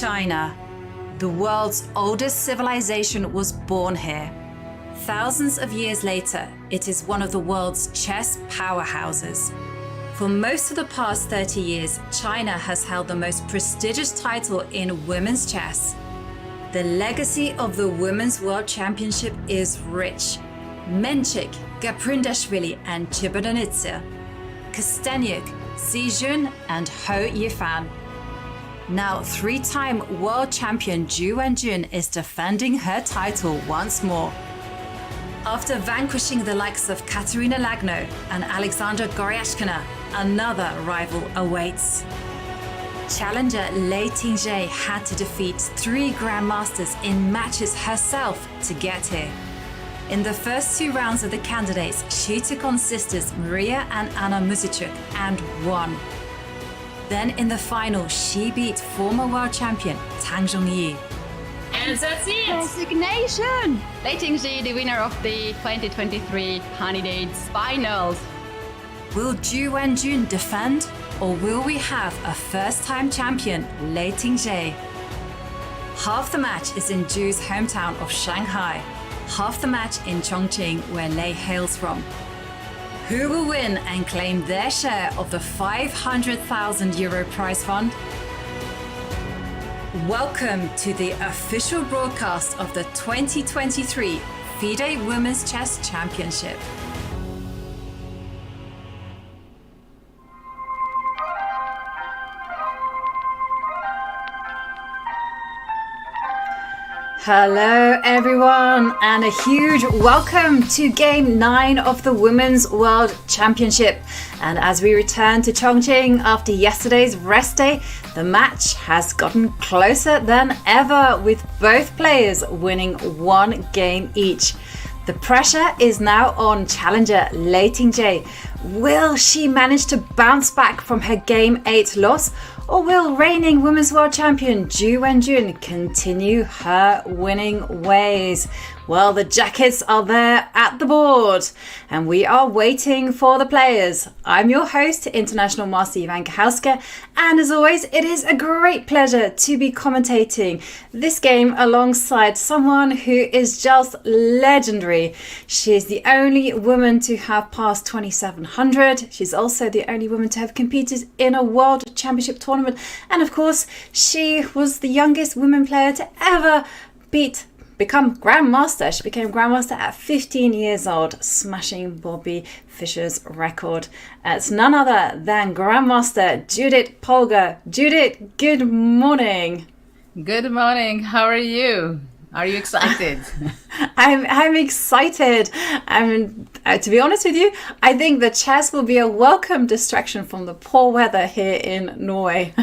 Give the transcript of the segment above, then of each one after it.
China. The world's oldest civilization was born here. Thousands of years later, it is one of the world's chess powerhouses. For most of the past 30 years, China has held the most prestigious title in women's chess. The legacy of the Women's World Championship is rich. Menchik, Gaprindashvili and Chibanitsa, Kosteniuk, Xijun and Ho Yifan. Now, three-time world champion Ju Wenjun is defending her title once more. After vanquishing the likes of Katerina Lagno and Alexandra Goryashkina, another rival awaits. Challenger Lei Tingjie had to defeat 3 grandmasters in matches herself to get here. In the first 2 rounds of the candidates, she took on sisters Maria and Anna Muzichuk and won. Then in the final, she beat former world champion Tang Zhongyi. And that's it! Resignation! Lei Tingjie, the winner of the 2023 Candidates Finals. Will Ju Wenjun defend, or will we have a first-time champion, Lei Tingjie? Half the match is in Ju's hometown of Shanghai, half the match in Chongqing, where Lei hails from. Who will win and claim their share of the €500,000 prize fund? Welcome to the official broadcast of the 2023 FIDE Women's Chess Championship. Hello everyone, and a huge welcome to Game 9 of the Women's World Championship. And as we return to Chongqing after yesterday's rest day, the match has gotten closer than ever, with both players winning 1 game each. The pressure is now on challenger Lei Tingjie. Will she manage to bounce back from her Game 8 loss? Or will reigning Women's World Champion Ju Wenjun continue her winning ways? Well, the jackets are there at the board, and we are waiting for the players. I'm your host, International Master Ivan Kahauska, and as always, it is a great pleasure to be commentating this game alongside someone who is just legendary. She is the only woman to have passed 2700. She's also the only woman to have competed in a World Championship tournament, and of course, she was the youngest women player to ever become Grandmaster. She became Grandmaster at 15 years old, smashing Bobby Fischer's record. It's none other than Grandmaster Judit Polgar. Judit, good morning. Good morning. How are you? Are you excited? I'm excited. To be honest with you, I think the chess will be a welcome distraction from the poor weather here in Norway.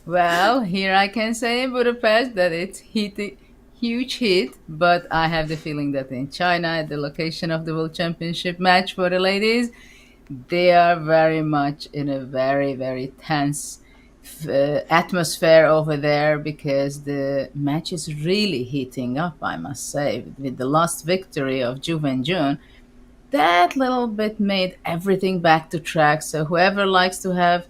Well, here I can say in Budapest that it's huge heat, but I have the feeling that in China, at the location of the World Championship match for the ladies, they are very much in a very, very tense atmosphere over there, because the match is really heating up, I must say. With the last victory of Ju Wenjun, that little bit made everything back to track. So whoever likes to have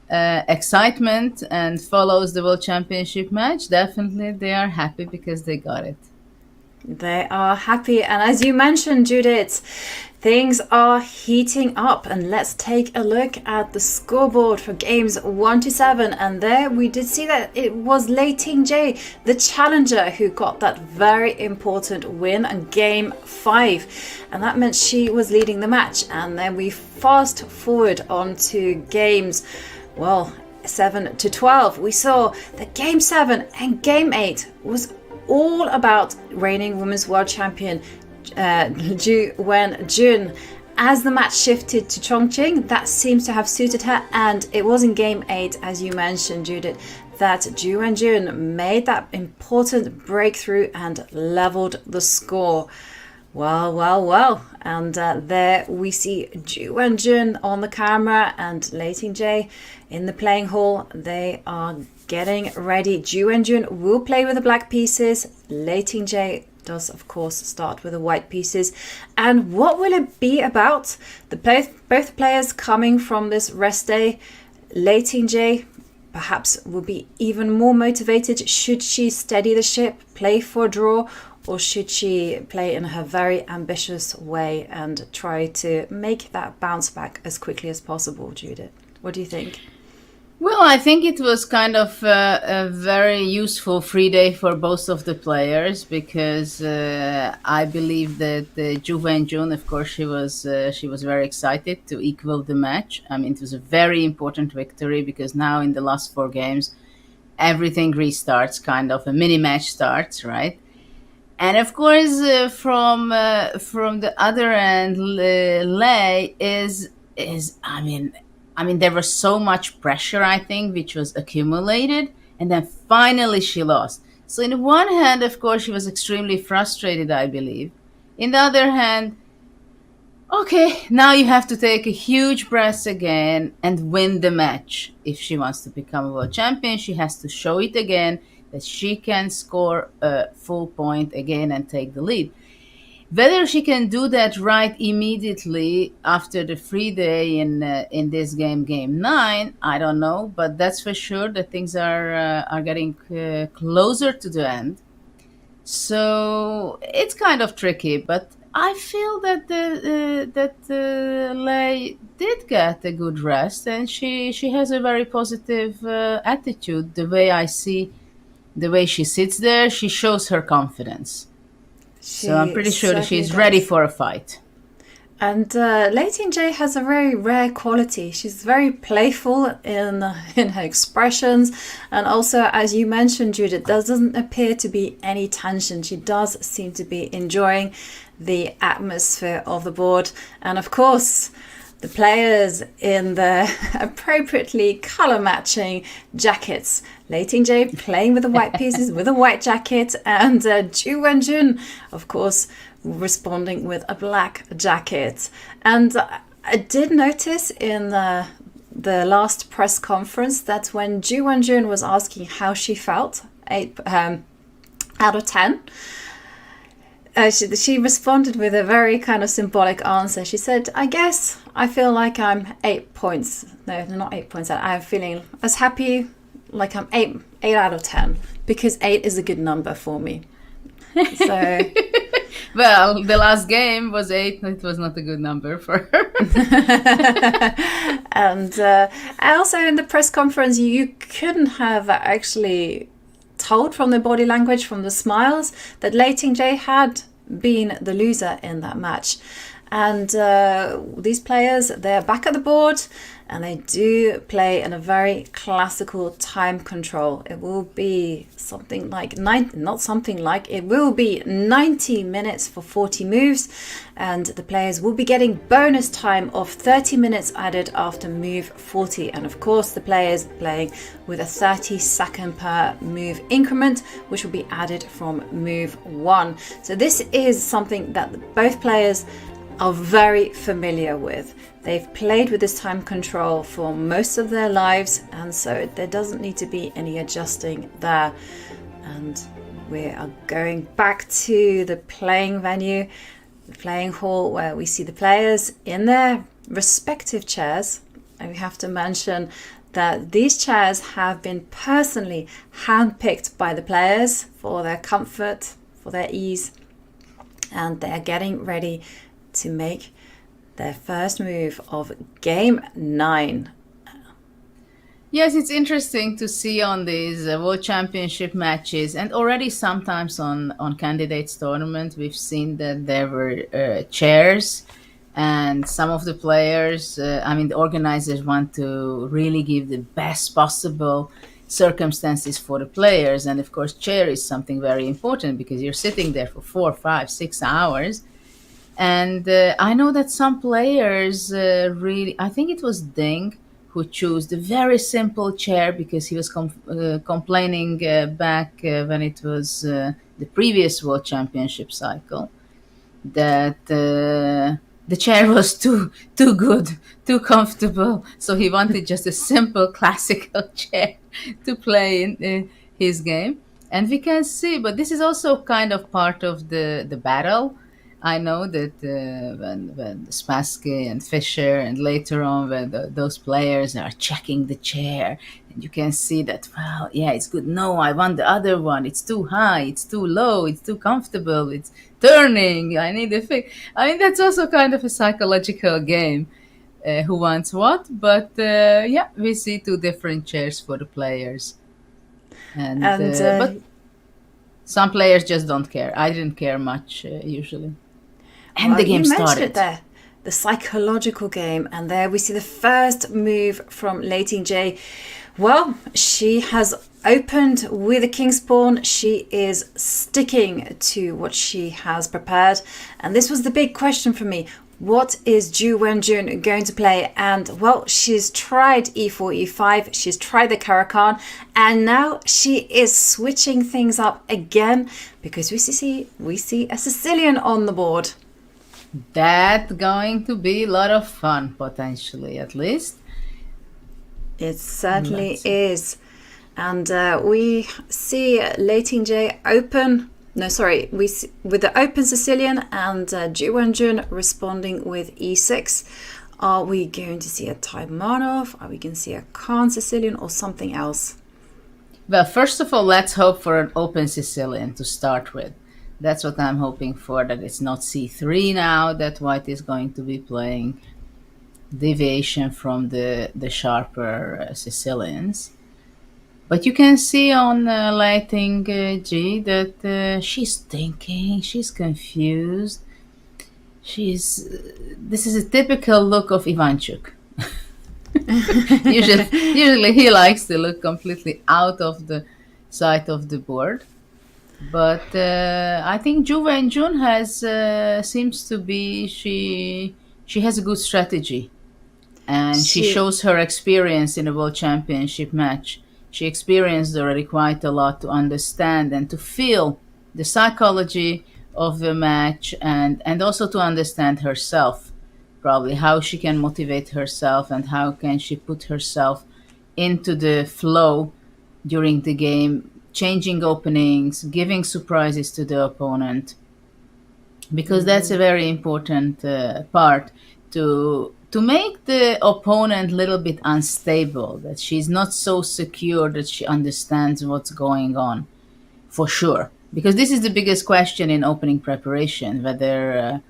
excitement and follows the World Championship match, definitely they are happy because they got it. They are happy, and as you mentioned, Judith, things are heating up, and let's take a look at the scoreboard for games 1 to 7. And there we did see that it was Lei Tingjie, the challenger, who got that very important win in game 5, and that meant she was leading the match. And then we fast forward on to games 7 to 12. We saw that game 7 and game 8 was all about reigning Women's World Champion Ju Wenjun. As the match shifted to Chongqing, that seems to have suited her, and it was in game 8, as you mentioned, Judith, that Ju Wenjun made that important breakthrough and leveled the score. Well. And there we see Ju Wenjun on the camera and Lei Tingjie in the playing hall. They are getting ready. Ju Wenjun will play with the black pieces. Lei Tingjie does, of course, start with the white pieces. And what will it be about? Both players coming from this rest day. Lei Tingjie perhaps will be even more motivated? Should she steady the ship, play for a draw, or should she play in her very ambitious way and try to make that bounce back as quickly as possible, Judith? What do you think? Well, I think it was kind of a very useful free day for both of the players because I believe that Ju Wenjun, of course, she was very excited to equal the match. I mean, it was a very important victory because now in the last 4 games, everything restarts, kind of a mini match starts, right? And of course, from the other end, Lei is I mean, there was so much pressure, I think, which was accumulated, and then finally she lost. So, in one hand, of course, she was extremely frustrated, I believe. In the other hand, okay, now you have to take a huge breath again and win the match. If she wants to become a world champion, she has to show it again that she can score a full point again and take the lead. Whether she can do that right immediately after the free day in this game 9, I don't know, but that's for sure that things are getting closer to the end. So it's kind of tricky, but I feel that Lei did get a good rest, and she has a very positive attitude. The way I see the way she sits there, she shows her confidence. So I'm pretty sure that she's ready for a fight. And Lei Tingjie has a very rare quality. She's very playful in her expressions. And also, as you mentioned, Judith, there doesn't appear to be any tension. She does seem to be enjoying the atmosphere of the board. And of course, the players in the appropriately color matching jackets. Lei Tingjie playing with the white pieces with a white jacket, and Ju Wenjun, of course, responding with a black jacket. And I did notice in the last press conference that when Ju Wenjun was asking how she felt, 8 out of 10, she responded with a very kind of symbolic answer. She said, I guess I feel like I'm 8 points. No, not 8 points. I'm feeling as happy like I'm 8 out of 10 because 8 is a good number for me. So, well, the last game was 8. It was not a good number for her. And also in the press conference, you couldn't have actually told from the body language, from the smiles, that Lei Tingjie had been the loser in that match. And these players, they're back at the board, and they do play in a very classical time control. It will be something like it will be 90 minutes for 40 moves, and the players will be getting bonus time of 30 minutes added after move 40. And of course, the players playing with a 30-second per move increment, which will be added from move 1. So this is something that both players are very familiar with. They've played with this time control for most of their lives, and so there doesn't need to be any adjusting there. And we are going back to the playing venue, the playing hall, where we see the players in their respective chairs. And we have to mention that these chairs have been personally handpicked by the players for their comfort, for their ease, and they're getting ready to make their first move of game 9. Yes, it's interesting to see on these World Championship matches, and already sometimes on candidates tournament, we've seen that there were chairs, and some of the players, the organizers want to really give the best possible circumstances for the players. And of course, chair is something very important because you're sitting there for 4, 5, 6 hours. And I know that some players I think it was Ding who chose the very simple chair because he was complaining back when it was the previous World Championship cycle that the chair was too good, too comfortable. So he wanted just a simple classical chair to play in his game. And we can see, but this is also kind of part of the battle. I know that when Spassky and Fischer and later on when those players are checking the chair, and you can see that, well, yeah, it's good. No, I want the other one. It's too high. It's too low. It's too comfortable. It's turning. I need a fix. I mean, that's also kind of a psychological game. Who wants what? But yeah, we see two different chairs for the players, and And but some players just don't care. I didn't care much usually. And well, the game you mentioned it started. there, the psychological game, and there we see the first move from Lei Tingjie. Well, she has opened with a king's pawn. She is sticking to what she has prepared, and this was the big question for me. What is Ju Wenjun going to play? And well, she's tried e4, e5, she's tried the Caracan, and now she is switching things up again because we see a Sicilian on the board. That's going to be a lot of fun, potentially, at least. It certainly Let's see. is. And we see Lei Tingjie open. No, sorry. We see, with the open Sicilian and Ju Wenjun responding with e6. Are we going to see a Taimanov? Are we going to see a Khan Sicilian or something else? Well, first of all, let's hope for an open Sicilian to start with. That's what I'm hoping for, that it's not c3 now, that white is going to be playing deviation from the sharper Sicilians. But you can see on Lei Tingjie that she's thinking, she's confused. This is a typical look of Ivanchuk. usually he likes to look completely out of the sight of the board. But I think Ju Wenjun has seems to be she has a good strategy, and she shows her experience in a world championship match. She experienced already quite a lot to understand and to feel the psychology of the match, and also to understand herself, probably how she can motivate herself and how can she put herself into the flow during the game, changing openings, giving surprises to the opponent, because that's a very important part to make the opponent a little bit unstable, that she's not so secure that she understands what's going on, for sure. Because this is the biggest question in opening preparation, whether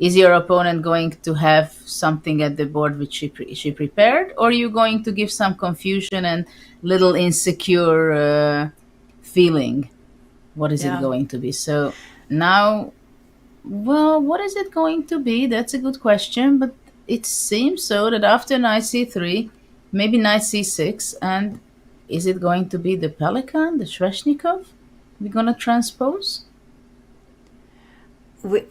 is your opponent going to have something at the board which she prepared, or are you going to give some confusion and little insecure feeling? What is it going to be? So now, well, what is it going to be? That's a good question, but it seems so that after knight c3, maybe knight c6, and is it going to be the Pelican, the Sveshnikov? We're going to transpose?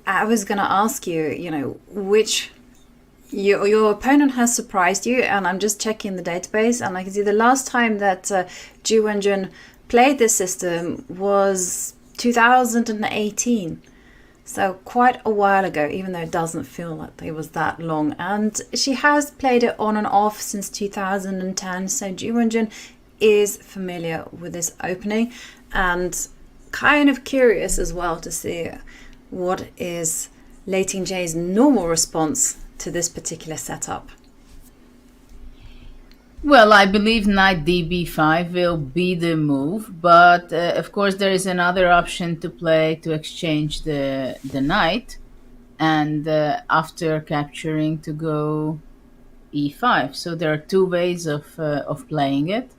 I was going to ask you, which your opponent has surprised you, and I'm just checking the database, and I can see the last time that Ju Wenjun played this system was 2018. So quite a while ago, even though it doesn't feel like it was that long. And she has played it on and off since 2010. So Ju Wenjun is familiar with this opening, and kind of curious as well to see what is Lei Tingjie's normal response to this particular setup. Well, I believe knight db5 will be the move, but of course there is another option to play to exchange the knight, and after capturing to go e5. So there are two ways of playing it.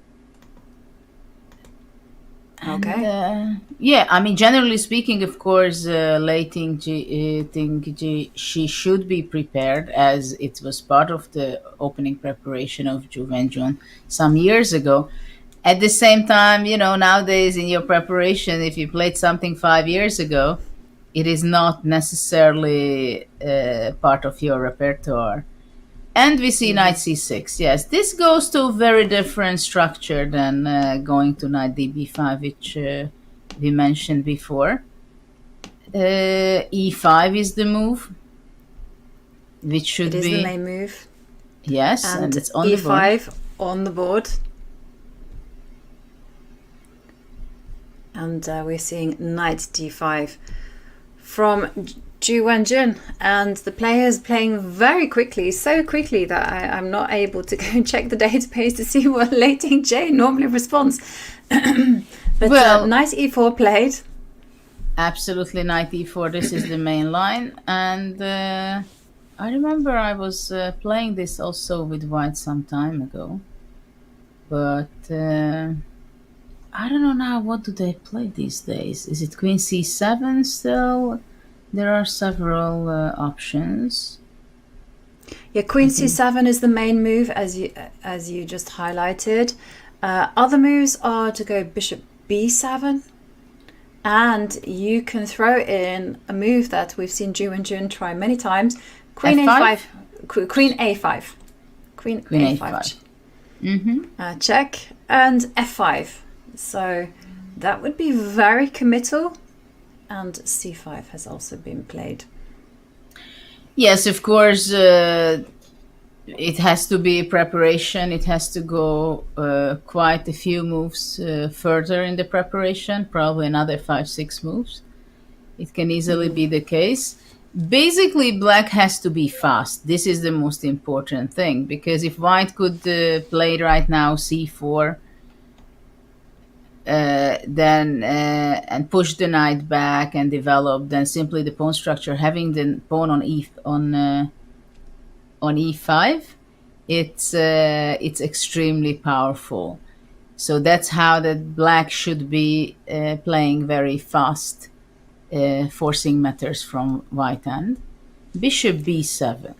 Okay. And, yeah, I mean, generally speaking, of course, Lei Tingjie, she should be prepared, as it was part of the opening preparation of Ju Wenjun some years ago. At the same time, nowadays in your preparation, if you played something 5 years ago, it is not necessarily part of your repertoire. And we see knight c6. Yes, this goes to a very different structure than going to knight db5, which we mentioned before. e5 is the move, which should be... It is the main move. Yes, and it's on the board. e5 on the board. And we're seeing knight d5 from Ju Wenjun, and the player is playing very quickly, so quickly that I'm not able to go and check the database to see what Lei Tingjie normally responds. But Well, knight e4 played. absolutely, knight e4. This is the main line, and I remember I was playing this also with white some time ago, but I don't know now. What do they play these days? Is it queen c7 still? There are several options. Yeah, queen c7 is the main move, as you just highlighted. Other moves are to go bishop b7, and you can throw in a move that we've seen Ju Wenjun try many times: queen F5? a5, queen a5, queen a5, Mm-hmm. check, and f5. So that would be very committal. And c5 has also been played. Yes, of course. It has to be preparation. It has to go quite a few moves further in the preparation, probably another 5-6 moves. It can easily be the case. Basically, black has to be fast. This is the most important thing, because if white could play right now c4, then and push the knight back and develop, then simply the pawn structure, having the pawn on e5, it's extremely powerful. So that's how that black should be playing very fast, forcing matters from white end. Bishop b7.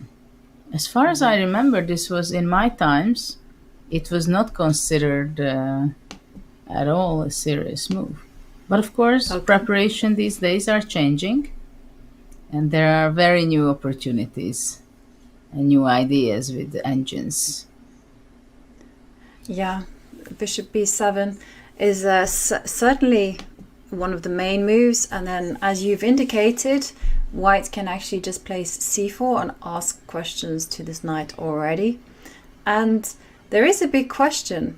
As far as I remember, this was in my times. It was not considered at all a serious move. But of course, preparation these days are changing, and there are very new opportunities and new ideas with the engines. Yeah, bishop b7 is certainly one of the main moves, and then, as you've indicated, white can actually just place c4 and ask questions to this knight already. And there is a big question,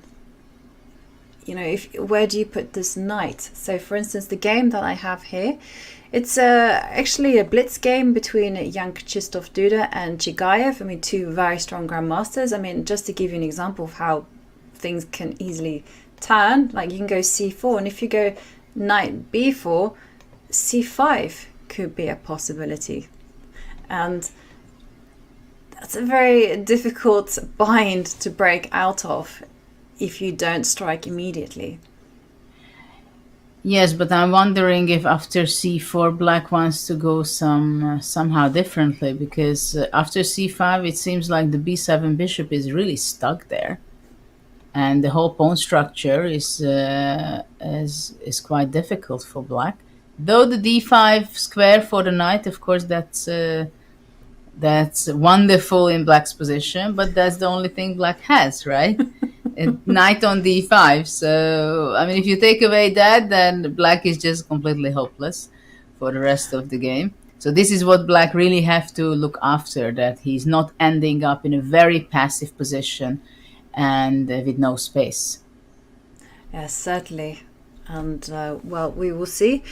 where do you put this knight? So for instance, the game that I have here, it's actually a blitz game between Jan Krzysztof Duda and Chigayev. I mean, two very strong grandmasters. I mean, just to give you an example of how things can easily turn, like you can go c4, and if you go knight b4, c5 could be a possibility. And that's a very difficult bind to break out of if you don't strike immediately. Yes, but I'm wondering if after c4 black wants to go somehow differently, because after c5 it seems like the b7 bishop is really stuck there, and the whole pawn structure is quite difficult for black. Though the d5 square for the knight, of course, that's wonderful in black's position, but that's the only thing black has, right? Knight on d5. So, I mean, if you take away that, then black is just completely hopeless for the rest of the game. So this is what black really have to look after, that he's not ending up in a very passive position and with no space. Yes, certainly. And, well, we will see.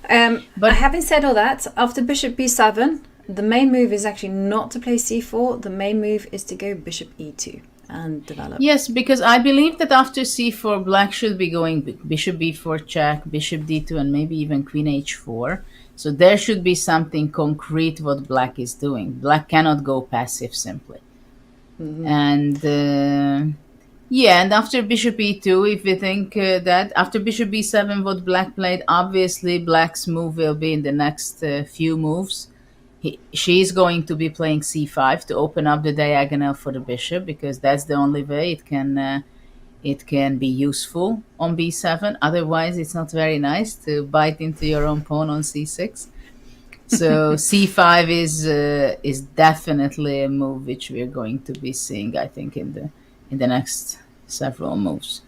But having said all that, after bishop b7, the main move is actually not to play c4. The main move is to go bishop e2 and develop. Yes, because I believe that after c4, black should be going bishop b4 check, bishop d2, and maybe even queen h4. So there should be something concrete what black is doing. Black cannot go passive simply. Mm-hmm. And and after bishop e2, if we think that after bishop b7, what black played, obviously black's move will be in the next few moves. She's going to be playing c5 to open up the diagonal for the bishop, because that's the only way it can be useful on b7. Otherwise, it's not very nice to bite into your own pawn on c6. So c5 is definitely a move which we're going to be seeing, I think, in the next several moves.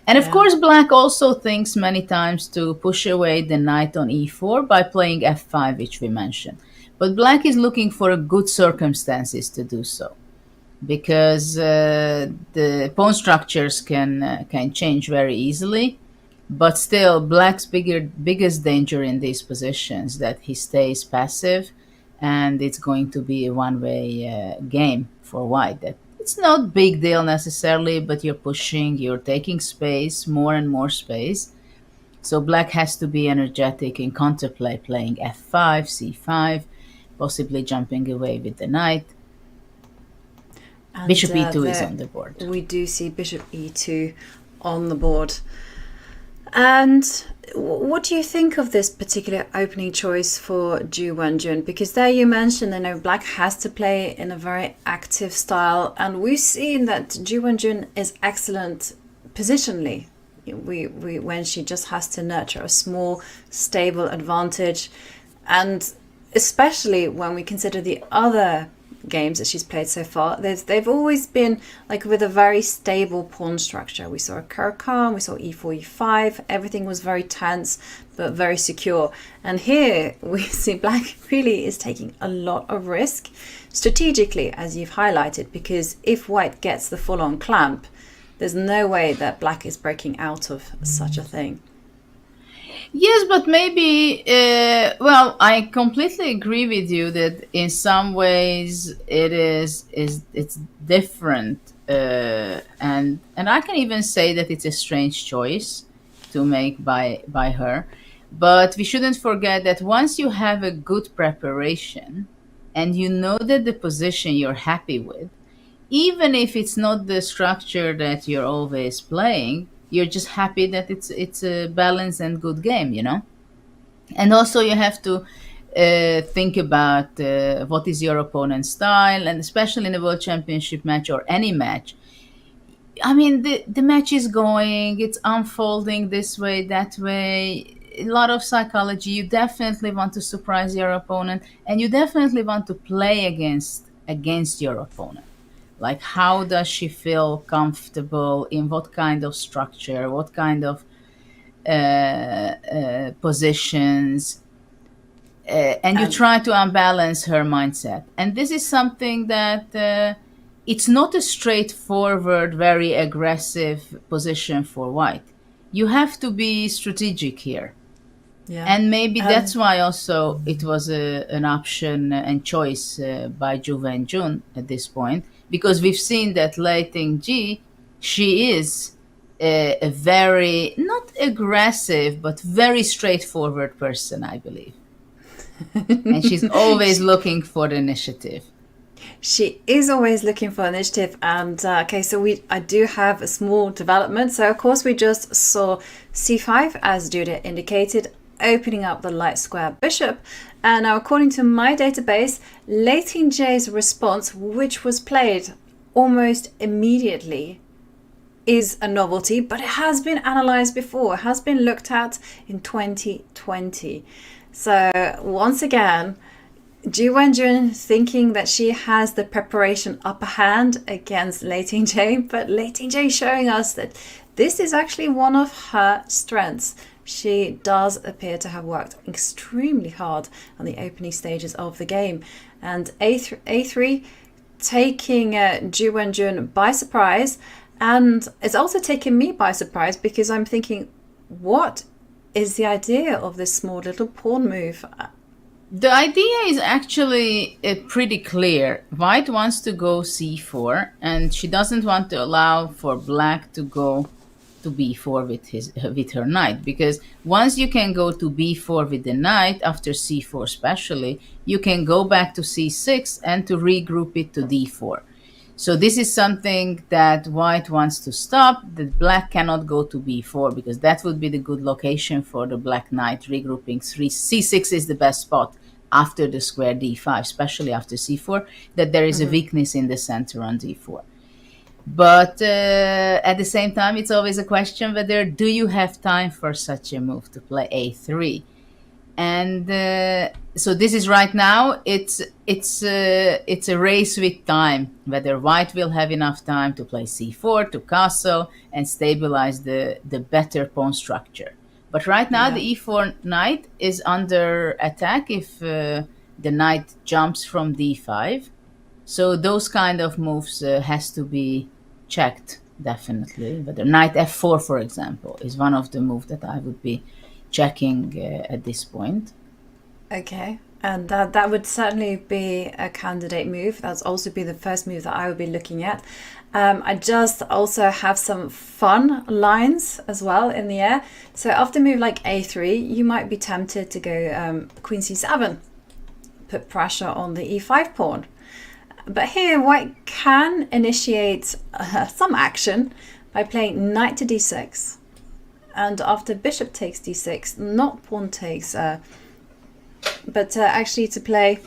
And of course, black also thinks many times to push away the knight on e4 by playing f5, which we mentioned. But black is looking for good circumstances to do so, because the pawn structures can change very easily, But still, Black's biggest danger in these positions that he stays passive, and it's going to be a one-way game for White. That it's not big deal necessarily, but you're pushing, you're taking space, more and more space. So Black has to be energetic in counterplay, playing f5, c5, possibly jumping away with the knight. And, Bishop e2 is on the board. We do see bishop e2 on the board. And what do you think of this particular opening choice for Ju Wenjun? Because there you mentioned, Black has to play in a very active style, and we've seen that Ju Wenjun is excellent positionally. When she just has to nurture a small, stable advantage, and especially when we consider the other games that she's played so far, they've always been like with a very stable pawn structure. We saw a Caro-Kann, we saw e4, e5, everything was very tense but very secure. And here we see Black really is taking a lot of risk strategically, as you've highlighted, because if White gets the full-on clamp, there's no way that Black is breaking out of such a thing. Yes, but maybe, well, I completely agree with you that in some ways it's different, and I can even say that it's a strange choice to make by her. But we shouldn't forget that once you have a good preparation and you know that the position you're happy with, even if it's not the structure that you're always playing, you're just happy that it's a balanced and good game, And also you have to think about what is your opponent's style, and especially in a World Championship match or any match. I mean, the match is going, it's unfolding this way, that way. A lot of psychology. You definitely want to surprise your opponent, and you definitely want to play against your opponent. Like, how does she feel comfortable in what kind of structure, what kind of positions, and you try to unbalance her mindset. And this is something that it's not a straightforward, very aggressive position for White. You have to be strategic here. Yeah. And maybe that's why also it was an option and choice by Ju Wenjun at this point, because we've seen that Lei Tingjie, she is a very, not aggressive, but very straightforward person, I believe. And she's always looking for the initiative. She is always looking for initiative. And okay, so I do have a small development. So of course we just saw c5, as Judith indicated, opening up the light square bishop. And now, according to my database, Lei Tingjie's response, which was played almost immediately, is a novelty, but it has been analyzed before, has been looked at in 2020. So once again, Ju Wenjun thinking that she has the preparation upper hand against Lei Tingjie, but Lei Tingjie showing us that this is actually one of her strengths. She does appear to have worked extremely hard on the opening stages of the game. And A3 taking Ju Wenjun by surprise, and it's also taken me by surprise because I'm thinking, what is the idea of this small little pawn move? The idea is actually pretty clear. White wants to go c4, and she doesn't want to allow for Black to go to b4 with her knight, because once you can go to b4 with the knight after c4 especially, you can go back to c6 and to regroup it to d4. So this is something that White wants to stop, that Black cannot go to b4, because that would be the good location for the Black knight regrouping. c6 is the best spot after the square d5, especially after c4, that there is a weakness in the center on d4. But at the same time, it's always a question whether do you have time for such a move to play a3. And so this is right now, it's a race with time, whether White will have enough time to play c4, to castle, and stabilize the better pawn structure. But right now, the e4 knight is under attack if the knight jumps from d5. So those kind of moves has to be checked definitely. But the knight f4, for example, is one of the moves that I would be checking at this point. Okay, and that would certainly be a candidate move. That's also be the first move that I would be looking at. I just also have some fun lines as well in the air. So after a move like a3, you might be tempted to go queen c7, put pressure on the e5 pawn. But here white can initiate some action by playing knight to d6. And after bishop takes d6, not pawn takes, but actually to play,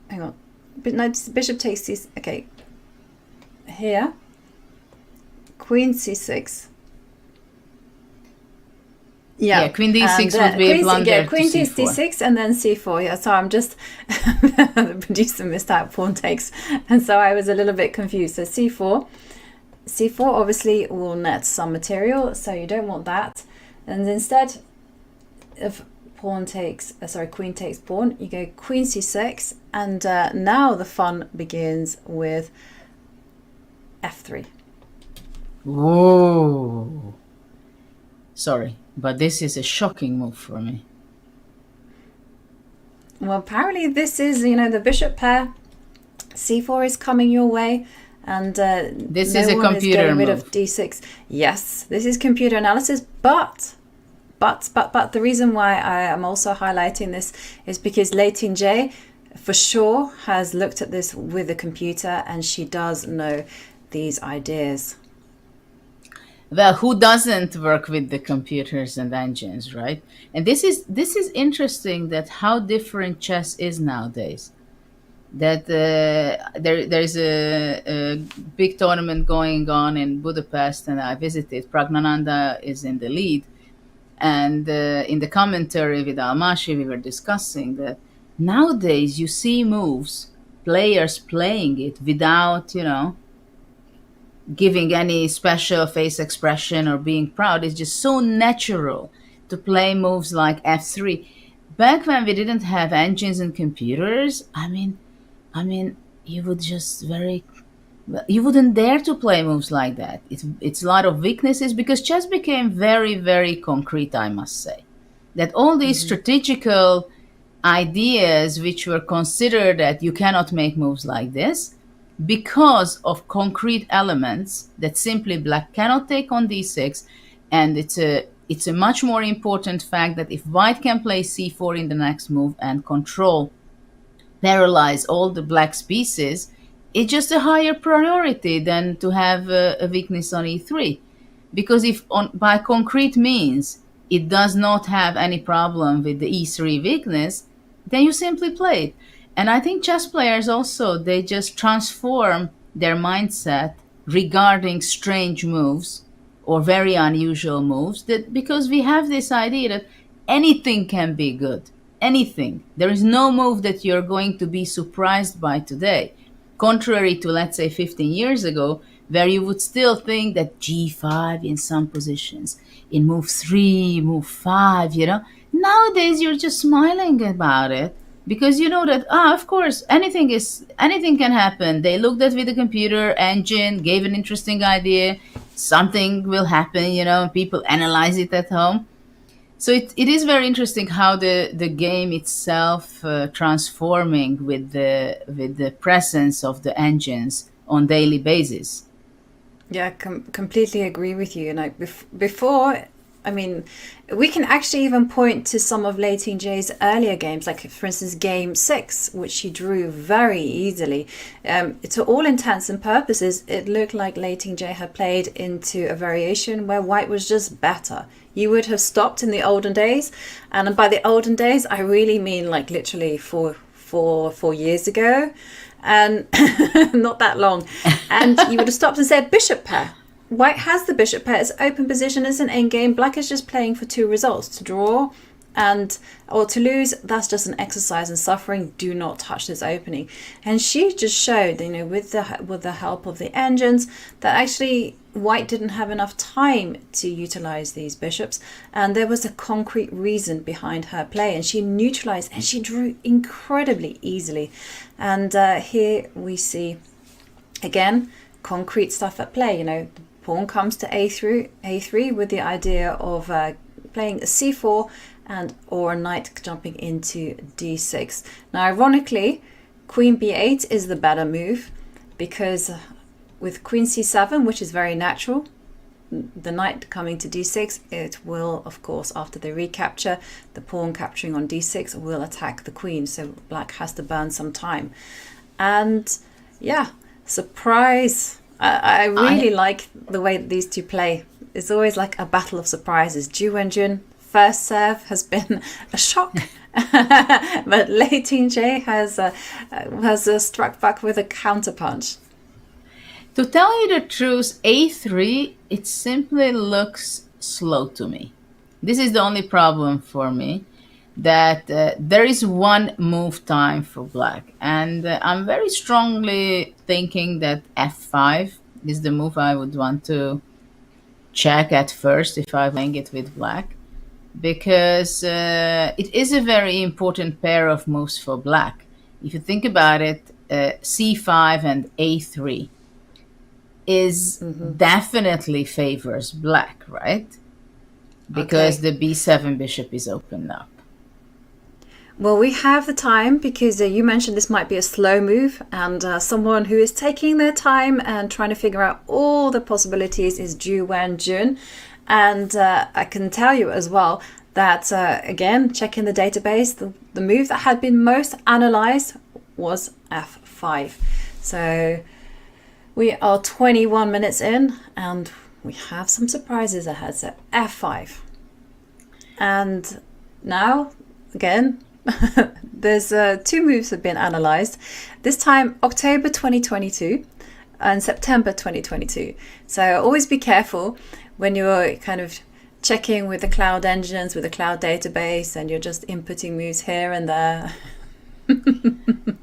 hang on, bishop takes d6, okay, here, queen c6. Yeah, queen d6 would be a blunder. Yeah, queen to takes c4. d6 and then c4. Yeah, so I'm just, the producer missed out pawn takes. And so I was a little bit confused. So c4. c4 obviously will net some material, so you don't want that. And instead of queen takes pawn, you go queen c6, and now the fun begins with f3. Whoa. Sorry, but this is a shocking move for me. Well, apparently this is, the bishop pair. c4 is coming your way, and This no is a one computer getting rid move. of d6. Yes, this is computer analysis, but the reason why I am also highlighting this is because Lei Tingjie for sure has looked at this with a computer, and she does know these ideas. Well, who doesn't work with the computers and engines, right? And this is interesting, that how different chess is nowadays. That there's a big tournament going on in Budapest, and I visited. Pragnananda is in the lead, and in the commentary with Almashi, we were discussing that nowadays you see moves, players playing it without, giving any special face expression or being proud. It's just so natural to play moves like f3. Back when we didn't have engines and computers, I mean, you would just you wouldn't dare to play moves like that. It's a lot of weaknesses, because chess became very, very concrete, I must say. That all these strategical ideas which were considered that you cannot make moves like this, because of concrete elements that simply black cannot take on d6, and it's a much more important fact that if white can play c4 in the next move and paralyze all the black's pieces, it's just a higher priority than to have a weakness on e3. Because if by concrete means it does not have any problem with the e3 weakness, then you simply play it. And I think chess players also, they just transform their mindset regarding strange moves or very unusual moves, that because we have this idea that anything can be good. Anything. There is no move that you're going to be surprised by today. Contrary to, let's say, 15 years ago, where you would still think that g5 in some positions, in move 3, move 5, Nowadays, you're just smiling about it, because you know that, of course, anything can happen. They looked at with the computer engine, gave an interesting idea, something will happen, people analyze it at home. So it is very interesting how the game itself transforming with the presence of the engines on daily basis. Yeah, completely agree with you. And before, we can actually even point to some of Lei Tingjie's earlier games, like for instance game 6, which she drew very easily. To all intents and purposes, it looked like Lei Tingjie had played into a variation where white was just better. You would have stopped in the olden days, and by the olden days I really mean like literally 4 years ago, and not that long. And you would have stopped and said bishop pair. White has the bishop pair, it's open position, it's an endgame. Black is just playing for 2 results, to draw or to lose. That's just an exercise in suffering. Do not touch this opening. And she just showed, with the help of the engines, that actually white didn't have enough time to utilize these bishops, and there was a concrete reason behind her play, and she neutralized and she drew incredibly easily. And here we see again concrete stuff at play. The pawn comes to a3 with the idea of playing c4 or a knight jumping into d6. Now, ironically, queen b8 is the better move, because with queen c7, which is very natural, the knight coming to d6, it will, of course, after the recapture, the pawn capturing on d6 will attack the queen, so black has to burn some time. And yeah, surprise. I really like the way that these two play. It's always like a battle of surprises. Ju Wenjun first serve has been a shock, but Lei Tingjie has struck back with a counterpunch. To tell you the truth, a3, it simply looks slow to me. This is the only problem for me, that there is one move time for black. And I'm very strongly thinking that f5 is the move I would want to check at first if I'm playing it with black, because it is a very important pair of moves for black. If you think about it, c5 and a3 is definitely favors black, right? Because the b7 bishop is open up. Well, we have the time, because you mentioned this might be a slow move, and someone who is taking their time and trying to figure out all the possibilities is Ju Wenjun. And I can tell you as well that, again, checking the database, the move that had been most analyzed was f5. So we are 21 minutes in, and we have some surprises ahead. So f5. And now, again, there's two moves have been analyzed. This time, October 2022 and September 2022. So always be careful when you're kind of checking with the cloud engines, with the cloud database, and you're just inputting moves here and there.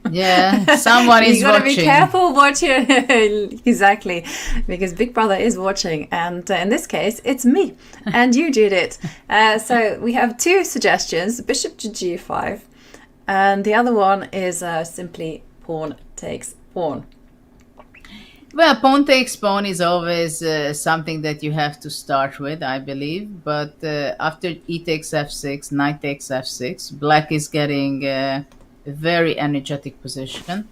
Yeah, someone is watching. You gotta be careful watching. Exactly, because Big Brother is watching, and in this case, it's me and you, Judith. So we have two suggestions: bishop to g5, and the other one is simply pawn takes pawn. Well, pawn takes pawn is always something that you have to start with, I believe. But after e takes f6, knight takes f6, black is getting a very energetic position.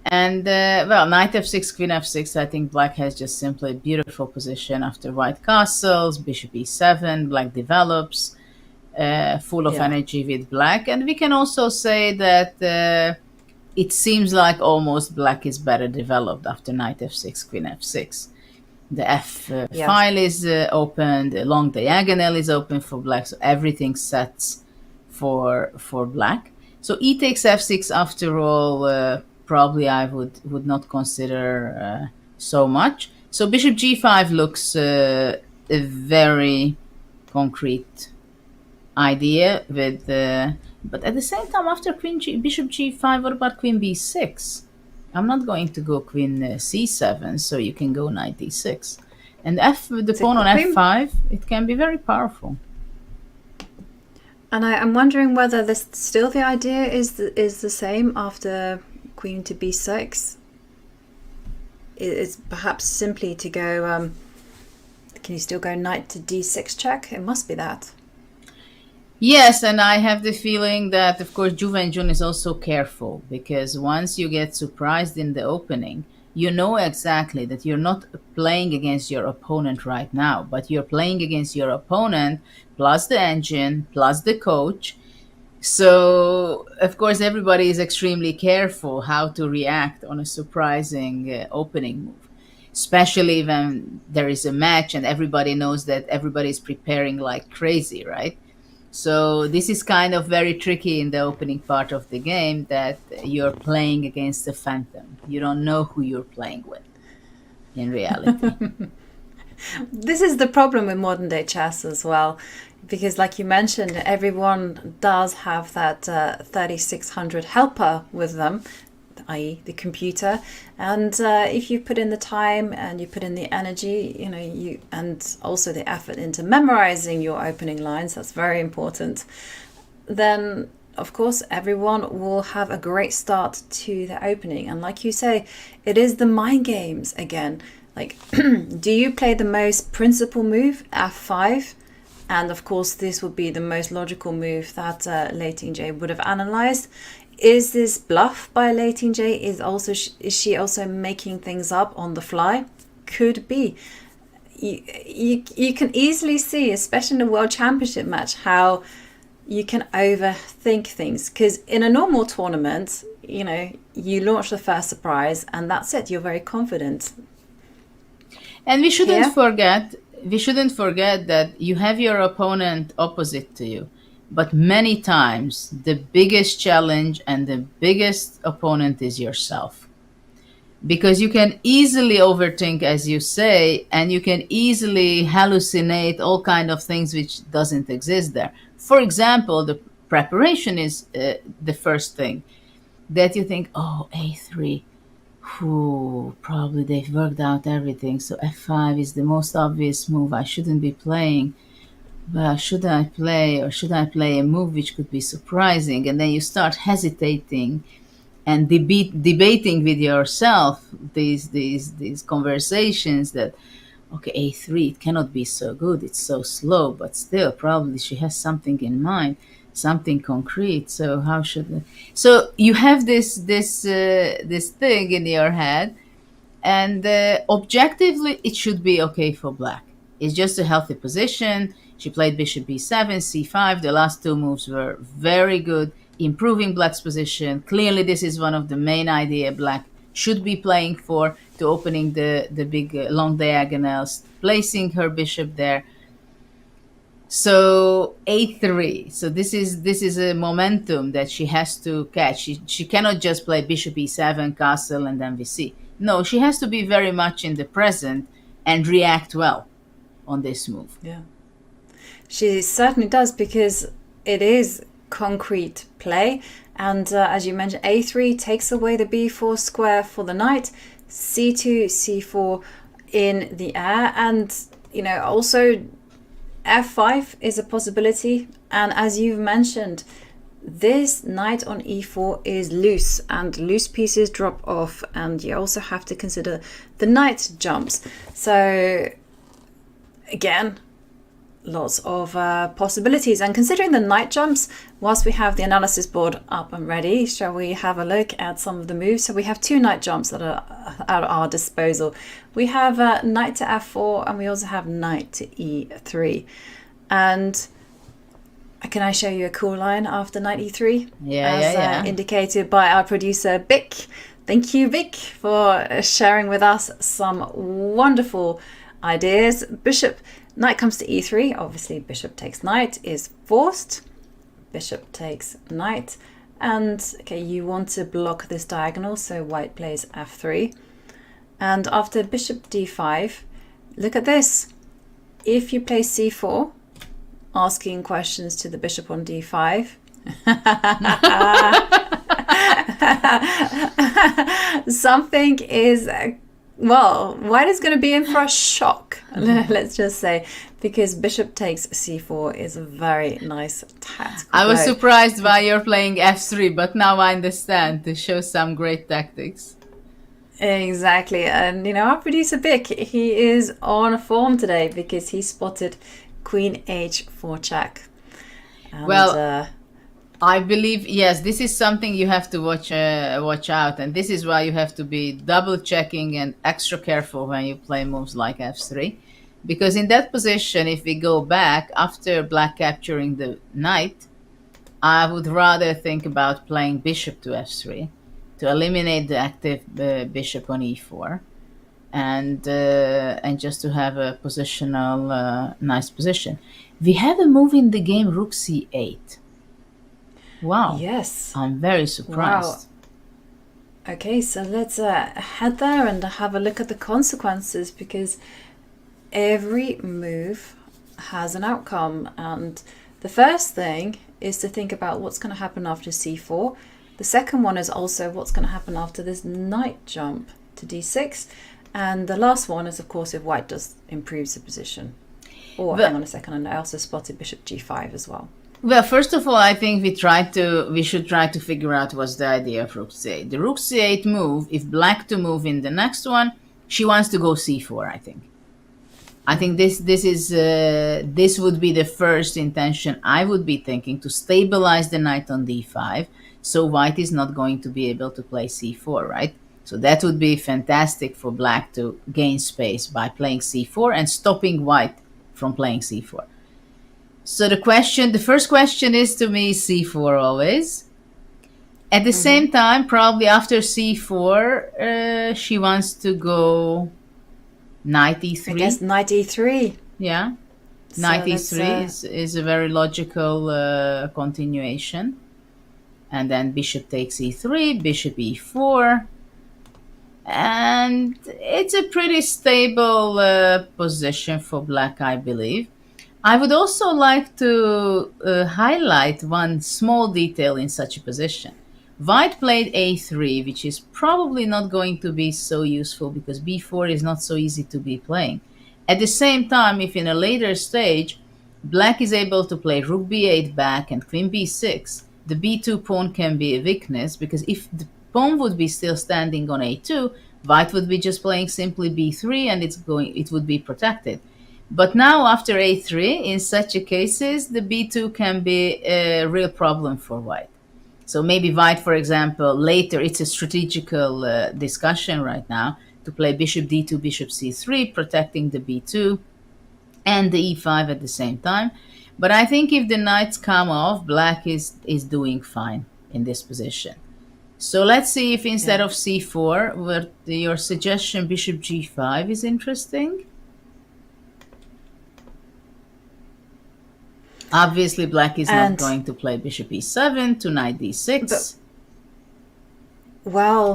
And, well, knight f6, queen f6, I think black has just simply a beautiful position after white castles, bishop e7, black develops, full of energy with black. And we can also say that it seems like almost black is better developed after knight f6, queen f6. The file is open, the long diagonal is open for black, so everything sets for black. So e takes f6, after all, probably I would not consider so much. So bishop g5 looks a very concrete idea with... but at the same time, after bishop g5, what about queen b6? I'm not going to go queen c7, so you can go knight d6. And the pawn on f5, it can be very powerful. And I'm wondering whether this still the idea is the same after queen to b6. It's perhaps simply to go... can you still go knight to d6 check? It must be that. Yes, and I have the feeling that, of course, Ju Wenjun is also careful, because once you get surprised in the opening, you know exactly that you're not playing against your opponent right now, but you're playing against your opponent plus the engine, plus the coach. So, of course, everybody is extremely careful how to react on a surprising opening move, especially when there is a match and everybody knows that everybody is preparing like crazy, right? So this is kind of very tricky in the opening part of the game, that you're playing against a phantom. You don't know who you're playing with in reality. This is the problem with modern day chess as well, because like you mentioned, everyone does have that 3600 helper with them, i.e. the computer, and if you put in the time and you put in the energy, and also the effort into memorizing your opening lines, that's very important, then of course, everyone will have a great start to the opening. And like you say, it is the mind games again. Like, do you play the most principal move, f5? And of course, this would be the most logical move that Lei Tingjie would have analyzed. Is this bluff by Lei Tingjie? Is she also making things up on the fly? Could be. You can easily see, especially in a World Championship match, how you can overthink things. Because in a normal tournament, you launch the first surprise and that's it. You're very confident. And we shouldn't forget that you have your opponent opposite to you. But many times, the biggest challenge and the biggest opponent is yourself. Because you can easily overthink, as you say, and you can easily hallucinate all kind of things which doesn't exist there. For example, the preparation is the first thing that you think, oh, a3, probably they've worked out everything, so f5 is the most obvious move. I shouldn't be playing. Well, should I play a move which could be surprising? And then you start hesitating and debating with yourself these conversations that, okay, a3, it cannot be so good, it's so slow, but still probably she has something in mind, something concrete. So how should so you have this thing in your head, and objectively it should be okay for black. It's just a healthy position. She played bishop b7, c5. The last two moves were very good, improving black's position. Clearly, this is one of the main idea black should be playing for, to opening the big long diagonals, placing her bishop there. So a3. So this is a momentum that she has to catch. She cannot just play bishop e7, castle, and then vc. No, she has to be very much in the present and react well on this move. Yeah. She certainly does, because it is concrete play. And as you mentioned, a3 takes away the b4 square for the knight, c2, c4 in the air. And, also f5 is a possibility. And as you've mentioned, this knight on e4 is loose, and loose pieces drop off. And you also have to consider the knight jumps. So, again, lots of possibilities. And considering the knight jumps, whilst we have the analysis board up and ready, shall we have a look at some of the moves? So we have two knight jumps that are at our disposal. We have knight to f4, and we also have knight to e3. And can I show you a cool line after knight e3? Yeah. Indicated by our producer Vic. Thank you, Vic, for sharing with us some wonderful ideas. Knight comes to e3. Obviously, bishop takes knight is forced. Bishop takes knight. And, okay, you want to block this diagonal, so white plays f3. And after bishop d5, look at this. If you play c4, asking questions to the bishop on d5, something is... Well, white is going to be in for a shock, let's just say, because bishop takes c4 is a very nice tactical I was play. surprised why you're playing f3, but now I understand. To show some great tactics. Exactly. And, our producer Vic, he is on form today because he spotted queen h4 check. And, well, I believe, yes, this is something you have to watch out, and this is why you have to be double checking and extra careful when you play moves like f3, because in that position, if we go back after black capturing the knight, I would rather think about playing bishop to f3 to eliminate the active bishop on e4, and just to have a positional nice position. We have a move in the game rook c8. Wow. Yes. I'm very surprised. Wow. Okay, so let's head there and have a look at the consequences, because every move has an outcome. And the first thing is to think about what's going to happen after c4. The second one is also what's going to happen after this knight jump to d6. And the last one is, of course, if white just improves the position. Or hang on a second, and I also spotted bishop g5 as well. Well, first of all, I think we should try to figure out what's the idea of rook c8. The rook c8 move, if black to move in the next one, she wants to go c4, I think. I think this would be the first intention I would be thinking, to stabilize the knight on d5, so white is not going to be able to play c4, right? So that would be fantastic for black to gain space by playing c4 and stopping white from playing c4. So the first question is to me c4 always. At the same time, probably after c4, she wants to go knight e3. I guess knight e3. Yeah, So knight let's, e3 is a very logical continuation. And then bishop takes e3, bishop e4. And it's a pretty stable position for black, I believe. I would also like to highlight one small detail in such a position. White played a3, which is probably not going to be so useful because b4 is not so easy to be playing. At the same time, if in a later stage, black is able to play rook b8 back and queen b6, the b2 pawn can be a weakness, because if the pawn would be still standing on a2, white would be just playing simply b3 and it would be protected. But now after a3, in such a cases, the b2 can be a real problem for white. So maybe white, for example, later, it's a strategical discussion right now, to play bishop d2, bishop c3, protecting the b2 and the e5 at the same time. But I think if the knights come off, black is doing fine in this position. So let's see if instead of c4, your suggestion bishop g5 is interesting. Obviously, black is not going to play bishop e7 to knight d6. Well.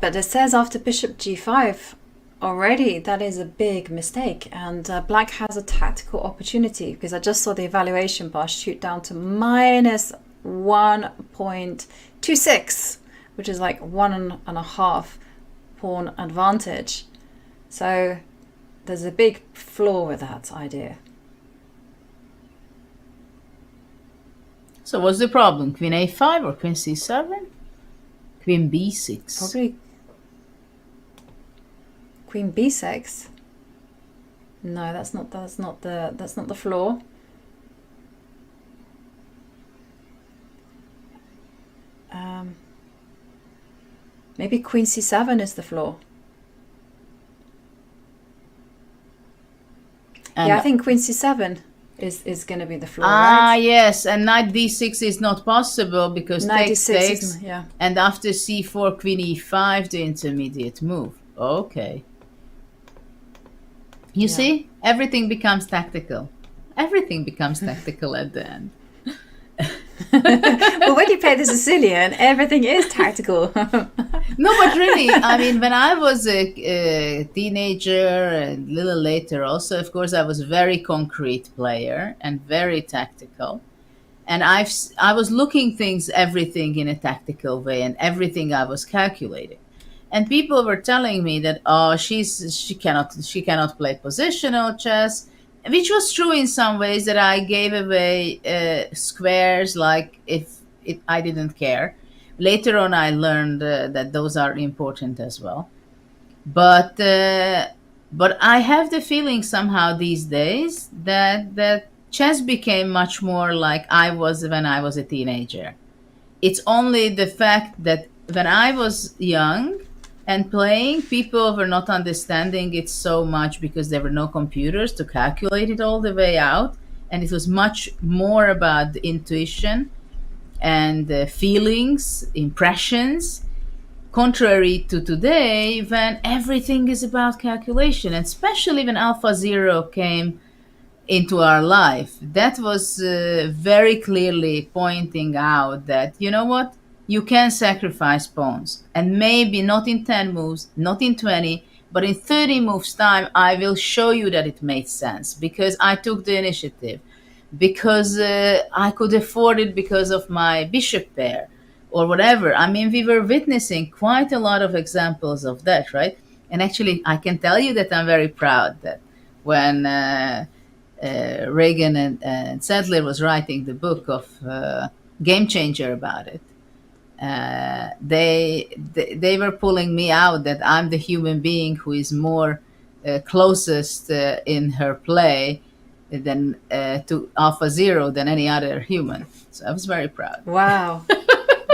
But it says after bishop g5 already, that is a big mistake. And black has a tactical opportunity, because I just saw the evaluation bar shoot down to minus 1.26, which is like 1.5 pawn advantage. So there's a big flaw with that idea. So what's the problem? Queen a5 or queen c7? Queen b6. Probably queen b6. No, that's not the flaw. Maybe queen c7 is the flaw. And yeah, I think queen c7 is going to be the flaw, right? Yes, and knight d6 is not possible because Knight takes, d6 takes, isn't, yeah. and after c4, queen e5, the intermediate move. Okay. You see, everything becomes tactical. Everything becomes tactical at the end. Well, when you play the Sicilian, everything is tactical. No, but really, I mean, when I was a teenager and a little later also, of course, I was a very concrete player and very tactical. And I was looking everything in a tactical way, and everything I was calculating. And people were telling me that, she cannot play positional chess, which was true in some ways, that I gave away squares like I didn't care. Later on, I learned that those are important as well. But I have the feeling somehow these days that chess became much more like I was when I was a teenager. It's only the fact that when I was young and playing, people were not understanding it so much because there were no computers to calculate it all the way out. And it was much more about the intuition and feelings, impressions, contrary to today when everything is about calculation. And especially when AlphaZero came into our life, that was very clearly pointing out that, you know what, you can sacrifice pawns, and maybe not in 10 moves, not in 20, but in 30 moves time, I will show you that it made sense because I took the initiative, because I could afford it because of my bishop pair or whatever. I mean, we were witnessing quite a lot of examples of that, right? And actually, I can tell you that I'm very proud that when Reagan and Sadler was writing the book of Game Changer about it. They were pulling me out that I'm the human being who is more closest in her play than to AlphaZero than any other human. So I was very proud. Wow.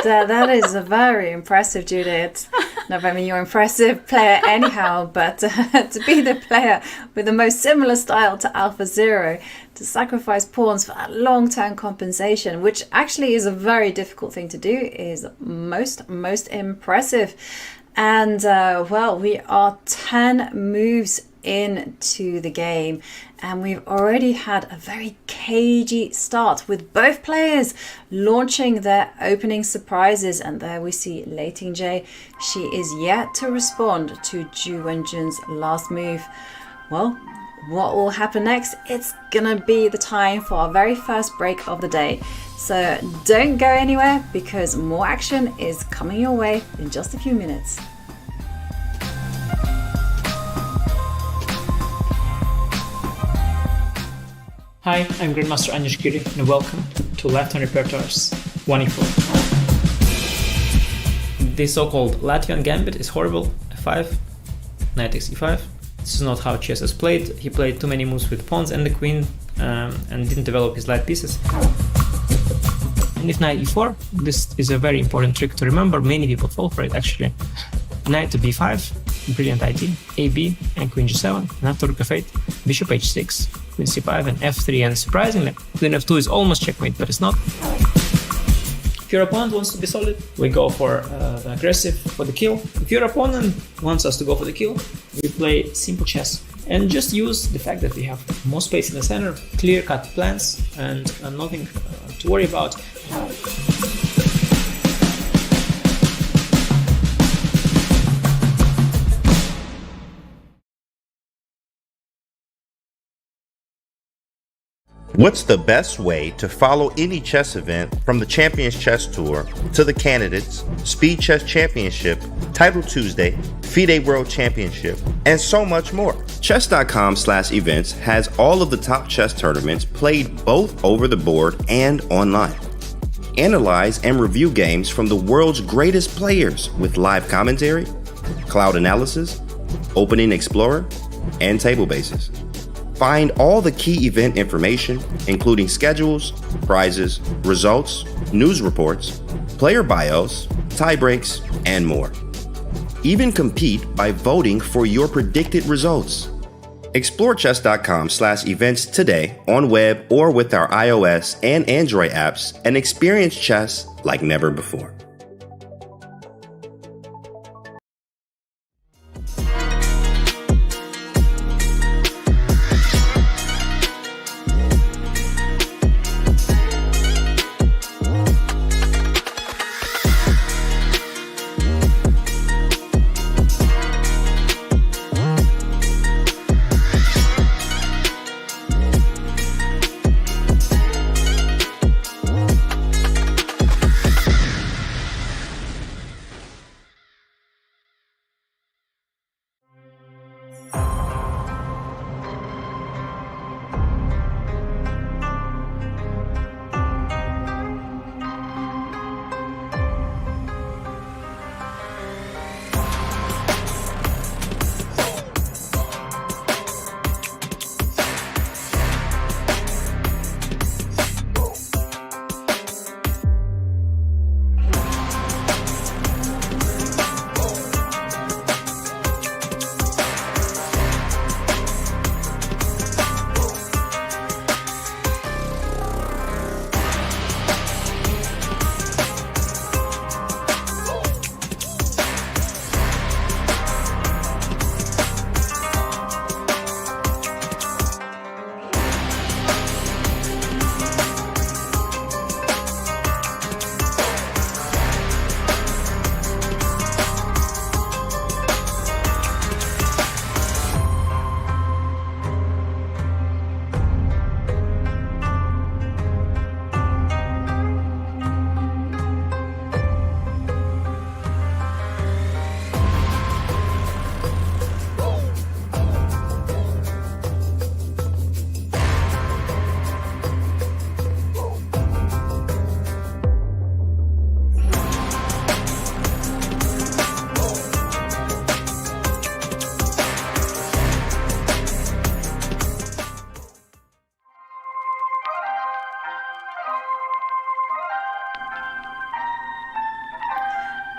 That is a very impressive, Judith. No, I mean, you're an impressive player anyhow, but to be the player with the most similar style to AlphaZero, to sacrifice pawns for a long-term compensation, which actually is a very difficult thing to do, is most impressive. And well, we are 10 moves into the game, and we've already had a very cagey start with both players launching their opening surprises. And there we see Lei Tingjie. She is yet to respond to Ju Wenjun's last move. Well, what will happen next? It's gonna be the time for our very first break of the day. So don't go anywhere, because more action is coming your way in just a few minutes. Hi, I'm Grandmaster Anish Giri, and welcome to Left-Hand Repertoire's 1e4. The so-called Latvian gambit is horrible. F5, knight takes e5. This is not how chess is played. He played too many moves with pawns and the queen, and didn't develop his light pieces. And if knight e4, this is a very important trick to remember. Many people fall for it, actually. Knight to b5, brilliant idea. ab and queen g7, and after rook f8, bishop h6, queen c5 and f3, and surprisingly, queen f2 is almost checkmate, but it's not. If your opponent wants to be solid, we go for the aggressive, for the kill. If your opponent wants us to go for the kill, we play simple chess. And just use the fact that we have more space in the center, clear-cut plans, and nothing to worry about. What's the best way to follow any chess event, from the Champions Chess Tour to the Candidates, Speed Chess Championship, Title Tuesday, FIDE World Championship, and so much more? Chess.com/events has all of the top chess tournaments played both over the board and online. Analyze and review games from the world's greatest players with live commentary, cloud analysis, opening explorer, and table bases. Find all the key event information, including schedules, prizes, results, news reports, player bios, tie breaks, and more. Even compete by voting for your predicted results. Explore chess.com/events today on web or with our iOS and Android apps, and experience chess like never before.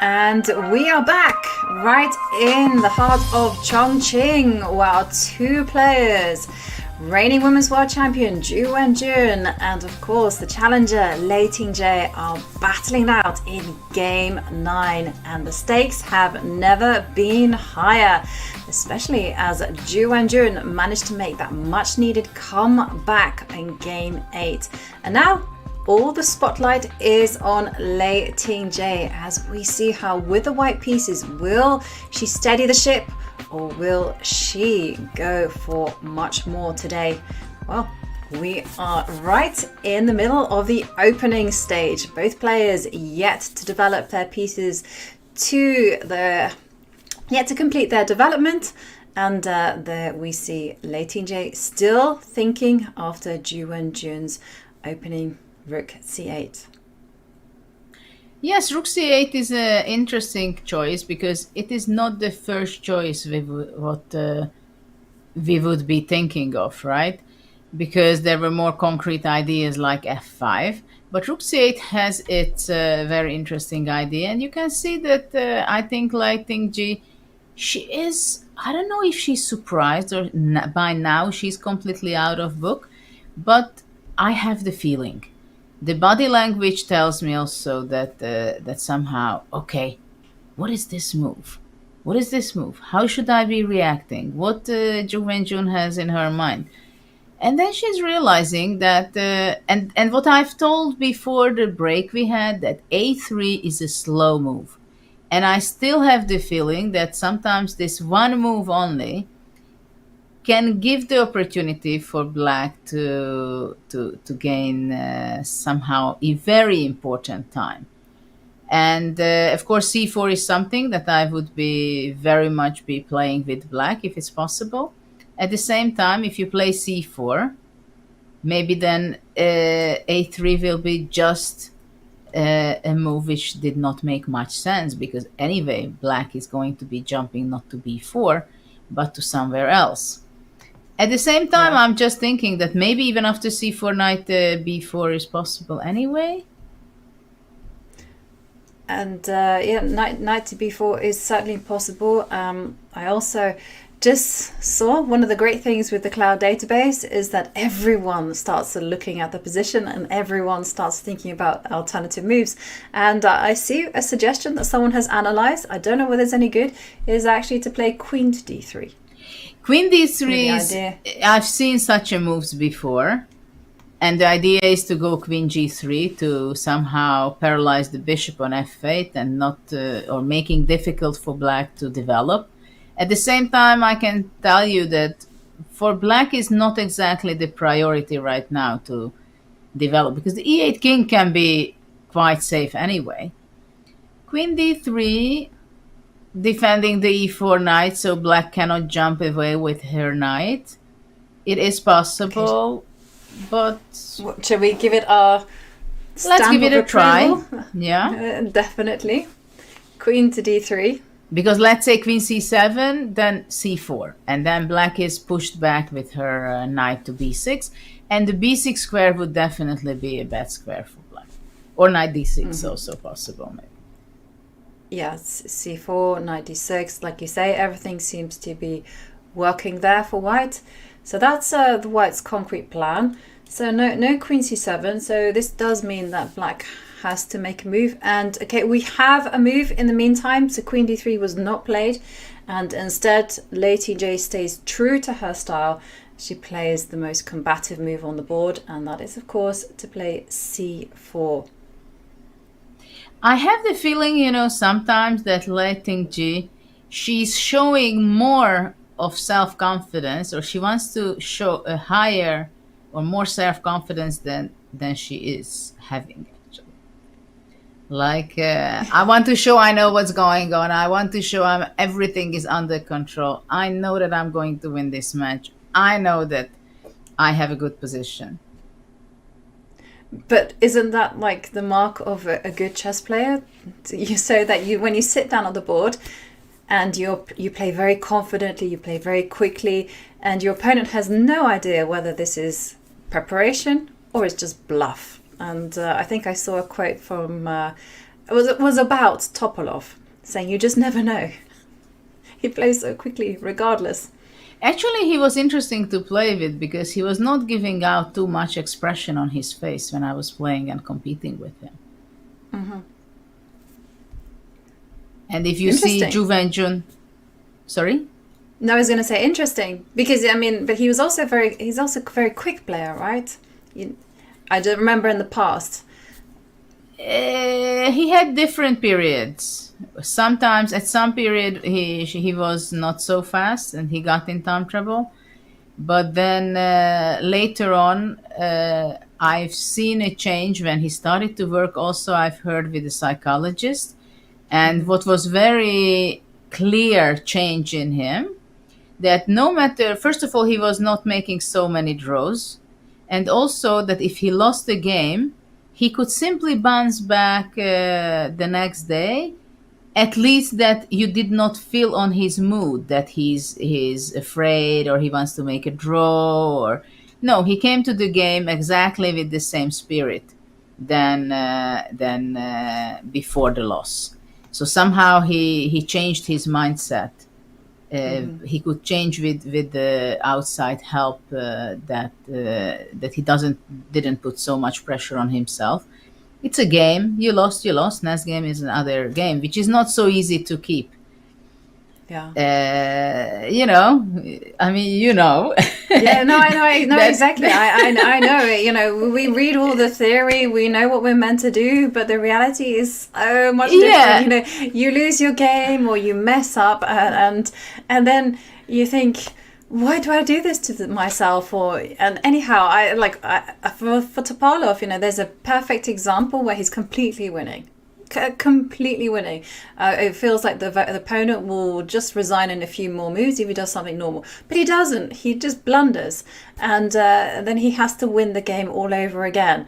And we are back right in the heart of Chongqing, where two players, reigning women's world champion Ju Wenjun and of course the challenger Lei Tingjie, are battling out in game 9, and the stakes have never been higher, especially as Ju Wenjun managed to make that much needed comeback in game 8. And now all the spotlight is on Lei Tingjie as we see how with the white pieces, will she steady the ship or will she go for much more today? Well, we are right in the middle of the opening stage. Both players yet to develop their pieces yet to complete their development. And there we see Lei Tingjie still thinking after Ju Wenjun's opening Rook c8. Yes, Rook c8 is an interesting choice because it is not the first choice we would be thinking of, right? Because there were more concrete ideas like f5. But Rook c8 has its very interesting idea. And you can see that I think Lei Tingjie, she is, I don't know if she's surprised or by now she's completely out of book, but I have the feeling. The body language tells me also that somehow, okay, what is this move? What is this move? How should I be reacting? What Ju Wenjun has in her mind? And then she's realizing that, and what I've told before the break we had, that a3 is a slow move. And I still have the feeling that sometimes this one move only can give the opportunity for black to gain somehow a very important time. And of course c4 is something that I would be very much be playing with black if it's possible. At the same time, if you play c4, maybe then a3 will be just a move which did not make much sense, because anyway black is going to be jumping not to b4 but to somewhere else. At the same time, I'm just thinking that maybe even after c4, knight b4 is possible anyway. And knight to b4 is certainly possible. I also just saw one of the great things with the cloud database is that everyone starts looking at the position and everyone starts thinking about alternative moves. And I see a suggestion that someone has analyzed, I don't know whether it's any good, is actually to play queen to d3. Queen d3 is, I've seen such a moves before, and the idea is to go queen g3 to somehow paralyze the bishop on f8 and not or making difficult for black to develop. At the same time, I can tell you that for black is not exactly the priority right now to develop, because the e8 king can be quite safe anyway. Queen d3, defending the e4 knight, so black cannot jump away with her knight. It is possible, but shall we give it a let's give it a try. Yeah, definitely. Queen to d3. Because let's say queen c7, then c4, and then black is pushed back with her knight to b6, and the b6 square would definitely be a bad square for black, or knight d6 also possible maybe. Yes, c4, knight d6, like you say, everything seems to be working there for white. So that's the white's concrete plan. So no queen c7, so this does mean that black has to make a move. And okay, we have a move in the meantime, so queen d3 was not played, and instead Lei Tingjie stays true to her style. She plays the most combative move on the board, and that is of course to play c4. I have the feeling, sometimes that Lei Tingjie, she's showing more of self-confidence, or she wants to show a higher or more self-confidence than she is having, actually. Like, I want to show I know what's going on. I want to show everything is under control. I know that I'm going to win this match. I know that I have a good position. But isn't that like the mark of a good chess player? So that when you sit down on the board and you play very confidently, you play very quickly, and your opponent has no idea whether this is preparation or it's just bluff. And I think I saw a quote from was about Topalov, saying you just never know. He plays so quickly, regardless. Actually, he was interesting to play with because he was not giving out too much expression on his face when I was playing and competing with him. And if you see Ju Wenjun, sorry? No, I was going to say interesting because but he's also a very quick player, right? I don't remember in the past. He had different periods. Sometimes at some period he was not so fast and he got in time trouble. But then later on, I've seen a change when he started to work. Also, I've heard with a psychologist, and what was very clear change in him, that no matter, first of all, he was not making so many draws, and also that if he lost the game, he could simply bounce back the next day. At least that you did not feel on his mood that he's afraid or he wants to make a draw, or no, he came to the game exactly with the same spirit than before the loss. So somehow he changed his mindset. He could change with the outside help that he didn't put so much pressure on himself. It's a game. You lost. Next game is another game, which is not so easy to keep. Yeah. Yeah, no, I know exactly. I know. We read all the theory. We know what we're meant to do, but the reality is so much different. Yeah. You lose your game or you mess up, and then you think, why do I do this to myself? And anyhow, for Topalov, there's a perfect example where he's completely winning. It feels like the opponent will just resign in a few more moves if he does something normal, but he doesn't. He just blunders, and then he has to win the game all over again.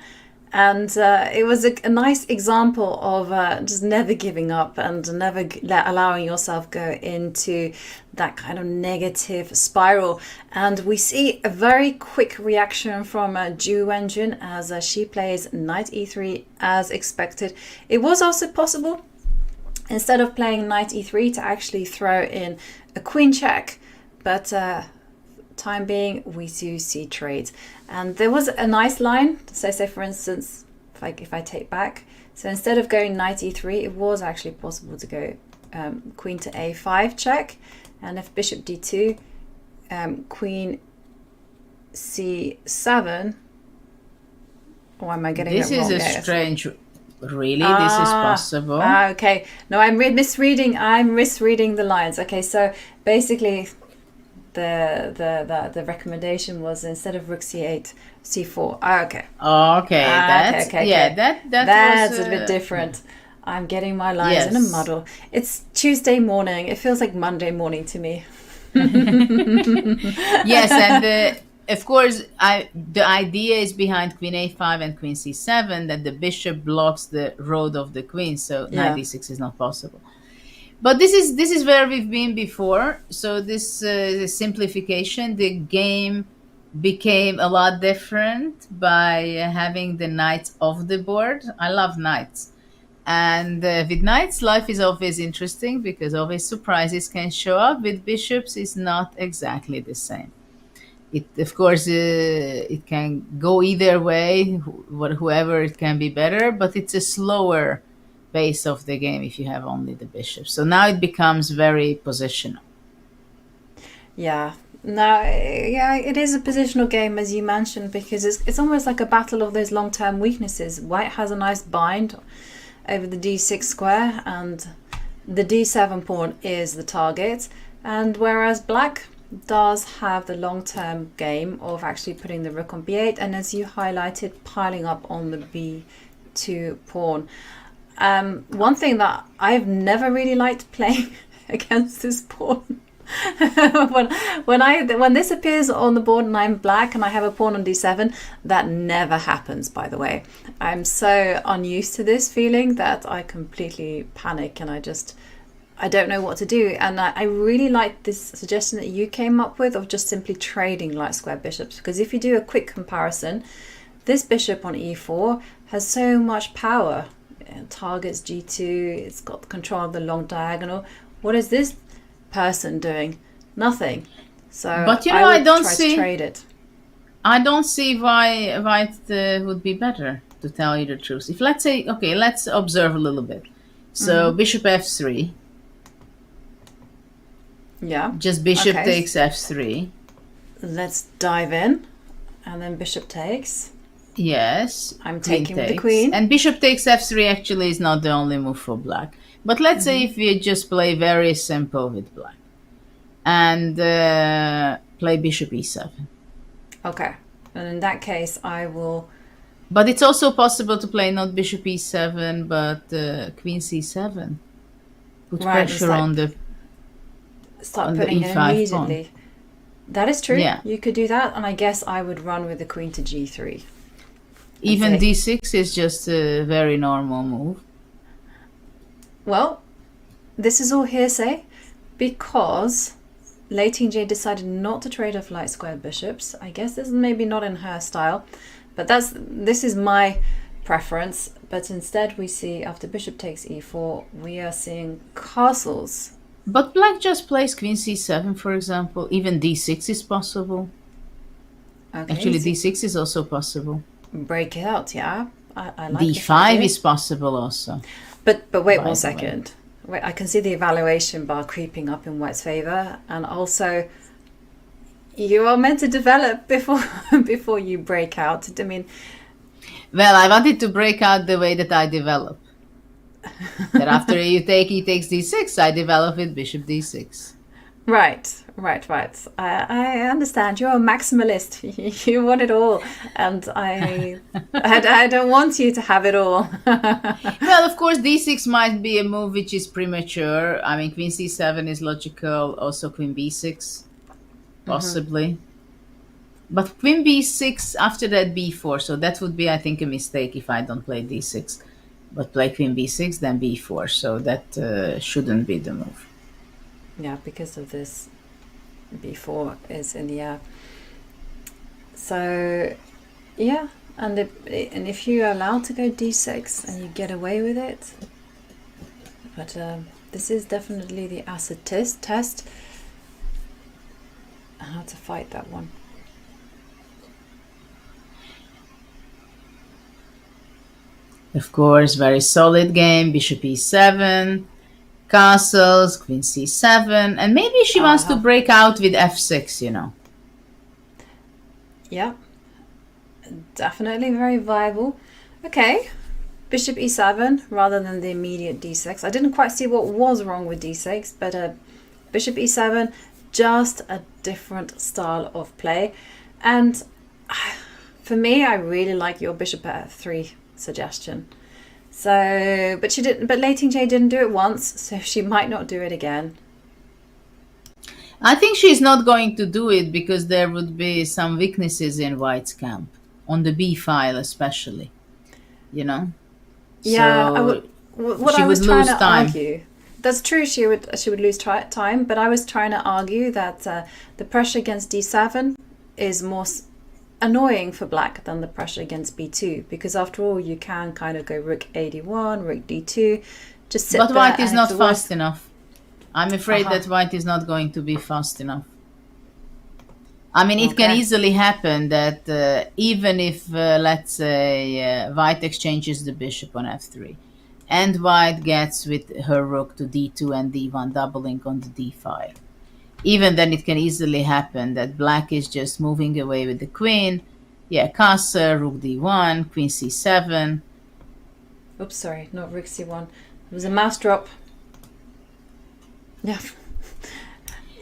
And it was a nice example of just never giving up and never allowing yourself go into that kind of negative spiral. And we see a very quick reaction from Ju Wenjun as she plays knight e3 as expected. It was also possible, instead of playing knight e3, to actually throw in a queen check, but time being we do see trades. And there was a nice line, so say for instance, if I take back, so instead of going knight e3, it was actually possible to go queen to a5 check, and if bishop d2, queen c7, or am I getting this it wrong? This is a strange, really, this is possible. Okay, no, I'm misreading the lines. Okay, so basically the recommendation was instead of rook c8, c4. Okay. Okay, that's okay. That's was, a bit different. I'm getting my lines in a muddle. It's Tuesday morning. It feels like Monday morning to me. Yes, and of course, the idea is behind queen a5 and queen c7 that the bishop blocks the road of the queen, so knight d6 is not possible. But this is where we've been before. So this simplification, the game became a lot different by having the knights off the board. I love knights. And with knights, life is always interesting because always surprises can show up. With bishops, it's not exactly the same. It, of course, it can go either way, whoever it can be better, but it's a slower base of the game if you have only the bishop. So now it becomes very positional. Yeah. It is a positional game, as you mentioned, because it's almost like a battle of those long-term weaknesses. White has a nice bind over the d6 square, and the d7 pawn is the target, and whereas black does have the long-term game of actually putting the rook on b8, and as you highlighted, piling up on the b2 pawn. One thing that I've never really liked playing against this pawn, when this appears on the board and I'm black and I have a pawn on d7, that never happens, by the way. I'm so unused to this feeling that I completely panic and I don't know what to do. And I really like this suggestion that you came up with of just simply trading light square bishops, because if you do a quick comparison, this bishop on e4 has so much power. targets g2. It's got control of the long diagonal. What is this person doing? Nothing. So but I don't try see to trade it. I don't see why white would be better, to tell you the truth. If let's say, okay, let's observe a little bit. So bishop f3. Yeah. Just bishop takes f3. Let's dive in. And then bishop takes. Yes. I'm taking with the queen. And bishop takes f3 actually is not the only move for black. But let's say if we just play very simple with black. And play bishop e7. Okay. And in that case, I will... But it's also possible to play not bishop e7, but queen c7. Put pressure on the start putting it immediately. Pawn. That is true. Yeah. You could do that, and I guess I would run with the queen to g3. Even d6 is just a very normal move. Well, this is all hearsay because Lei Tingjie decided not to trade off light squared bishops. I guess this is maybe not in her style, but this is my preference. But instead we see after bishop takes e4, we are seeing castles. But black just plays queen c7, for example. Even d6 is possible. Okay, actually, d6 is also possible. Break it out, yeah. I like d5 is possible also. But wait one second. Wait, I can see the evaluation bar creeping up in white's favor, and also you are meant to develop before you break out. I mean, well, I wanted to break out the way that I develop. That after he takes d6, I develop with bishop d6. Right. I understand. You're a maximalist. You want it all, and I don't want you to have it all. Well, of course, d6 might be a move which is premature. I mean, queen c7 is logical. Also, queen b6, possibly. But queen b6 after that b4. So that would be, I think, a mistake if I don't play d6, but play queen b6 then b4. So that shouldn't be the move. Yeah, because of this. B4 is in the air. So yeah, and if you're allowed to go d6 and you get away with it, but this is definitely the acid test. How to fight that one. Of course, very solid game. Bishop e7. Castles, queen c7, and maybe she wants to break out with f6, you know. Yeah, definitely very viable. Okay, bishop e7 rather than the immediate d6. I didn't quite see what was wrong with d6, but bishop e7, just a different style of play. And for me, I really like your bishop at f3 suggestion. So, but Lei Tingjie didn't do it once, so she might not do it again. I think she's not going to do it because there would be some weaknesses in white's camp, on the b file especially, you know. Yeah, so what I was trying to argue. That's true. She would lose time, but I was trying to argue that the pressure against d7 is more annoying for black than the pressure against b2, because after all you can kind of go rook a1, rook d2, just sit but there. White is not fast enough. I'm afraid that white is not going to be fast enough. I mean, it can easily happen that even if let's say white exchanges the bishop on f3 and white gets with her rook to d2 and d1 doubling on the d file, even then it can easily happen that black is just moving away with the queen. Yeah, castle, rook d1, queen c7. Oops, sorry, not rook c1. It was a mouse drop. Yeah.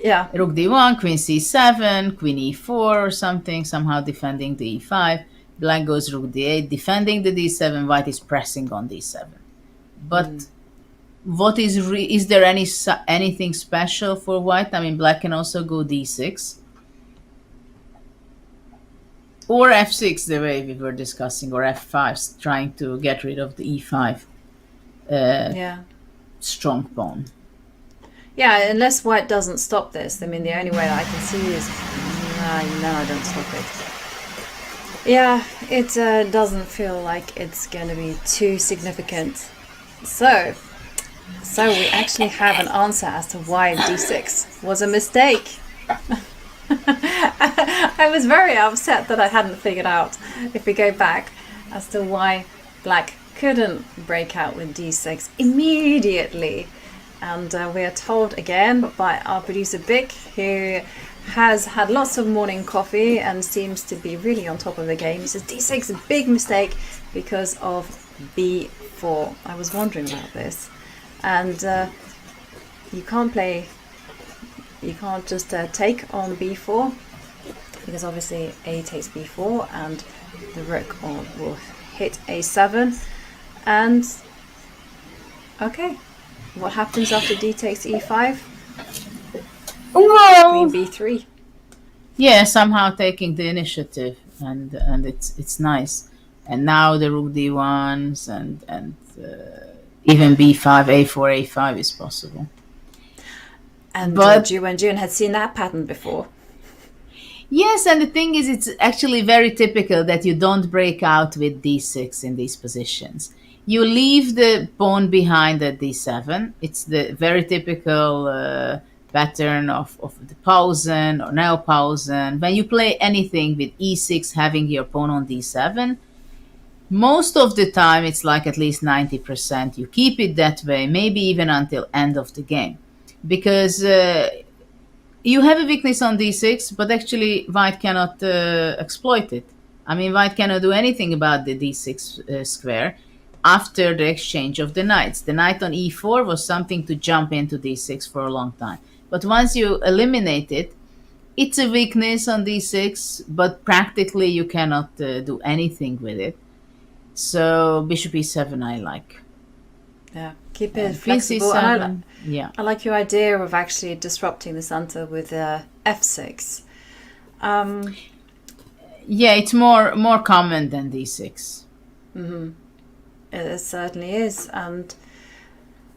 Yeah. Rook d1, queen c7, queen e4 or something, somehow defending the e5. Black goes rook d8, defending the d7. White is pressing on d7. But what is there anything special for white? I mean, black can also go d6 or f6, the way we were discussing, or f5, trying to get rid of the e5 strong pawn. Yeah, unless white doesn't stop this. I mean, the only way that I can see is no, I don't stop it. Yeah, it doesn't feel like it's going to be too significant. So we actually have an answer as to why d6 was a mistake. I was very upset that I hadn't figured out, if we go back, as to why black couldn't break out with d6 immediately. And we are told again by our producer Vic, who has had lots of morning coffee and seems to be really on top of the game. He says d6 is a big mistake because of b4. I was wondering about this. And you can't just take on b4, because obviously a takes b4 and the rook will hit a7. And okay, what happens after d takes e5? Well, Queen b3. yeah, somehow taking the initiative, and it's nice. And now the rook d1s and even b5, a4, a5 is possible. And But- Ju Wenjun had seen that pattern before. Yes, and the thing is, it's actually very typical that you don't break out with d6 in these positions. You leave the pawn behind at d7. It's the very typical pattern of the pausen or neopausen. When you play anything with e6 having your pawn on d7, most of the time it's like at least 90%. You keep it that way, maybe even until end of the game. Because you have a weakness on d6, but actually white cannot exploit it. I mean, white cannot do anything about the d6 square after the exchange of the knights. The knight on e4 was something to jump into d6 for a long time. But once you eliminate it, it's a weakness on d6, but practically you cannot do anything with it. So bishop e7 I like. Yeah, keep it Queen flexible. And c7, yeah. I like your idea of actually disrupting the center with f6. Yeah, it's more common than d6. It certainly is. And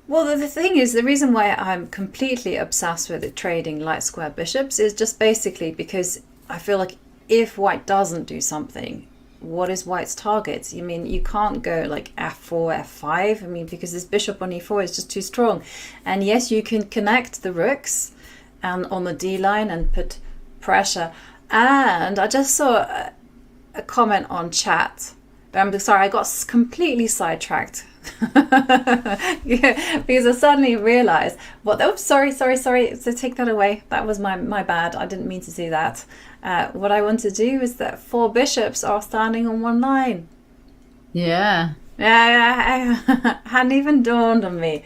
well, the thing is, the reason why I'm completely obsessed with it, trading light square bishops, is just basically because I feel like if white doesn't do something, what is white's target? I mean, you can't go like f4, f5. I mean, because this bishop on e4 is just too strong. And yes, you can connect the rooks and on the d line and put pressure. And I just saw a comment on chat. But I'm sorry, I got completely sidetracked. Yeah, because I suddenly realized sorry, so take that away. That was my bad. I didn't mean to do that. What I want to do is that 4 bishops are standing on one line. Yeah. Yeah, hadn't even dawned on me.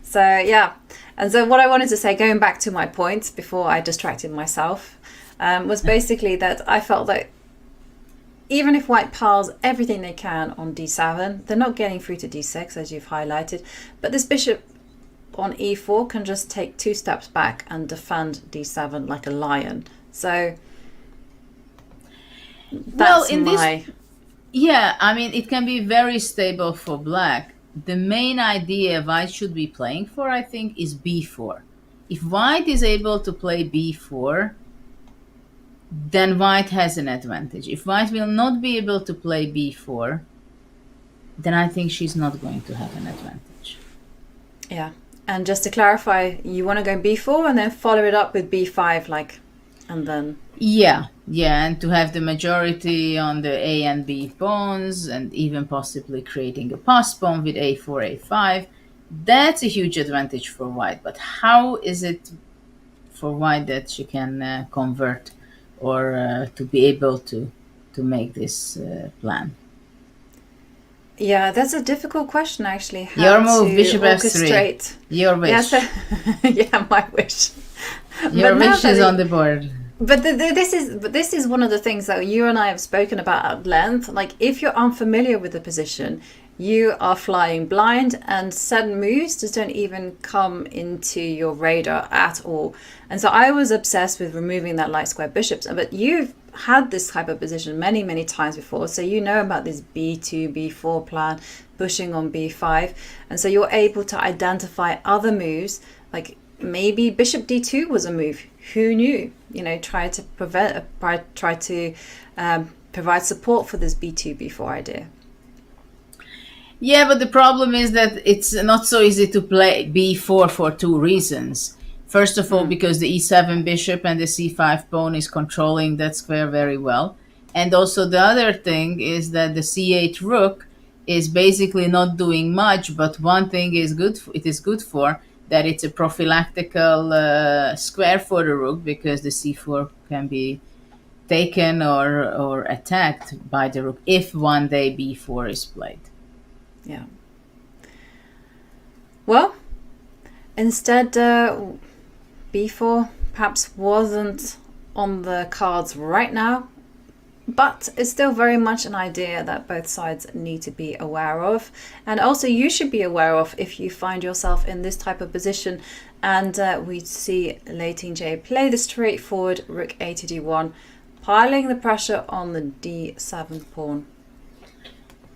So yeah, and so what I wanted to say, going back to my point before I distracted myself, was basically that I felt that even if white piles everything they can on d7, they're not getting through to d6, as you've highlighted. But this bishop on e4 can just take 2 steps back and defend d7 like a lion. So that's yeah, I mean, it can be very stable for black. The main idea white should be playing for, I think, is b4. If white is able to play b4, then white has an advantage. If white will not be able to play b4, then I think she's not going to have an advantage. Yeah, and just to clarify, you want to go b4 and then follow it up with b5, and then... Yeah, and to have the majority on the a and b pawns, and even possibly creating a pass pawn with a4, a5, that's a huge advantage for white. But how is it for white that she can convert or to be able to make this plan? Yeah, that's a difficult question, actually. How Your move, to bishop orchestrate. f3. Your wish. Yeah, yeah, my wish. Your But now wish that is on the board. But this is one of the things that you and I have spoken about at length. Like, if you're unfamiliar with the position, you are flying blind, and certain moves just don't even come into your radar at all. And so I was obsessed with removing that light square bishops. But you've had this type of position many, many times before. So you know about this b2, b4 plan, pushing on b5. And so you're able to identify other moves, like maybe bishop d2 was a move. Who knew? Try to provide support for this b2, b4 idea. Yeah, but the problem is that it's not so easy to play b4 for two reasons. First of all, because the e7 bishop and the c5 pawn is controlling that square very well. And also the other thing is that the c8 rook is basically not doing much, but one thing is it is good for, that it's a prophylactical square for the rook, because the c4 can be taken or attacked by the rook if one day b4 is played. Yeah. Well, instead, b4 perhaps wasn't on the cards right now, but it's still very much an idea that both sides need to be aware of. And also you should be aware of if you find yourself in this type of position. And we see Lei Tingjie play the straightforward rook a to d1, piling the pressure on the d7 pawn.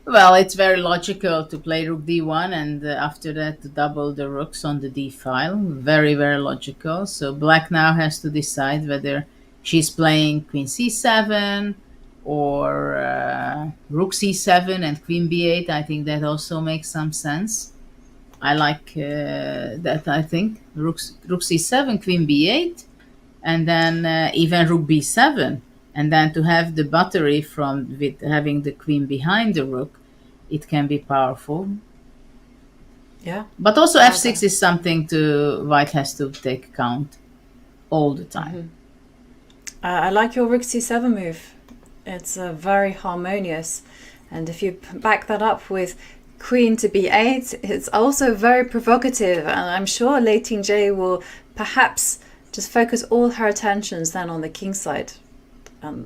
Well, it's very logical to play rook d1 and after that to double the rooks on the d file. Very, very logical. So black now has to decide whether she's playing queen c7 or rook c7 and queen b8. I think that also makes some sense. I like that, I think. Rook c7, queen b8, and then even rook b7. And then to have the battery with having the queen behind the rook, it can be powerful. Yeah. But also f6 is something white has to take account all the time. I like your rook c7 move. It's very harmonious. And if you back that up with queen to b8, it's also very provocative. And I'm sure Lei Tingjie will perhaps just focus all her attentions then on the king side.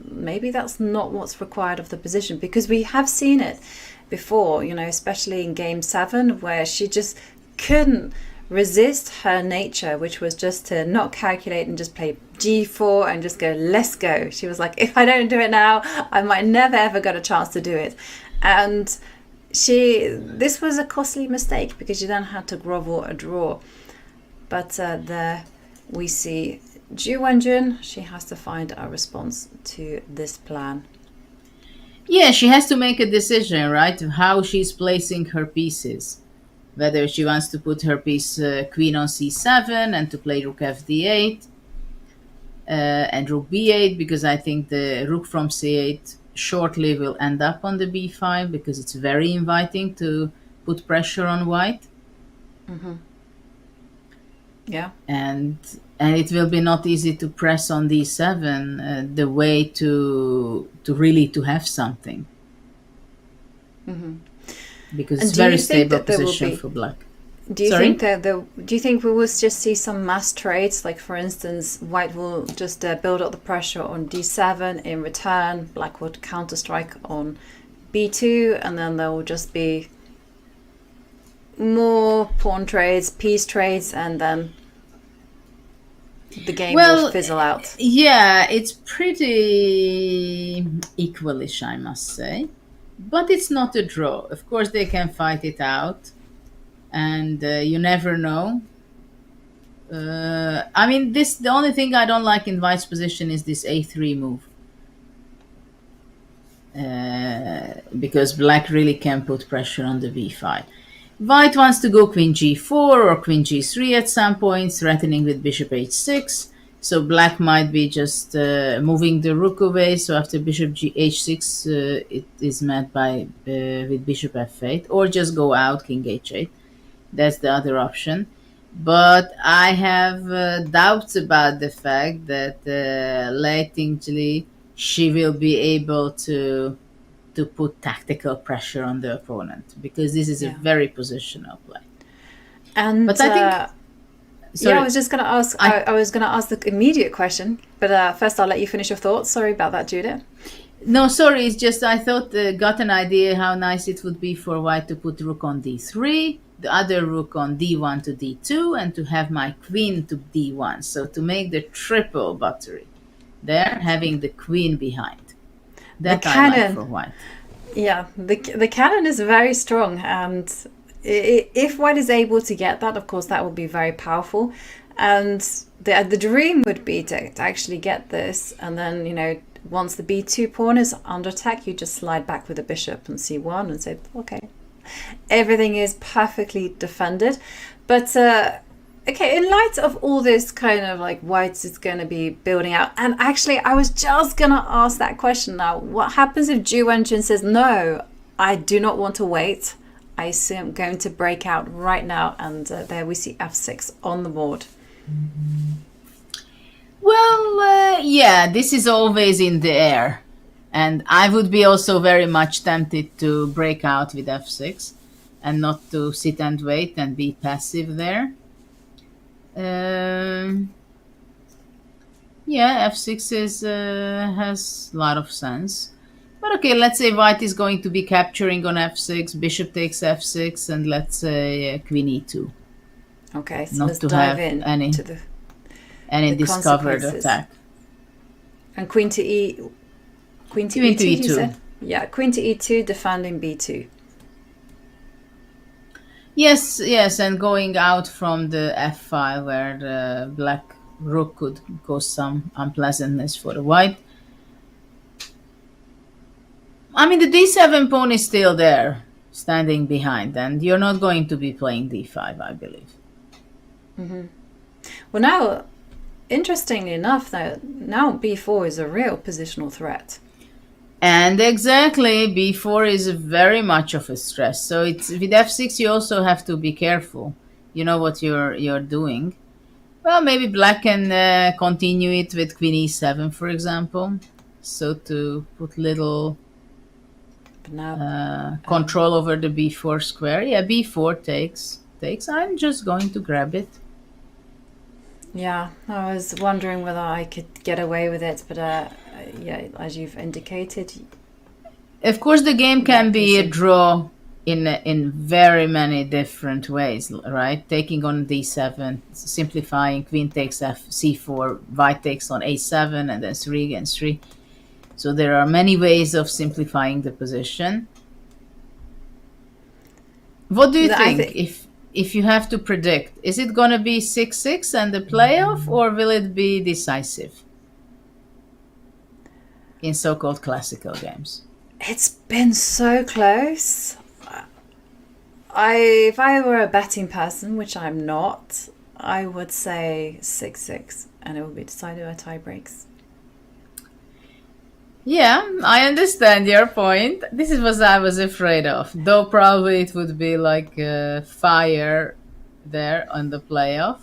Maybe that's not what's required of the position, because we have seen it before, especially in game 7, where she just couldn't resist her nature, which was just to not calculate and just play g4 and just go, let's go. She was like, if I don't do it now, I might never ever get a chance to do it. And this was a costly mistake, because she then had to grovel a draw. But there we see Ju Wenjun, she has to find a response to this plan. Yeah, she has to make a decision, right? How she's placing her pieces. Whether she wants to put her piece queen on c7 and to play rook fd8 and rook b8, because I think the rook from c8 shortly will end up on the b file, because it's very inviting to put pressure on white. Yeah. And it will be not easy to press on d7 the way to really to have something. Because it's very stable position for black. Do you think we will just see some mass trades? Like, for instance, white will just build up the pressure on d7 in return, black would counter strike on b2, and then there will just be more pawn trades, piece trades, and then the game will fizzle out. Yeah, it's pretty equalish, I must say. But it's not a draw. Of course, they can fight it out. And you never know. The only thing I don't like in white's position is this a3 move. Because black really can put pressure on the b file. White wants to go queen g4 or queen g3 at some point, threatening with bishop h6. So black might be just moving the rook away. So after bishop h6, it is met by with bishop f8, or just go out king h8. That's the other option. But I have doubts about the fact that Lei Tingjie, she will be able to put tactical pressure on the opponent, because this is a very positional play. But I think I was just going to ask. I was going to ask the immediate question, but first I'll let you finish your thoughts. Sorry about that, Judith. No, sorry. It's just I thought got an idea how nice it would be for white to put rook on d3, the other rook on d1 to d2, and to have my queen to d1. So to make the triple battery, there having the queen behind. That I like for white. Yeah, the cannon is very strong, and if white is able to get that, of course, that would be very powerful. And the dream would be to actually get this, and then once the b2 pawn is under attack, you just slide back with the bishop and c1 and say, okay, everything is perfectly defended. But okay, in light of all this kind of like whites is going to be building out, and actually I was just going to ask that question now, what happens if Ju Wenjun says, no, I do not want to wait, I assume I'm going to break out right now, and there we see f6 on the board. Well, yeah, this is always in the air. And I would be also very much tempted to break out with f6 and not to sit and wait and be passive there. Yeah, f6 has a lot of sense. But okay, let's say white is going to be capturing on f6, bishop takes f6, and let's say queen e2. Okay, so not let's to dive have in any, to the discovered attack. And queen to e2, e2. you said? Yeah, queen to e2, defending b2. Yes, and going out from the f file where the black rook could cause some unpleasantness for the white. I mean, the d7 pawn is still there, standing behind, and you're not going to be playing d5, I believe. Mm-hmm. Well, now, interestingly enough, now b4 is a real positional threat. And exactly, b4 is very much of a stress. So it's with f6, you also have to be careful. You know what you're doing. Well, maybe black can continue it with queen e7, for example. So to put little control over the b4 square. Yeah, b4 takes. I'm just going to grab it. Yeah, I was wondering whether I could get away with it, but yeah, as you've indicated. Of course, the game can be a draw in very many different ways, right? Taking on d7, simplifying, queen takes c4, white takes on a7, and then 3 against 3. So there are many ways of simplifying the position. What do you think? If you have to predict, is it going to be 6-6 and the playoff, or will it be decisive in so-called classical games? It's been so close. If I were a betting person, which I'm not, I would say 6-6, and it will be decided by tie breaks. Yeah, I understand your point. This is what I was afraid of. Though probably it would be like fire there on the playoff.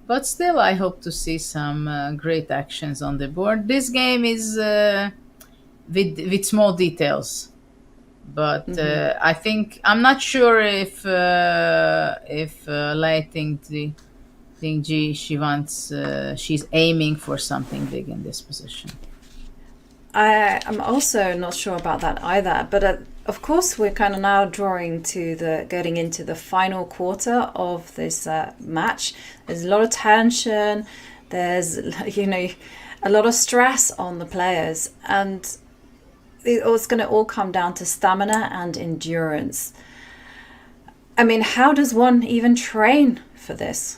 But still, I hope to see some great actions on the board. This game is with small details. But I think, I'm not sure if Lei Tingjie, she's aiming for something big in this position. I'm also not sure about that either, but of course we're kind of now getting into the final quarter of this match. There's a lot of tension, there's a lot of stress on the players, and it's going to all come down to stamina and endurance. I mean, how does one even train for this?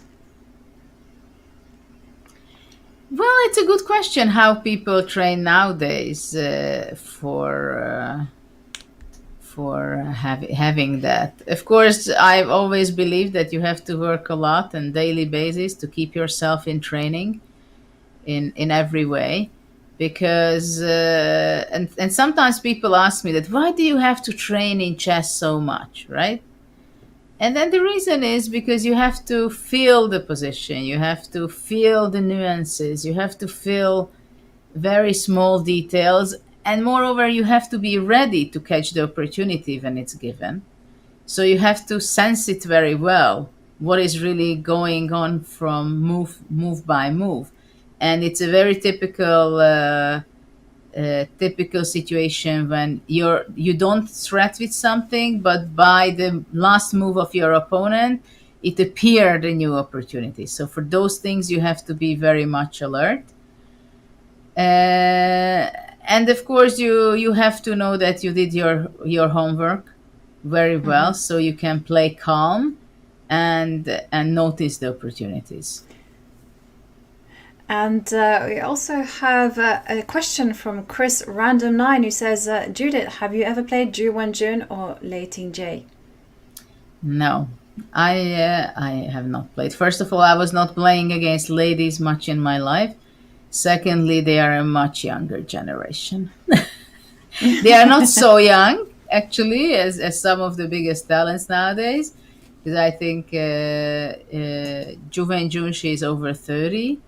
Well, it's a good question how people train nowadays for having that. Of course, I've always believed that you have to work a lot on daily basis to keep yourself in training in every way. Because and sometimes people ask me that, why do you have to train in chess so much, right? And then the reason is because you have to feel the position, you have to feel the nuances, you have to feel very small details, and moreover, you have to be ready to catch the opportunity when it's given. So you have to sense it very well, what is really going on from move by move. And it's a very typical situation when you don't threat with something, but by the last move of your opponent, it appeared a new opportunity. So for those things, you have to be very much alert. And of course, you have to know that you did your homework very well, so you can play calm and notice the opportunities. And we also have a question from Chris Random9 who says, Judith, have you ever played Ju Wenjun or Lei Tingjie? No, I have not played. First of all, I was not playing against ladies much in my life. Secondly, they are a much younger generation. They are not so young, actually, as some of the biggest talents nowadays. Because I think Ju Wenjun, she's over 30.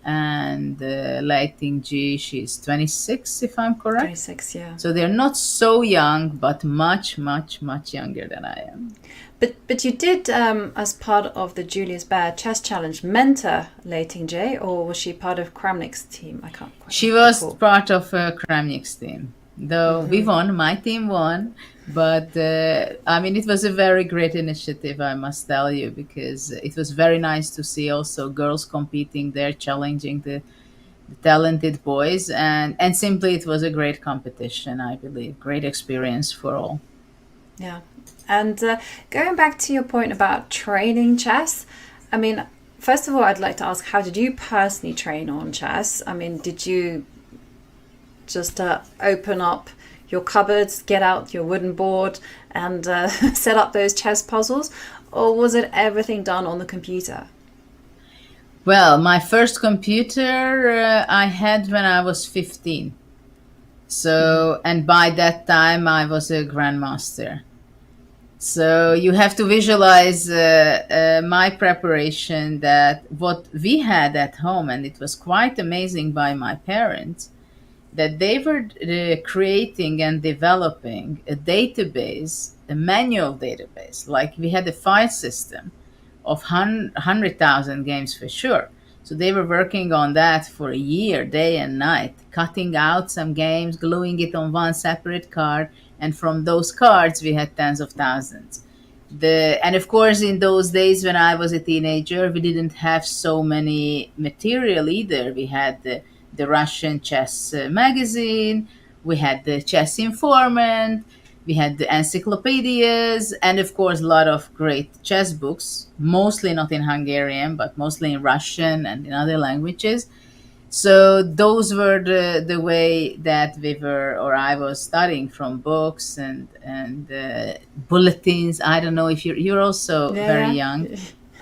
And Lei Tingjie, she's 26, if I'm correct. 26, yeah. So they're not so young, but much, much, much younger than I am. But you did, as part of the Julius Baer Chess Challenge, mentor Lei Tingjie, or was she part of Kramnik's team? I can't quite She was recall. part of Kramnik's team, though we won. My team won, but I mean, it was a very great initiative, I must tell you, because it was very nice to see also girls competing there, challenging the talented boys, and simply it was a great competition, I believe, great experience for all. Yeah. And going back to your point about training chess, I mean, first of all, I'd like to ask, how did you personally train on chess? I mean, did you just open up your cupboards, get out your wooden board and set up those chess puzzles? Or was it everything done on the computer? Well, my first computer I had when I was 15. So, and by that time I was a grandmaster. So you have to visualize my preparation, that what we had at home, and it was quite amazing by my parents, that they were creating and developing a database, a manual database. Like we had a file system of 100,000 games for sure. So they were working on that for a year, day and night, cutting out some games, gluing it on one separate card, and from those cards we had tens of thousands. And of course, in those days when I was a teenager, we didn't have so many material either. We had the Russian chess magazine, we had the Chess Informant, we had the encyclopedias, and of course a lot of great chess books, mostly not in Hungarian, but mostly in Russian and in other languages. So those were the way that we were, or I was studying, from books and bulletins. I don't know if you're also very young,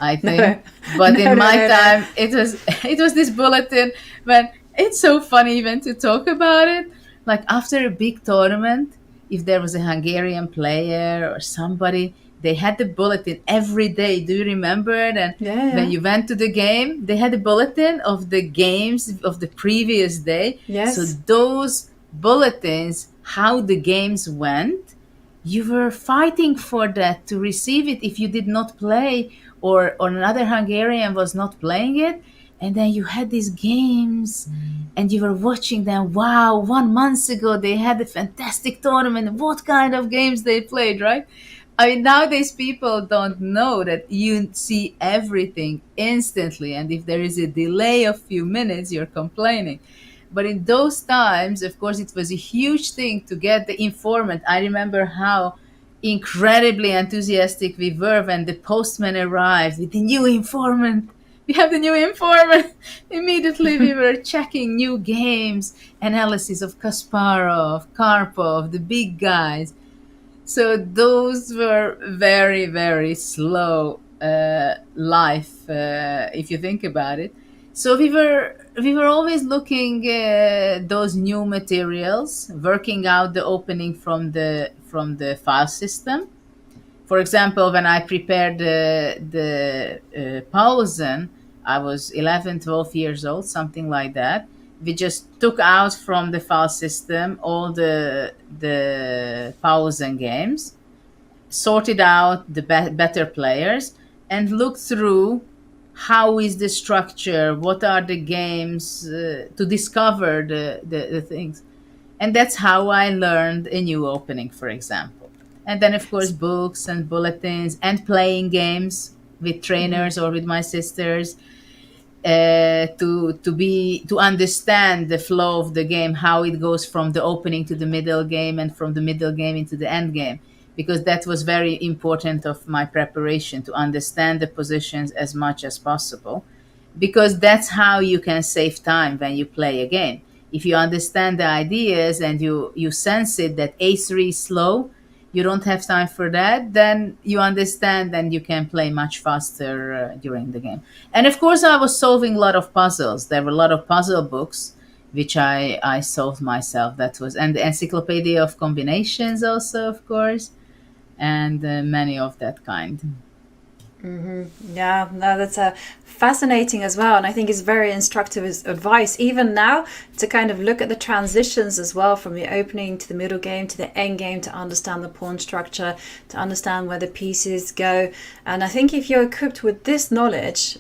I think. No. But in my time, it was this bulletin. When it's so funny even to talk about it. Like after a big tournament, if there was a Hungarian player or somebody, they had the bulletin every day. Do you remember? And when you went to the game, they had a bulletin of the games of the previous day. Yes. So those bulletins, how the games went, you were fighting for that, to receive it if you did not play, or another Hungarian was not playing it. And then you had these games and you were watching them. Wow, 1 month ago they had a fantastic tournament. What kind of games they played, right? I mean, nowadays people don't know that you see everything instantly. And if there is a delay of few minutes, you're complaining. But in those times, of course, it was a huge thing to get the informant. I remember how incredibly enthusiastic we were when the postman arrived with the new informant. We have the new informant. Immediately we were checking new games, analysis of Kasparov, Karpov, the big guys. So those were very, very slow life, if you think about it. So we were always looking those new materials, working out the opening from the file system. For example, when I prepared the Paulsen, I was 11, 12 years old, something like that. We just took out from the file system all the Paulsen games, sorted out the better players, and looked through how is the structure, what are the games, to discover the things. And that's how I learned a new opening, for example. And then, of course, books and bulletins and playing games with trainers or with my sisters to understand the flow of the game, how it goes from the opening to the middle game and from the middle game into the end game. Because that was very important of my preparation, to understand the positions as much as possible. because that's how you can save time when you play a game. If you understand the ideas and you sense it that a3 is slow, you don't have time for that, then you understand and you can play much faster during the game. And of course, I was solving a lot of puzzles. There were a lot of puzzle books which I solved myself. That was, and the Encyclopedia of Combinations also, of course, and many of that kind. Yeah, no, that's fascinating as well. And I think it's very instructive as advice, even now, to kind of look at the transitions as well from the opening to the middle game to the end game, to understand the pawn structure, to understand where the pieces go. And I think if you're equipped with this knowledge,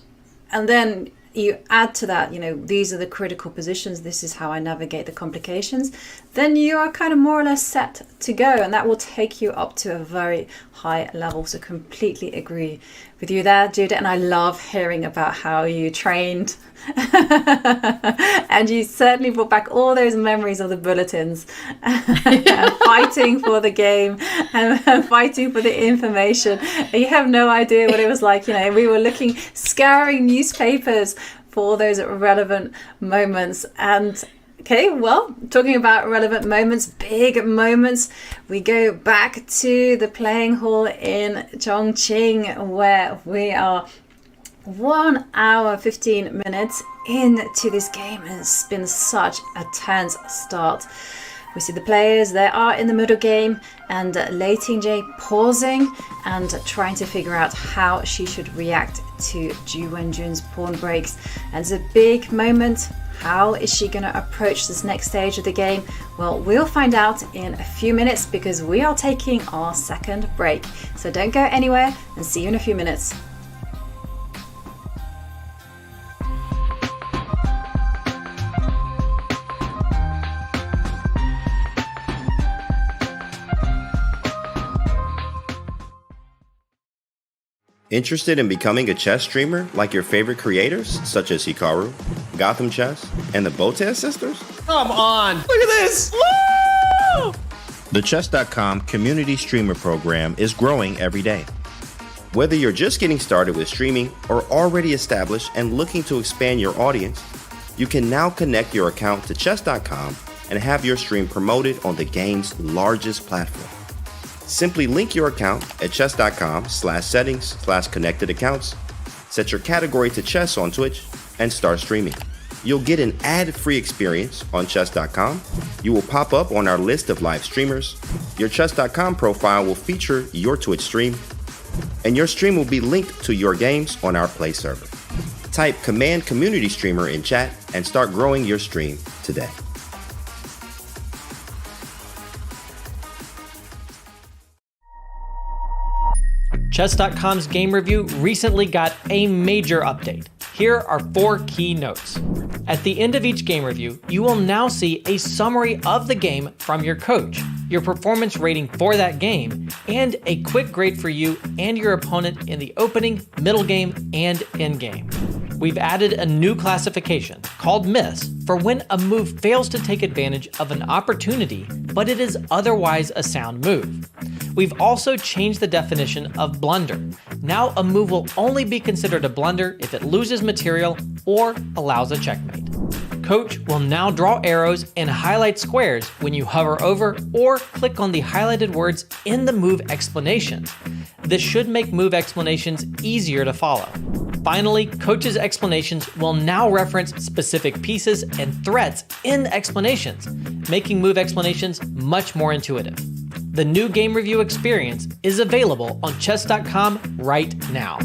and then you add to that, these are the critical positions, this is how I navigate the complications, then you are kind of more or less set to go, and that will take you up to a very high level. So completely agree with you there, Judith. And I love hearing about how you trained and you certainly brought back all those memories of the bulletins fighting for the game and fighting for the information. You have no idea what it was like. We were scouring newspapers for those relevant moments. And okay, well, talking about relevant moments, big moments, we go back to the playing hall in Chongqing, where we are 1 hour 15 minutes into this game, and it's been such a tense start. We see the players, they are in the middle game, and Lei Tingjie pausing and trying to figure out how she should react to Ju Wenjun's pawn breaks. And it's a big moment. How is she going to approach this next stage of the game? Well, we'll find out in a few minutes, because we are taking our second break. So don't go anywhere, and see you in a few minutes. Interested in becoming a chess streamer like your favorite creators, such as Hikaru, Gotham Chess, and the Botez sisters? Come on! Look at this! Woo! The Chess.com community streamer program is growing every day. Whether you're just getting started with streaming or already established and looking to expand your audience, you can now connect your account to Chess.com and have your stream promoted on the game's largest platform. Simply link your account at chess.com/settings/connected accounts, set your category to chess on Twitch, and start streaming. You'll get an ad-free experience on chess.com. You will pop up on our list of live streamers. Your chess.com profile will feature your Twitch stream, and your stream will be linked to your games on our Play server. Type Command Community Streamer in chat and start growing your stream today. Chess.com's game review recently got a major update. Here are 4 key notes. At the end of each game review, you will now see a summary of the game from your coach, your performance rating for that game, and a quick grade for you and your opponent in the opening, middle game, and end game. We've added a new classification called Miss for when a move fails to take advantage of an opportunity, but it is otherwise a sound move. We've also changed the definition of blunder. Now a move will only be considered a blunder if it loses material or allows a checkmate. Coach will now draw arrows and highlight squares when you hover over or click on the highlighted words in the move explanations. This should make move explanations easier to follow. Finally, Coach's explanations will now reference specific pieces and threats in the explanations, making move explanations much more intuitive. The new game review experience is available on Chess.com right now.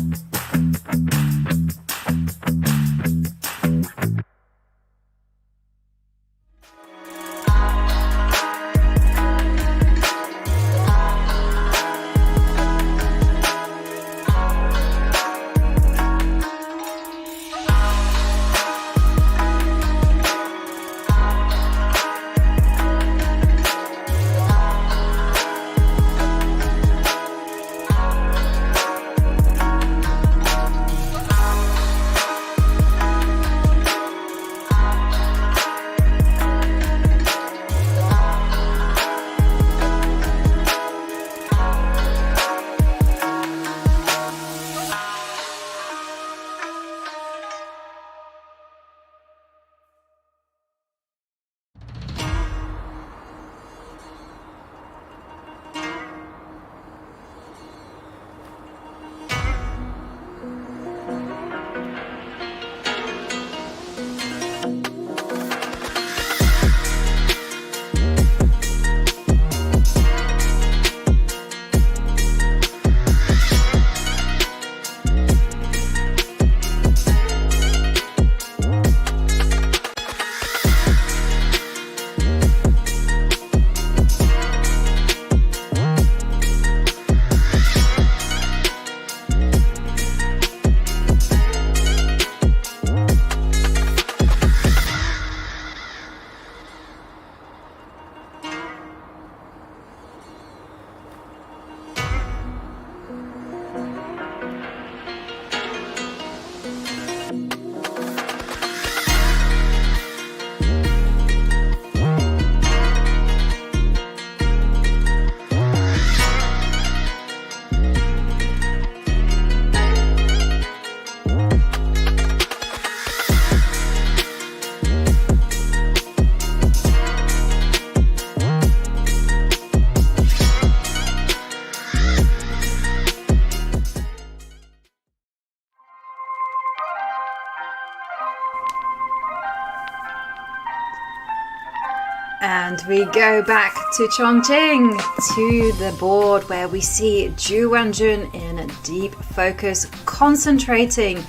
And we go back to Chongqing, to the board where we see Ju Wenjun in deep focus, concentrating.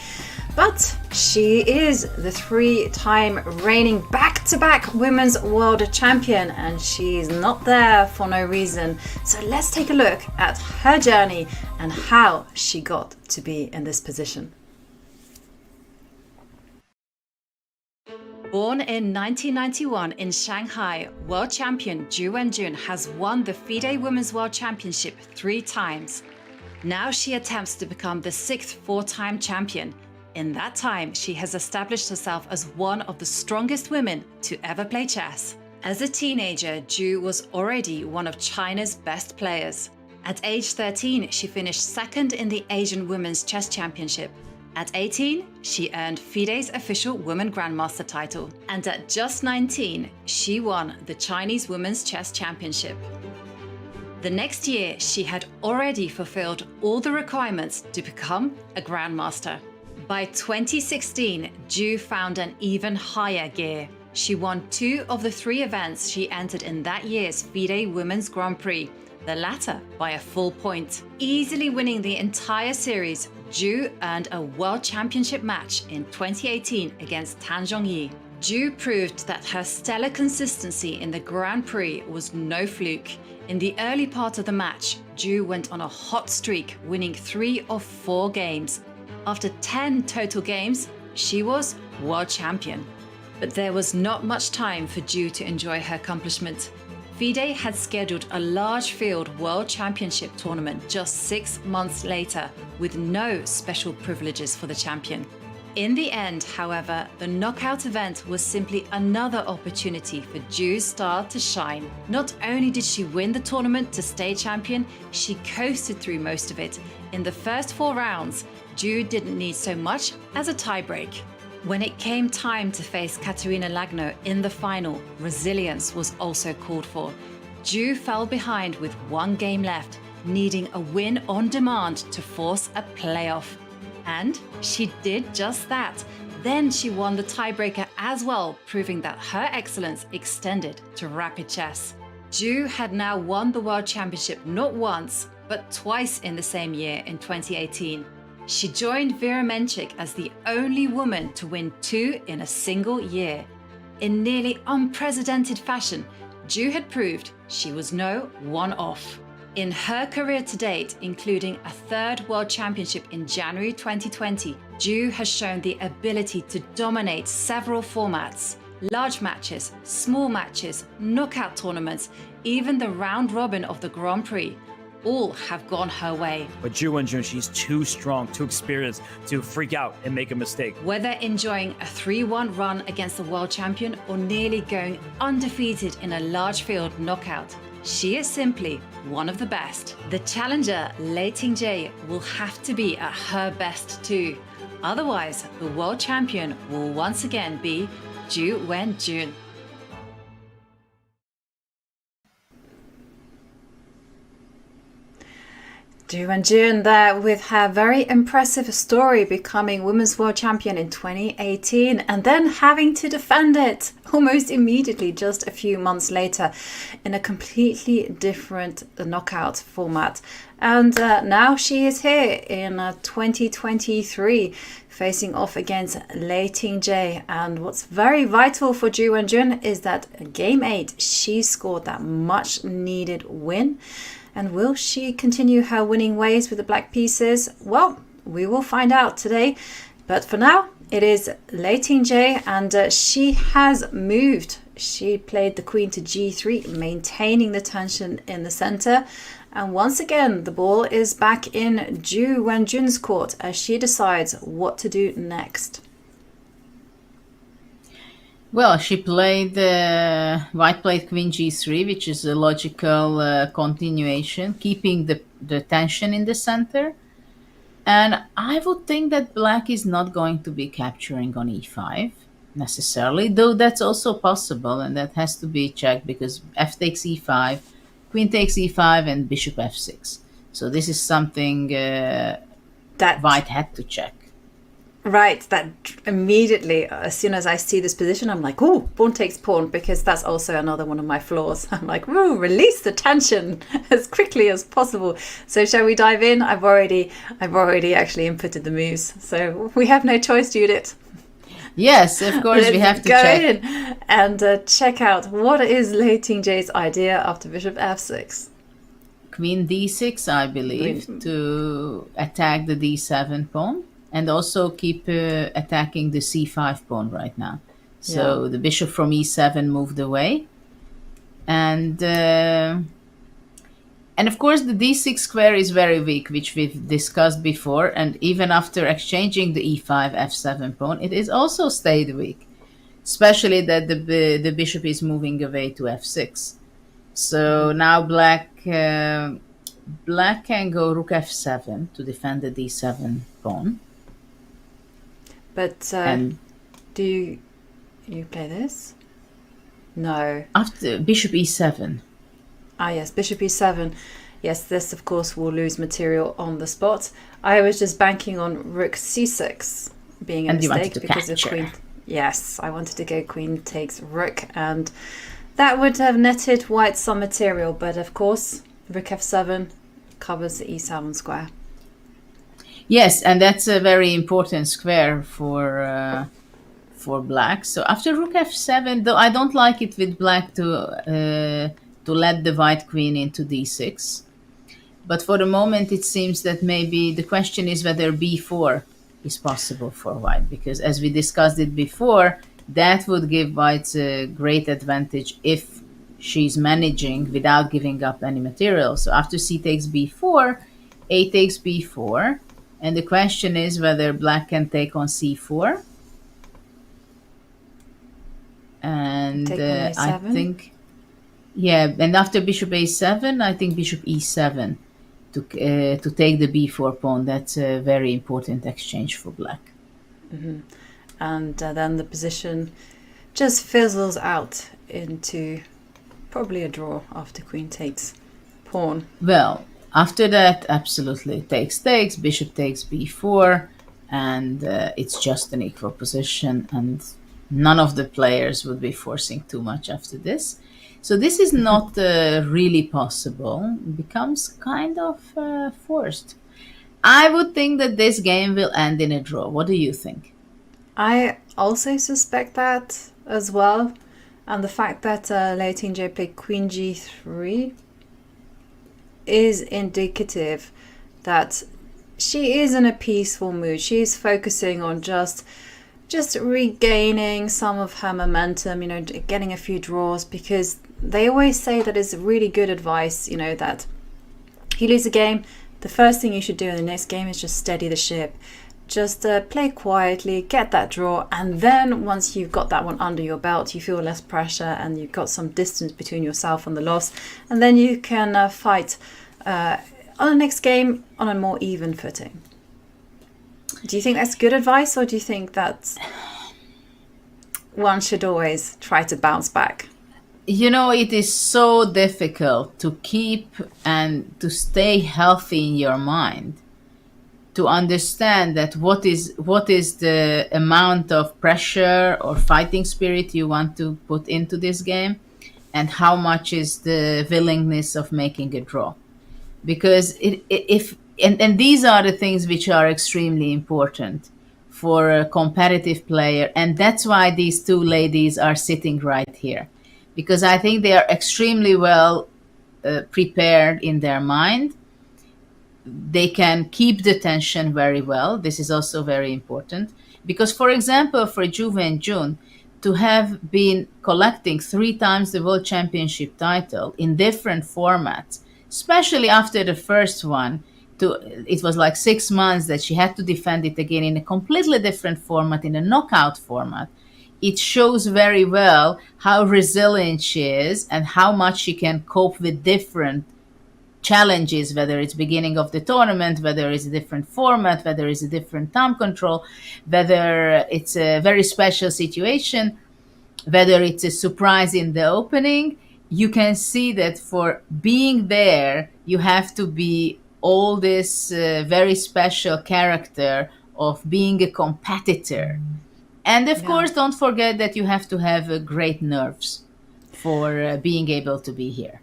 But she is the 3-time reigning back-to-back women's world champion, and she's not there for no reason. So let's take a look at her journey and how she got to be in this position. Born in 1991 in Shanghai, world champion Ju Wenjun has won the FIDE Women's World Championship 3 times. Now she attempts to become the 6th 4-time champion. In that time, she has established herself as one of the strongest women to ever play chess. As a teenager, Ju was already one of China's best players. At age 13, she finished 2nd in the Asian Women's Chess Championship. At 18, she earned FIDE's official Women Grandmaster title. And at just 19, she won the Chinese Women's Chess Championship. The next year, she had already fulfilled all the requirements to become a Grandmaster. By 2016, Ju found an even higher gear. She won 2 of the 3 events she entered in that year's FIDE Women's Grand Prix, the latter by a full point. Easily winning the entire series, Ju earned a World Championship match in 2018 against Tan Zhongyi. Ju proved that her stellar consistency in the Grand Prix was no fluke. In the early part of the match, Ju went on a hot streak, winning 3 of 4 games. After 10 total games, she was world champion. But there was not much time for Ju to enjoy her accomplishment. FIDE had scheduled a large field world championship tournament just 6 months later, with no special privileges for the champion. In the end, however, the knockout event was simply another opportunity for Ju's star to shine. Not only did she win the tournament to stay champion, she coasted through most of it. In the first 4 rounds, Ju didn't need so much as a tiebreak. When it came time to face Katerina Lagno in the final, resilience was also called for. Ju fell behind with 1 game left, needing a win on demand to force a playoff. And she did just that. Then she won the tiebreaker as well, proving that her excellence extended to rapid chess. Ju had now won the World Championship not once, but twice in the same year in 2018. She joined Vera Menchik as the only woman to win 2 in a single year. In nearly unprecedented fashion, Ju had proved she was no one-off. In her career to date, including a 3rd World Championship in January 2020, Ju has shown the ability to dominate several formats. Large matches, small matches, knockout tournaments, even the round robin of the Grand Prix. All have gone her way. But Ju Wenjun, she's too strong, too experienced to freak out and make a mistake. Whether enjoying a 3-1 run against the world champion or nearly going undefeated in a large field knockout, she is simply one of the best. The challenger, Lei Tingjie, will have to be at her best too. Otherwise, the world champion will once again be Ju Wenjun. Ju Wenjun there with her very impressive story, becoming Women's World Champion in 2018 and then having to defend it almost immediately just a few months later in a completely different knockout format. And now she is here in 2023 facing off against Lei Tingjie. And what's very vital for Ju Wenjun is that Game 8 she scored that much needed win. And will she continue her winning ways with the black pieces? Well, we will find out today. But for now, it is Lei Tingjie, and she has moved. She played the queen to g3, maintaining the tension in the center. And once again, the ball is back in Ju Wenjun's court as she decides what to do next. Well, she played white played queen g3, which is a logical continuation, keeping the tension in the center. And I would think that black is not going to be capturing on e5 necessarily, though that's also possible, and that has to be checked because f takes e5, queen takes e5, and bishop f6. So this is something that white had to check. Right, that immediately, as soon as I see this position, I'm like, oh, pawn takes pawn, because that's also another one of my flaws. I'm like, ooh, release the tension as quickly as possible. So shall we dive in? I've already actually inputted the moves, so we have no choice, Judith. Yes, of course, we have to go check. in and check out what is Lei Tingjie's idea after bishop f6. Queen d6, I believe, to attack the d7 pawn, and also keep attacking the c5 pawn right now. So the bishop from e7 moved away, and of course the d6 square is very weak, which we've discussed before. And even after exchanging the e5 f7 pawn, it is also stayed weak, especially that the bishop is moving away to f6. So now black can go rook f7 to defend the d7 pawn. But do you play this? No. After bishop e7. Ah, yes, bishop e7. Yes, this, of course, will lose material on the spot. I was just banking on rook c6 being a mistake because of queen. Yes, I wanted to go queen takes rook, and that would have netted white some material. But, of course, rook f7 covers the e7 square. Yes, and that's a very important square for black. So after rook f7, though I don't like it with black to let the white queen into d6. But for the moment, it seems that maybe the question is whether b4 is possible for white, because as we discussed it before, that would give white a great advantage if she's managing without giving up any material. So after c takes b4, a takes b4. And the question is whether black can take on c4. And I think, and after bishop a7, I think bishop e7 to take the b4 pawn. That's a very important exchange for black. Mm-hmm. And then the position just fizzles out into probably a draw after queen takes pawn. Well, after that, absolutely takes, bishop takes b4, and it's just an equal position, and none of the players would be forcing too much after this. So this is not really possible. It becomes kind of forced. I would think that this game will end in a draw. What do you think? I also suspect that as well. And the fact that Lei Tingjie played queen g3 is indicative that she is in a peaceful mood. She is focusing on just regaining some of her momentum, getting a few draws, because they always say that it's really good advice, that you lose a game, the first thing you should do in the next game is just steady the ship. Just play quietly, get that draw, and then once you've got that one under your belt, you feel less pressure and you've got some distance between yourself and the loss, and then you can fight on the next game on a more even footing. Do you think that's good advice, or do you think that one should always try to bounce back? It is so difficult to keep and to stay healthy in your mind, to understand that what is the amount of pressure or fighting spirit you want to put into this game, and how much is the willingness of making a draw. Because and these are the things which are extremely important for a competitive player, and that's why these two ladies are sitting right here, because I think they are extremely well prepared in their mind. They can keep the tension very well. This is also very important because, for example, for Ju Wenjun to have been collecting 3 times the World Championship title in different formats, especially after the first one, it was like 6 months that she had to defend it again in a completely different format, in a knockout format. It shows very well how resilient she is and how much she can cope with different challenges, whether it's beginning of the tournament, whether it's a different format, whether it's a different time control, whether it's a very special situation, whether it's a surprise in the opening. You can see that for being there, you have to be all this very special character, of being a competitor. And of course, don't forget that you have to have great nerves for being able to be here.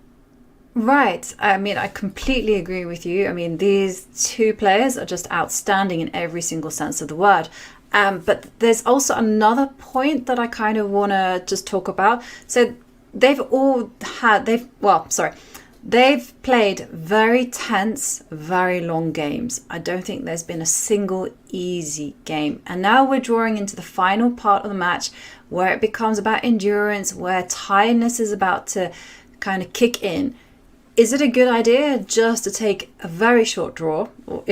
Right. I mean, I completely agree with you. I mean, these two players are just outstanding in every single sense of the word. But there's also another point that I kind of want to just talk about. So they've played very tense, very long games. I don't think there's been a single easy game. And now we're drawing into the final part of the match where it becomes about endurance, where tiredness is about to kind of kick in. Is it a good idea just to take a very short draw, or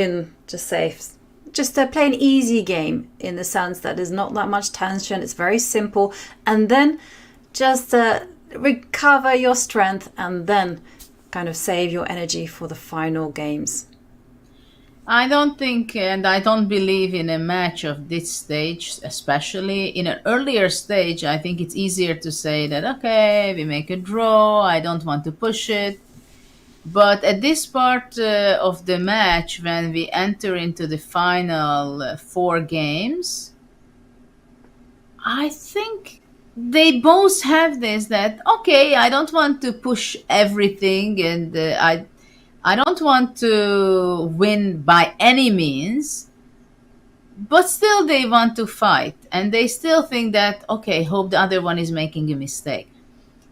just to play an easy game in the sense that there's not that much tension, it's very simple, and then just recover your strength and then kind of save your energy for the final games? I don't think, and I don't believe in a match of this stage, especially in an earlier stage. I think it's easier to say that, okay, we make a draw, I don't want to push it. But at this part of the match, when we enter into the final 4 games, I think they both have this that, okay, I don't want to push everything, and I don't want to win by any means, but still they want to fight, and they still think that, okay, hope the other one is making a mistake.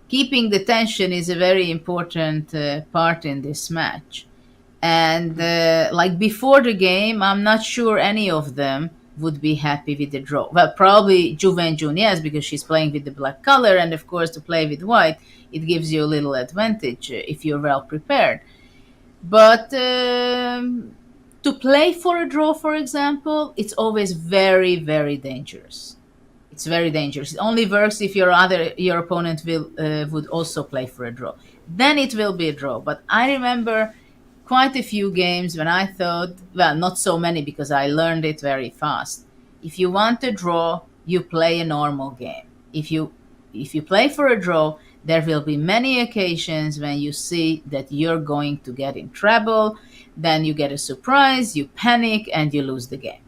Keeping the tension is a very important part in this match. And like before the game, I'm not sure any of them would be happy with the draw. Well, probably Ju Wenjun, yes, because she's playing with the black color, and of course to play with white, it gives you a little advantage if you're well prepared. But to play for a draw, for example, it's always very, very dangerous. It's very dangerous. It only works if your opponent would also play for a draw. Then it will be a draw. But I remember quite a few games when I thought, well, not so many because I learned it very fast. If you want a draw, you play a normal game. If you play for a draw, there will be many occasions when you see that you're going to get in trouble, then you get a surprise, you panic, and you lose the game.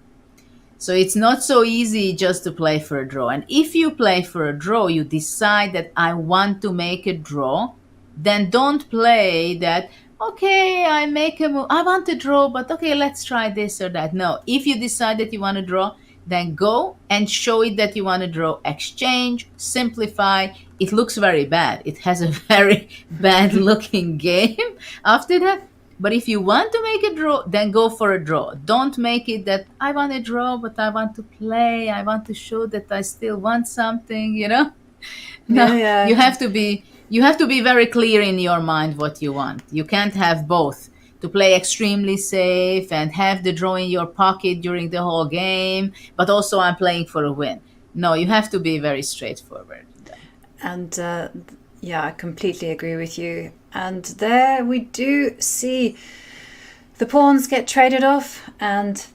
So it's not so easy just to play for a draw. And if you play for a draw, you decide that I want to make a draw, then don't play that, okay, I make a move, I want a draw, but okay, let's try this or that. No, if you decide that you want to draw, then go and show it that you want to draw, exchange, simplify. It looks very bad. It has a very bad looking game after that. But if you want to make a draw, then go for a draw. Don't make it that I want a draw, but I want to play. I want to show that I still want something, you know? No, Yeah. you have to be very clear in your mind what you want. You can't have both. To play extremely safe and have the draw in your pocket during the whole game, but also I'm playing for a win. No, you have to be very straightforward. And I completely agree with you. And there we do see the pawns get traded off and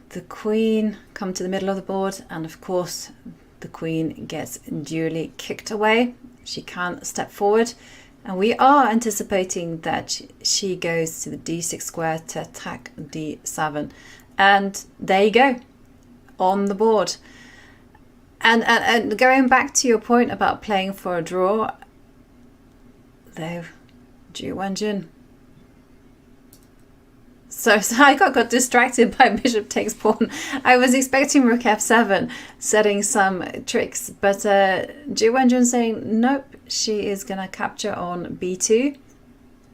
the queen come to the middle of the board. And of course, the queen gets duly kicked away. She can't step forward. And we are anticipating that she goes to the d6 square to attack d7. And there you go, on the board. And going back to your point about playing for a draw, there, Ju Wenjun. So I got distracted by bishop takes pawn. I was expecting rook f7, setting some tricks, but Ju Wenjun saying nope, she is going to capture on b2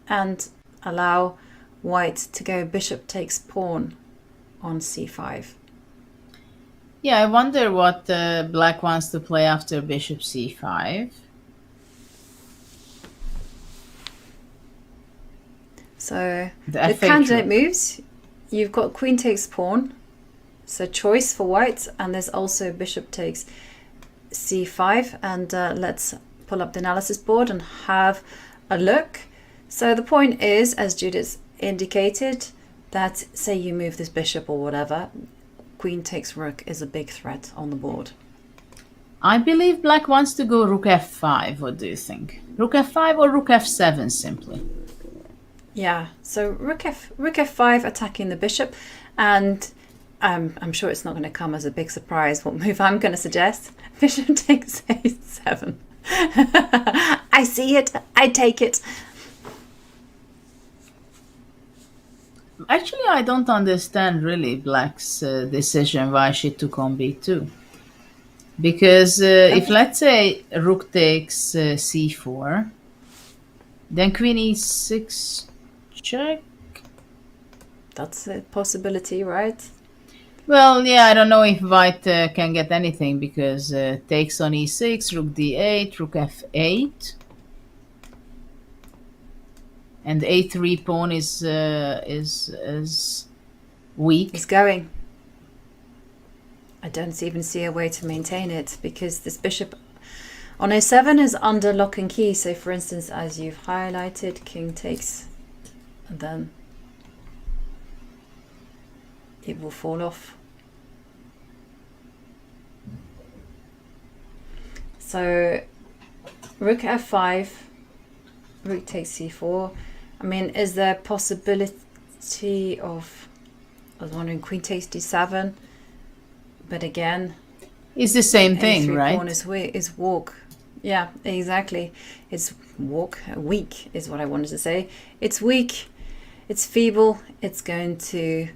and allow white to go bishop takes pawn on c5. Yeah, I wonder what black wants to play after bishop c5. So The the FA candidate trick. moves. You've got queen takes pawn. So choice for white, and there's also bishop takes c5. And let's pull up the analysis board and have a look. So the point is, as Judith indicated, that say you move this bishop or whatever, queen takes rook is a big threat on the board. I believe black wants to go rook f5. What do you think? Rook f5 or rook f7 simply? Yeah, so rook f5 attacking the bishop, and I'm sure it's not going to come as a big surprise what move I'm going to suggest. Bishop takes a7. I see it. I take it. Actually, I don't understand really Black's decision why she took on b2. Because if, let's say, rook takes c4, then queen e6 check. That's a possibility, right? Well, yeah, I don't know if white can get anything, because takes on e6, rook d8, rook f8. And a3 pawn is weak. It's going. I don't even see a way to maintain it, because this bishop on a7 is under lock and key. So for instance, as you've highlighted, king takes, and then it will fall off. So rook f5, rook takes c4. I mean, is there possibility of, I was wondering, queen takes d7, but again, it's the same thing, a3 right? pawn is walk. Yeah, exactly. It's weak is what I wanted to say. It's weak, it's feeble, it's going to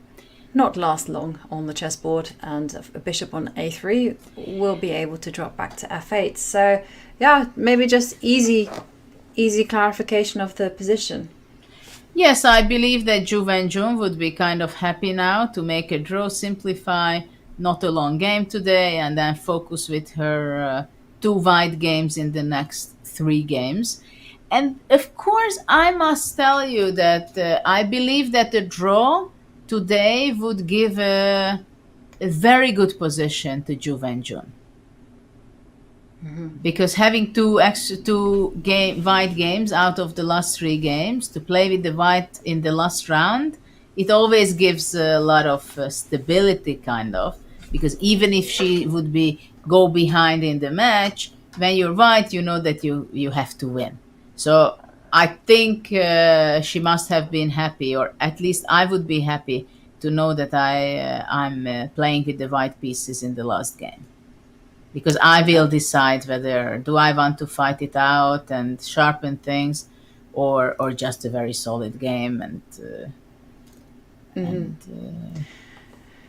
not last long on the chessboard, and a bishop on a3 will be able to drop back to f8. So yeah, maybe just easy clarification of the position. Yes, I believe that Ju Wenjun would be kind of happy now to make a draw, simplify, not a long game today, and then focus with her 2 wide games in the next 3 games. And of course, I must tell you that I believe that the draw today would give a very good position to Ju Wenjun. Because having 2 wide games out of the last 3 games to play with the white in the last round, it always gives a lot of stability, kind of. Because even if she would go behind in the match, when you're white, you know that you have to win. So I think she must have been happy, or at least I would be happy to know that I'm playing with the white pieces in the last game. Because I will decide whether do I want to fight it out and sharpen things, or just a very solid game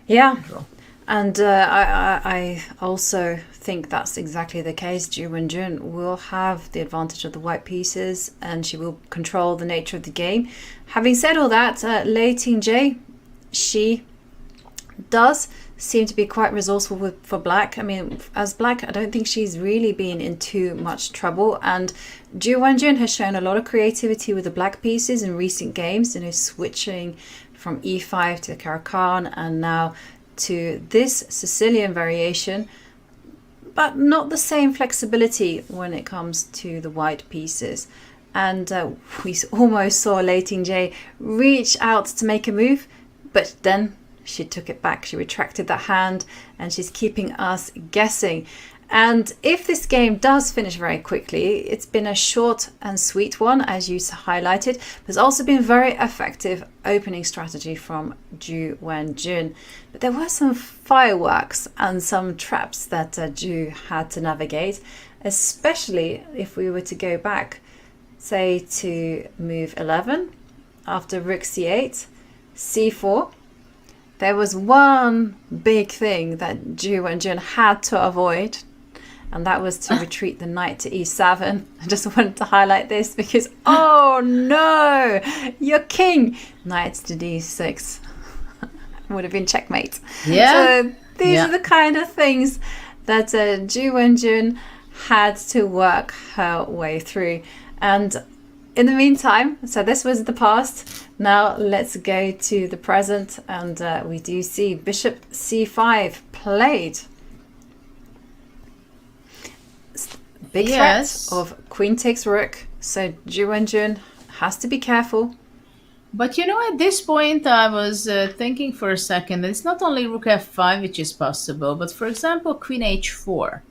yeah. draw. And I also think that's exactly the case. Ju Wenjun will have the advantage of the white pieces, and she will control the nature of the game. Having said all that, Lei Tingjie, she does seem to be quite resourceful for black. I mean, as black, I don't think she's really been in too much trouble. And Ju Wenjun has shown a lot of creativity with the black pieces in recent games, switching from e5 to Caro-Kann, and now to this Sicilian variation, but not the same flexibility when it comes to the white pieces. And we almost saw Lei Tingjie reach out to make a move, but then she took it back. She retracted that hand, and she's keeping us guessing. And if this game does finish very quickly, it's been a short and sweet one, as you highlighted. There's also been very effective opening strategy from Ju Wenjun. But there were some fireworks and some traps that Ju had to navigate, especially if we were to go back, say, to move 11, after rook c8, c4. There was one big thing that Ju Wenjun had to avoid, and that was to retreat the knight to e7. I just wanted to highlight this because, oh no, your king! Knight to d6 would have been checkmate. Yeah. So these are the kind of things that Ju Wenjun had to work her way through. And in the meantime, so this was the past. Now let's go to the present, and we do see bishop c5 played. Big threat of queen takes rook, so Ju Wenjun has to be careful. But at this point I was thinking for a second that it's not only rook f5 which is possible, but for example queen h4.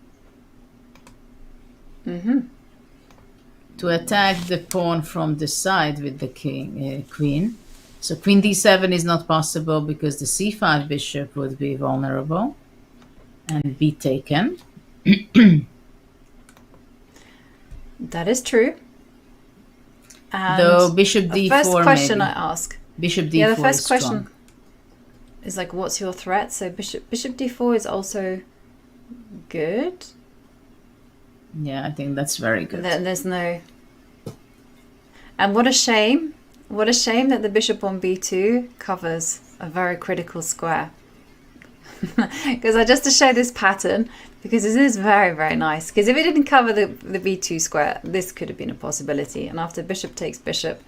To attack the pawn from the side with the queen. So queen d7 is not possible because the c5 bishop would be vulnerable and be taken. That is true. And Though bishop the d4 first question maybe. I ask. Bishop d4 Yeah, the first is question strong. is like, what's your threat? So bishop d4 is also good. Yeah, I think that's very good. Then there's no. And what a shame! What a shame that the bishop on b2 covers a very critical square. Because I just to show this pattern, because it is very, very nice. Because if it didn't cover the b2 square, this could have been a possibility. And after bishop takes bishop,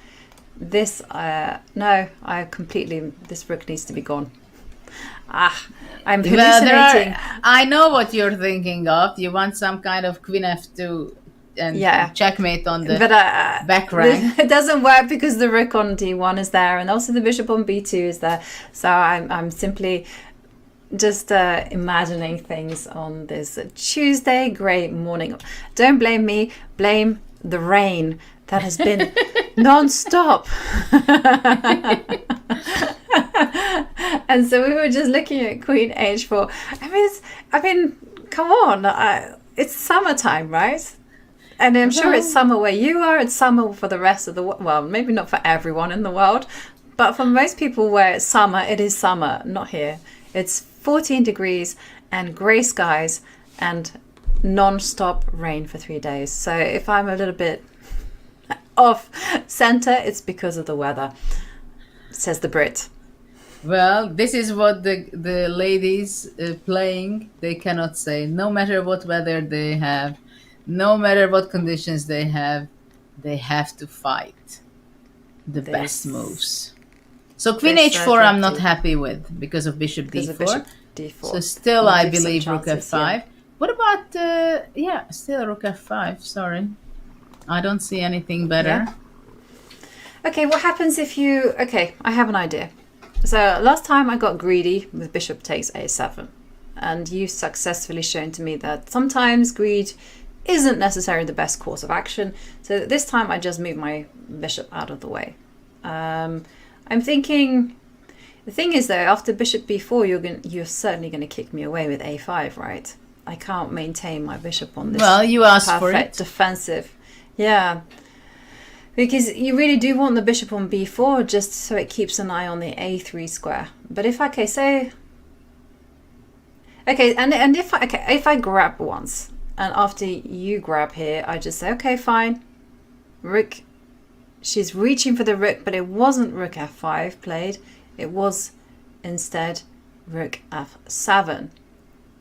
this no, I completely, this rook needs to be gone. I'm hallucinating. I know what you're thinking of. You want some kind of queen f2 and checkmate on the back rank. It doesn't work because the rook on d1 is there, and also the bishop on b2 is there. So I'm simply just imagining things on this Tuesday grey morning. Don't blame me, blame the rain that has been non-stop. And so we were just looking at queen h4. I mean, come on, it's summertime, right? And I'm sure it's summer where you are. It's summer for the rest of the world. Well, maybe not for everyone in the world, but for most people where it's summer, it is summer. Not here. It's 14 degrees and grey skies and non-stop rain for 3 days. So if I'm a little bit off center, it's because of the weather, says the Brit. Well, this is what the ladies playing, they cannot say. No matter what weather they have, no matter what conditions they have to fight the best moves. So queen h4 I'm not happy with because of bishop d4. So still I believe rook f5. Yeah. What about, still rook f5, sorry. I don't see anything better. Yeah. Okay, what happens if you... Okay, I have an idea. So last time I got greedy with bishop takes a7. And you successfully shown to me that sometimes greed isn't necessarily the best course of action. So this time I just move my bishop out of the way. I'm thinking... The thing is though, after bishop b4, you're certainly going to kick me away with a5, right? I can't maintain my bishop on this. Well, you asked for it. Defensive. Yeah. Because you really do want the bishop on b4 just so it keeps an eye on the a3 square. But if if I grab once and after you grab here, I just say, okay, fine. Rook. She's reaching for the rook, but it wasn't rook f5 played. It was instead rook f7.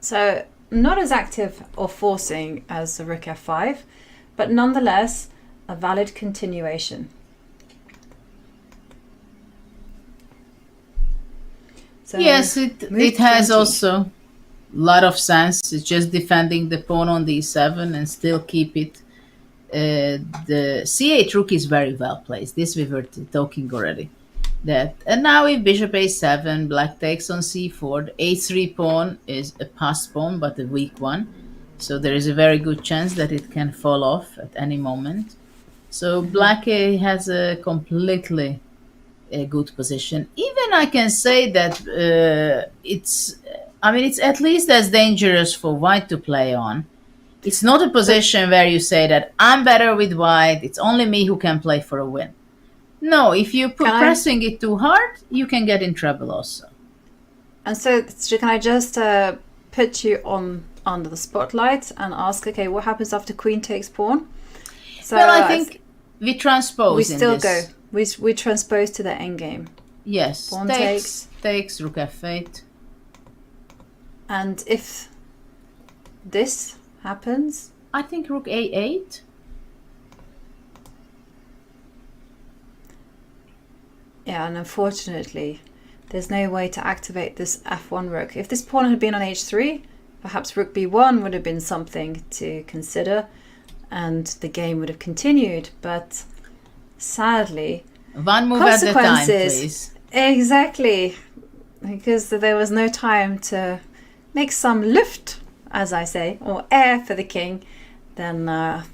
So not as active or forcing as the rook f5, but nonetheless a valid continuation. So yes, it has also a lot of sense. It's just defending the pawn on d7 and still keep it. The c8 rook is very well placed. This we were talking already. And now if bishop a7, black takes on c4, the a3 pawn is a passed pawn but a weak one. So there is a very good chance that it can fall off at any moment. So black has a completely good position. Even I can say that it's at least as dangerous for white to play on. It's not a position where you say that I'm better with white, it's only me who can play for a win. No, if you put pressing it too hard, you can get in trouble also. And so can I just put you under the spotlight and ask, okay, what happens after queen takes pawn? So well, I think we transpose. We still go. We transpose to the endgame. Yes. Pawn takes rook f8. And if this happens, I think rook a8. Yeah, and unfortunately, there's no way to activate this f1 rook. If this pawn had been on h3, perhaps rook b1 would have been something to consider, and the game would have continued. But sadly, one move at a time, please. Exactly, because there was no time to make some lift, as I say, or air for the king. Then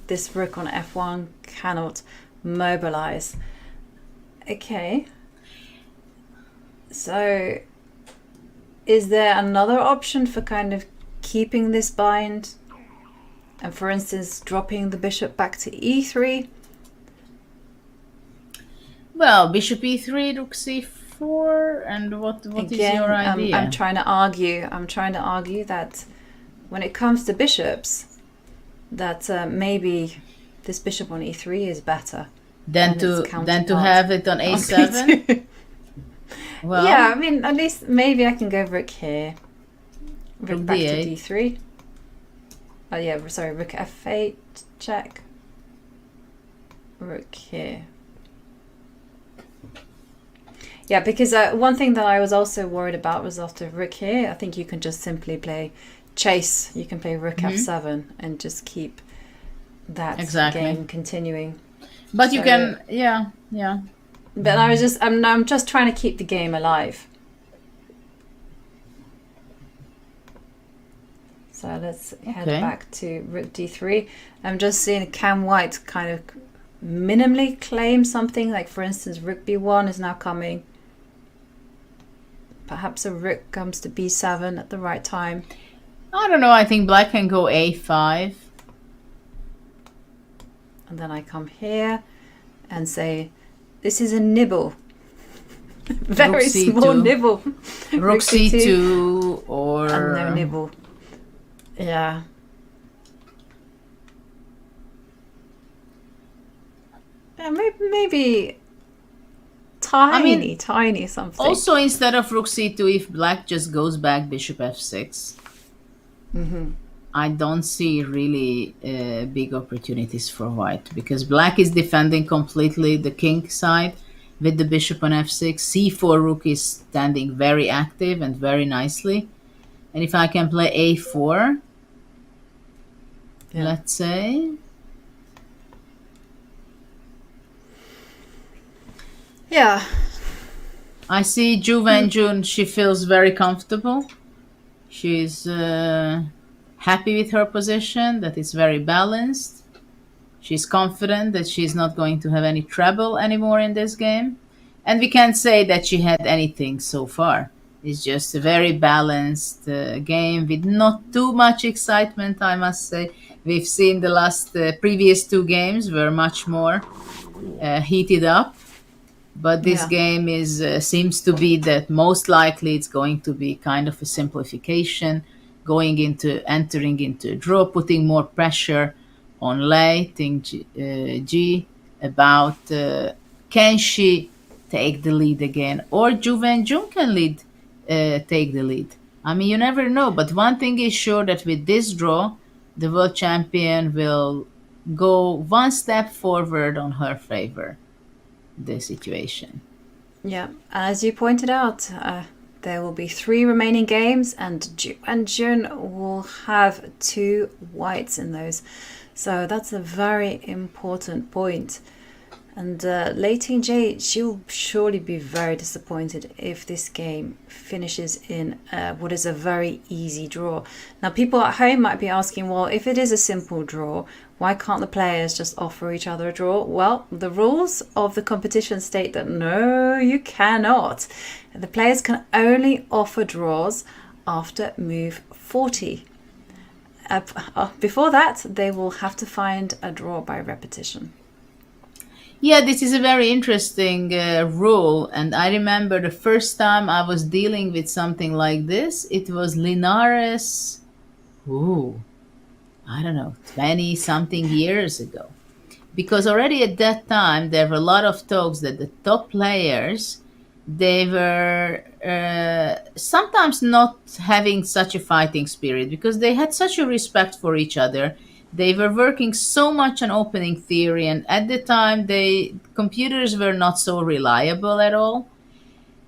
this rook on f1 cannot mobilize. Okay. So is there another option for kind of keeping this bind? And for instance, dropping the bishop back to e3? Well, bishop e3, rook c4, and what is your idea? I'm trying to argue that when it comes to bishops, that maybe this bishop on e3 is better than to have it on a7. Well, yeah, I mean, at least maybe I can go rook here, rook back d8. to d3. Oh yeah, sorry, rook f8 check, rook here. Yeah, because one thing that I was also worried about was after rook here, I think you can just simply play chase. You can play rook f7 and just keep that game continuing. But you can, yeah. But I'm just trying to keep the game alive. So let's head back to rook d3. I'm just seeing, can white kind of minimally claim something? Like for instance, rook b1 is now coming. Perhaps a rook comes to b7 at the right time. I don't know. I think black can go a5. And then I come here and say, this is a nibble. Very small nibble. Rook c2 or... And no nibble. Yeah. Maybe tiny something. Also, instead of rook c2, if black just goes back bishop f6, I don't see really big opportunities for white, because black is defending completely the king side with the bishop on f6. c4 rook is standing very active and very nicely. And if I can play a4, let's say... Yeah. I see Ju Wenjun, she feels very comfortable. She's happy with her position, that it's very balanced. She's confident that she's not going to have any trouble anymore in this game. And we can't say that she had anything so far. It's just a very balanced game with not too much excitement, I must say. We've seen the last previous two games were much more heated up. But this game is seems to be that most likely it's going to be kind of a simplification, entering into a draw, putting more pressure on Lei Tingjie about can she take the lead again, or Ju Wenjun can take the lead. I mean, you never know. But one thing is sure, that with this draw, the world champion will go one step forward on her favor. The situation. Yeah, as you pointed out, there will be 3 remaining games, and Ju Wenjun will have 2 whites in those. So that's a very important point. And Lei Tingjie, she'll surely be very disappointed if this game finishes in what is a very easy draw. Now, people at home might be asking, well, if it is a simple draw, why can't the players just offer each other a draw? Well, the rules of the competition state that no, you cannot. The players can only offer draws after move 40. Before that, they will have to find a draw by repetition. Yeah, this is a very interesting rule. And I remember the first time I was dealing with something like this, it was Linares, I don't know, 20-something years ago. Because already at that time, there were a lot of talks that the top players, they were sometimes not having such a fighting spirit, because they had such a respect for each other. They were working so much on opening theory, and at the time, computers were not so reliable at all.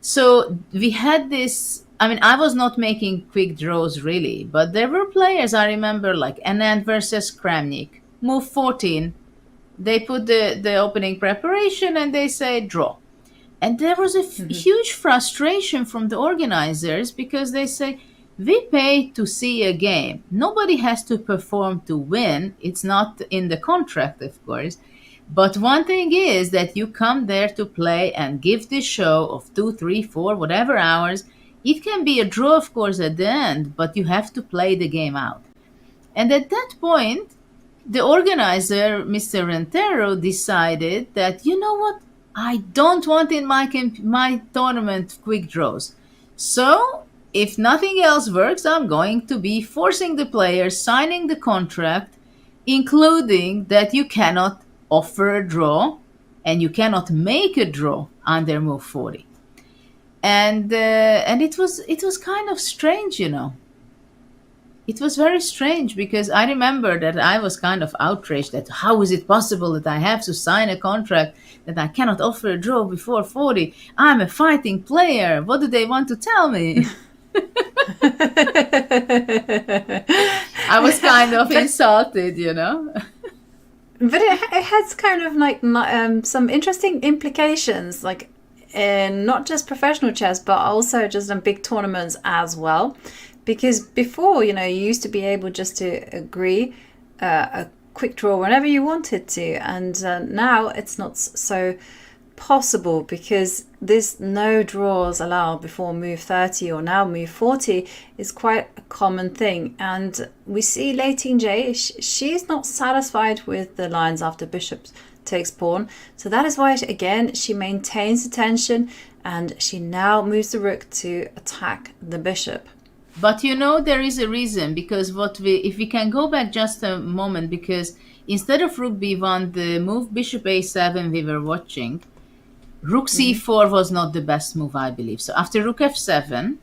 So we had this, I mean, I was not making quick draws really, but there were players, I remember, like Anand versus Kramnik, move 14. They put the opening preparation and they say draw. And there was a huge frustration from the organizers, because they say, we pay to see a game. Nobody has to perform to win. It's not in the contract, of course. But one thing is that you come there to play and give this show of 2, 3, 4, whatever hours. It can be a draw, of course, at the end, but you have to play the game out. And at that point, the organizer, Mr. Rentero, decided that, you know what, I don't want in my tournament quick draws. So, if nothing else works, I'm going to be forcing the players signing the contract, including that you cannot offer a draw and you cannot make a draw under move 40. And it was kind of strange, you know. It was very strange because I remember that I was kind of outraged that how is it possible that I have to sign a contract that I cannot offer a draw before 40? I'm a fighting player. What do they want to tell me? I was kind of insulted, you know. But it has kind of like some interesting implications, like in not just professional chess, but also just in big tournaments as well. Because before, you know, you used to be able just to agree a quick draw whenever you wanted to. And now it's not so possible because there's no draws allowed before move 30 or now move 40 is quite a common thing. And we see Lei Tingjie, she's not satisfied with the lines after bishop takes pawn. So that is why, again, she maintains the tension and she now moves the rook to attack the bishop. But you know, there is a reason, because if we can go back just a moment, because instead of rook b1, the move bishop a7 we were watching, rook c4 was not the best move, I believe. So after rook f7,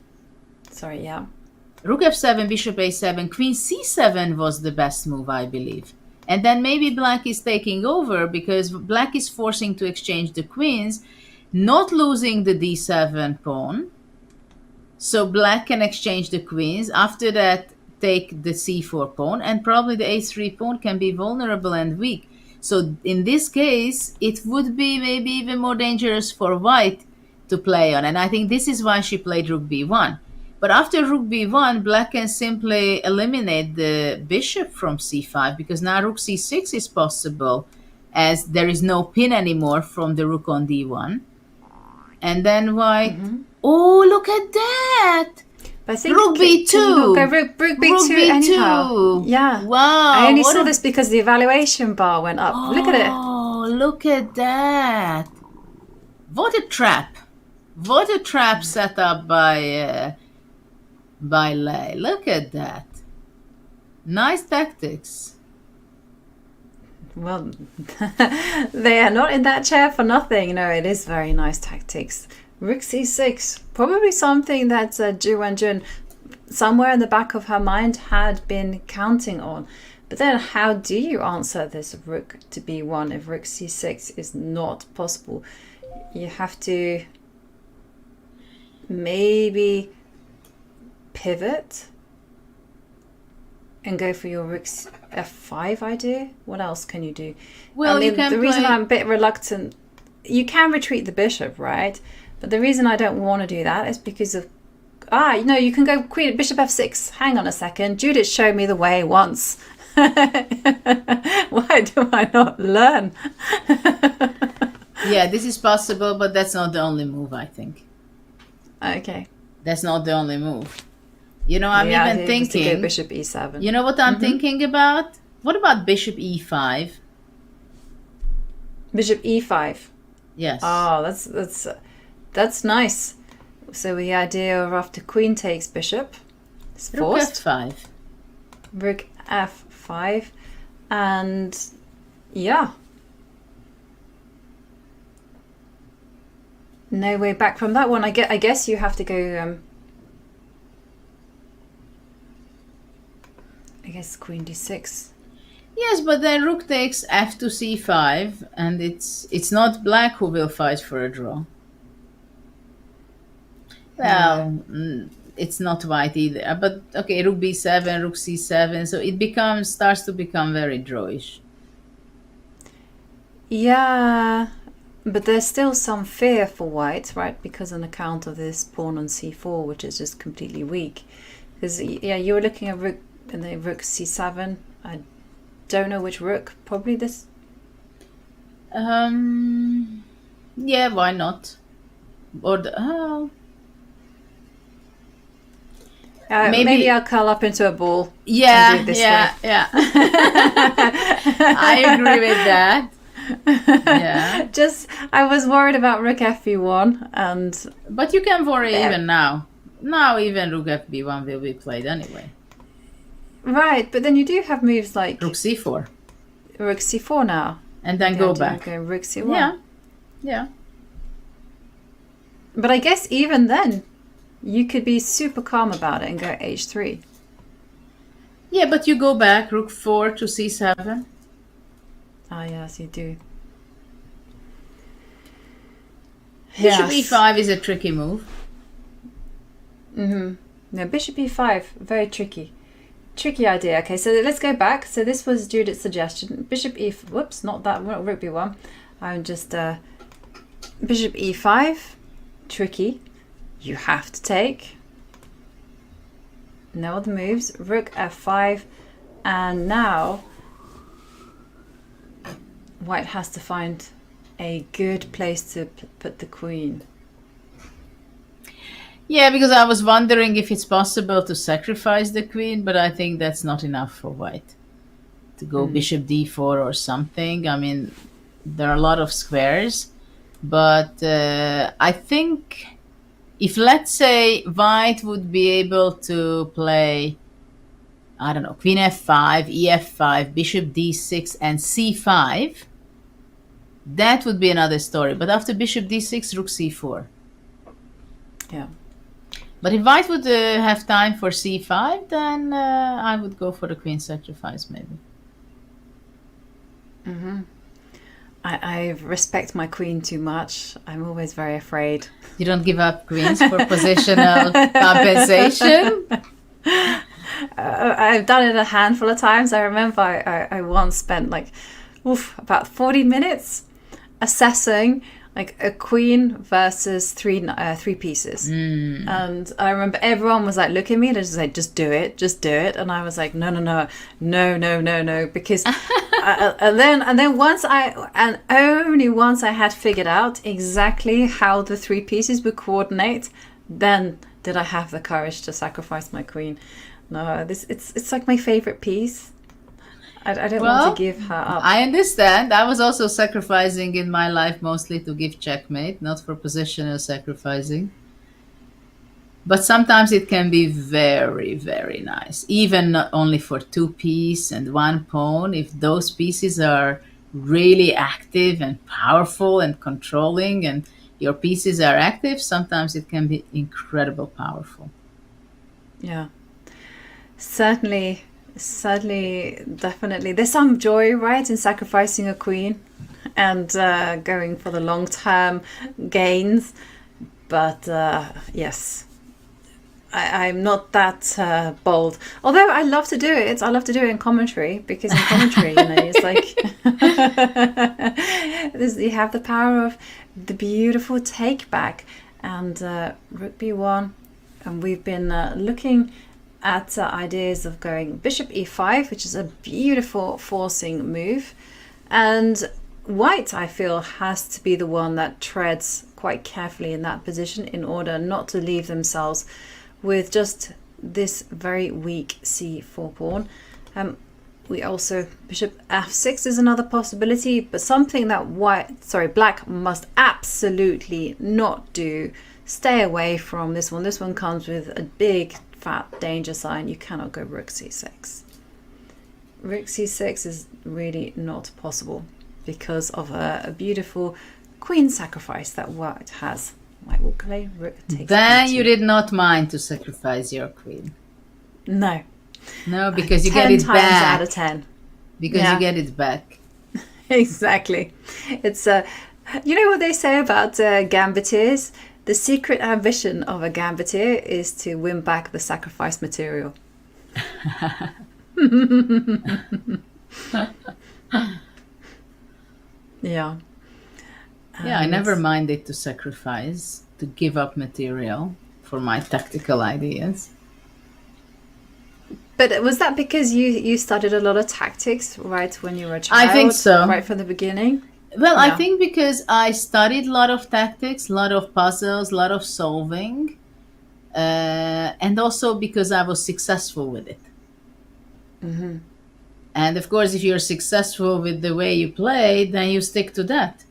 rook f7, bishop a7, queen c7 was the best move, I believe. And then maybe black is taking over because black is forcing to exchange the queens, not losing the d7 pawn. So black can exchange the queens. After that, take the c4 pawn, and probably the a3 pawn can be vulnerable and weak. So in this case, it would be maybe even more dangerous for white to play on. And I think this is why she played rook b1. But after rook b1, black can simply eliminate the bishop from c5, because now rook c6 is possible, as there is no pin anymore from the rook on d1. And then white... Oh, look at that! But I think rook b2. Rook b2 anyhow. Yeah. Wow. I only saw this because the evaluation bar went up. Look at it. Oh, look at that. What a trap. What a trap set up by Lei. Look at that. Nice tactics. Well, they are not in that chair for nothing. No, it is very nice tactics. Rook c6, probably something that Ju Wenjun, somewhere in the back of her mind, had been counting on. But then how do you answer this rook to b1 if rook c6 is not possible? You have to maybe pivot and go for your rook f5 idea. What else can you do? Well, I mean, the reason I'm a bit reluctant, you can retreat the bishop, right? But the reason I don't want to do that is because of, you can go bishop f6. Hang on a second. Judith showed me the way once. Why do I not learn? Yeah, this is possible, but that's not the only move, I think. Okay. That's not the only move. You know, I'm even thinking... To go bishop e7. You know what I'm thinking about? What about bishop e5? Bishop e5? Yes. Oh, that's nice. So the idea of after queen takes bishop is forced. Rook f5. Rook f5. And yeah. No way back from that one. I guess you have to go... I guess queen d6. Yes, but then rook takes f to c5, and it's not black who will fight for a draw. Well, it's not white either. But okay, rook b7, rook c7, so it starts to become very drawish. Yeah, but there's still some fear for white, right? Because on account of this pawn on c4, which is just completely weak. Because you were looking at rook and then rook c7. I don't know which rook. Probably this. Yeah, why not? Or Maybe I'll curl up into a ball. yeah, and do it this yeah, way. yeah. I agree with that. Yeah, I was worried about rook fb1 and but you can worry Yeah. even now. Now even rook fb1 will be played anyway. right, but then you do have moves like Rook c4, rook c4 now. and then The go idea of back. going rook c1. Yeah, yeah. But I guess even then, you could be super calm about it and go h3. Yeah, but you go back, rook 4 to c7. Ah, yes, you do. Bishop Yes. e5 is a tricky move. No, bishop e5, very tricky. Tricky idea. Okay, so let's go back. So this was Judith's suggestion. Bishop e... Whoops, not that one, rook b1. I'm just... Bishop e5, tricky. You have to take. No other moves. Rook f5. And now White has to find a good place to put the queen. Yeah, because I was wondering if it's possible to sacrifice the queen, but I think that's not enough for white. To go bishop d4 or something. I mean, there are a lot of squares, but I think if, let's say, white would be able to play, I don't know, queen f5, ef5, bishop d6, and c5, that would be another story. But after bishop d6, rook c4. Yeah. But if white would have time for c5, then I would go for the queen sacrifice, maybe. I respect my queen too much. I'm always very afraid. You don't give up queens for positional compensation? I've done it a handful of times. I remember I once spent like about 40 minutes assessing like a queen versus three pieces. And I remember everyone was like, look at me, and just like, just do it. And I was like, no, because and then only once I had figured out exactly how the three pieces would coordinate, then did I have the courage to sacrifice my queen. No, it's like my favorite piece. I don't want to give her up. I understand. I was also sacrificing in my life mostly to give checkmate, not for positional sacrificing. But sometimes it can be very, very nice. Even not only for 2 pieces and 1 pawn, if those pieces are really active and powerful and controlling and your pieces are active, sometimes it can be incredibly powerful. Yeah. Certainly, definitely. There's some joy, right, in sacrificing a queen and going for the long-term gains. But yes, I'm not that bold. Although I love to do it. I love to do it in commentary, because in commentary, it's like you have the power of the beautiful take back and rook b1. And we've been looking at ideas of going bishop e5, which is a beautiful forcing move. And white, I feel, has to be the one that treads quite carefully in that position in order not to leave themselves with just this very weak c4 pawn. We also, bishop f6 is another possibility, but something that black must absolutely not do. Stay away from this one. This one comes with a big fat danger sign. You cannot go rook c6. Rook c6 is really not possible because of a beautiful queen sacrifice that white has. White will play rook takes Then d2. you did not mind to sacrifice your queen. No. No, because you 10 get it times back. out of 10. Because Yeah. you get it back. Exactly. It's you know what they say about gambitiers? The secret ambition of a gambitier is to win back the sacrifice material. Yeah. Yeah, I never minded to sacrifice, to give up material for my tactical ideas. But was that because you studied a lot of tactics right when you were a child? I think so. Right from the beginning? Well, I Yeah. think because I studied a lot of tactics, a lot of puzzles, a lot of solving, and also because I was successful with it. And of course, if you're successful with the way you play, then you stick to that.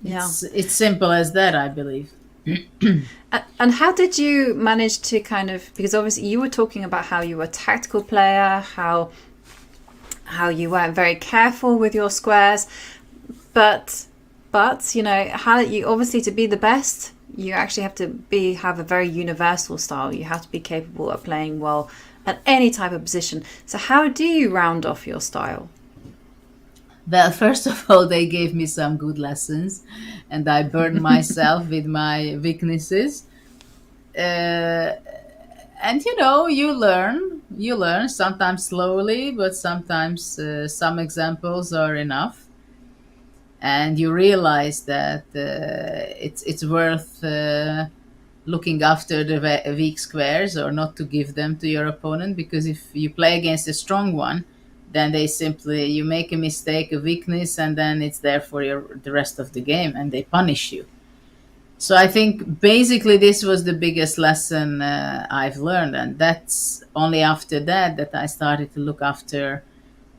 Yeah. It's simple as that, I believe. And how did you manage to kind of, because obviously you were talking about how you were a tactical player, how you weren't very careful with your squares, but you know, how you obviously, to be the best, you actually have to have a very universal style. You have to be capable of playing well at any type of position. So how do you round off your style? Well, first of all, they gave me some good lessons, and I burned myself with my weaknesses. And you know, you learn sometimes slowly, but sometimes some examples are enough, and you realize that it's worth looking after the weak squares, or not to give them to your opponent, because if you play against a strong one, then you make a mistake, a weakness, and then it's there for the rest of the game, and they punish you. So I think basically this was the biggest lesson I've learned, and that's only after that I started to look after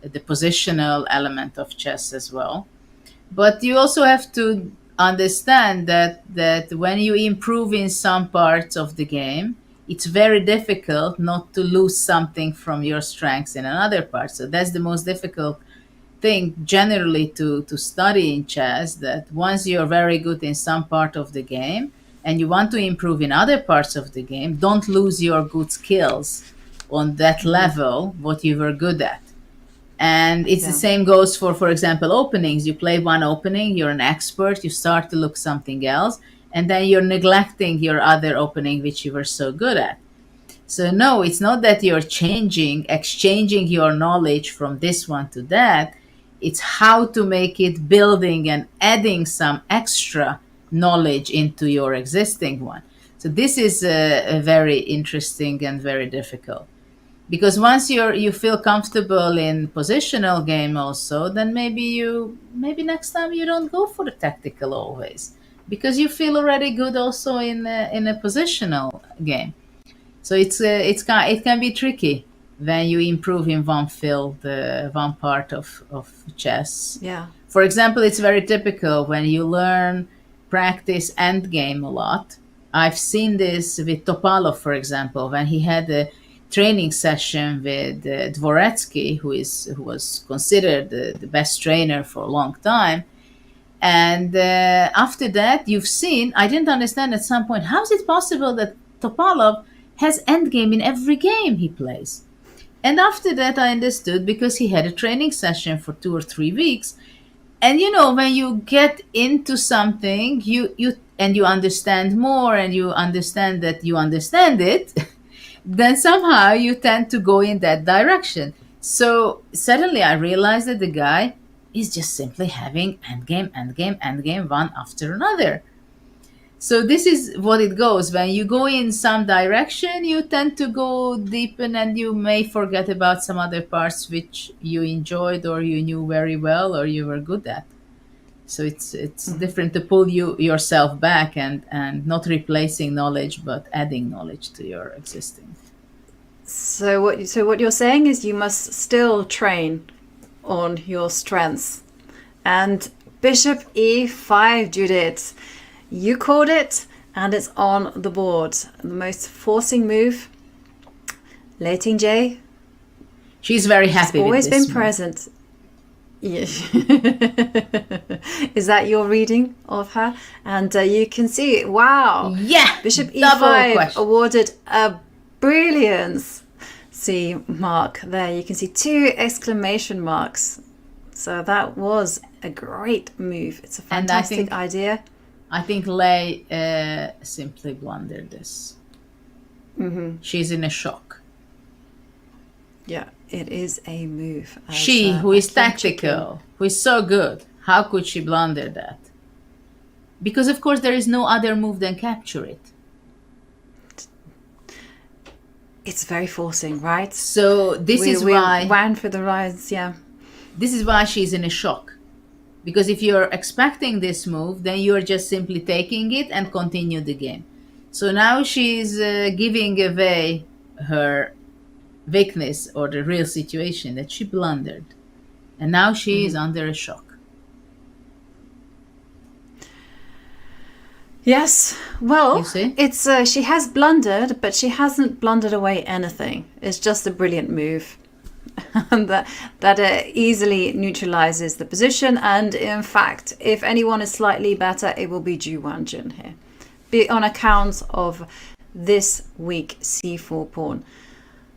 the positional element of chess as well. But you also have to understand that when you improve in some parts of the game, it's very difficult not to lose something from your strengths in another part. So that's the most difficult thing generally to study in chess, that once you're very good in some part of the game and you want to improve in other parts of the game, don't lose your good skills on that level, what you were good at. And it's the same goes for example, openings. You play one opening, you're an expert, you start to look something else, and then you're neglecting your other opening, which you were so good at. So no, it's not that you're exchanging your knowledge from this one to that. It's how to make it building and adding some extra knowledge into your existing one. So this is a very interesting and very difficult. Because once you feel comfortable in positional game also, then maybe next time you don't go for the tactical always, because you feel already good also in a positional game. So it can be tricky when you improve in one field, one part of chess. Yeah. For example, it's very typical when you practice endgame a lot. I've seen this with Topalov, for example, when he had a training session with Dvoretsky, who was considered the best trainer for a long time. And after that, I didn't understand at some point, how is it possible that Topalov has endgame in every game he plays? And after that, I understood, because he had a training session for 2 or 3 weeks. And you know, when you get into something, you understand more, and you understand that you understand it, then somehow you tend to go in that direction. So suddenly I realized that the guy is just simply having endgame, one after another. So this is what it goes. When you go in some direction, you tend to go deep, and you may forget about some other parts which you enjoyed, or you knew very well, or you were good at. So it's different to pull yourself back and not replacing knowledge, but adding knowledge to your existing. So what you're saying is you must still train on your strengths. And Bishop E5, Judith, you called it, and it's on the board. The most forcing move, Lei Tingjie. She's very happy. Always with this been present. Yeah. Is that your reading of her? And you can see, wow. Yeah. Bishop E5 awarded a brilliance mark there. You can see 2 exclamation marks. So that was a great move. It's a fantastic idea. I think Lei simply blundered this. Mm-hmm. She's in a shock. Yeah, it is a move. She, who is tactical, who is so good, how could she blunder that? Because, of course, there is no other move than capture it. It's very forcing, right? So this is we why... ran for the rise, yeah. This is why she's in a shock. Because if you're expecting this move, then you're just simply taking it and continue the game. So now she's giving away her weakness or the real situation that she blundered. And now she is under a shock. Yes, well, You see? it's she has blundered, but she hasn't blundered away anything. It's just a brilliant move. And that easily neutralizes the position. And in fact, if anyone is slightly better, it will be Ju Wenjun here, on account of this weak c4 pawn.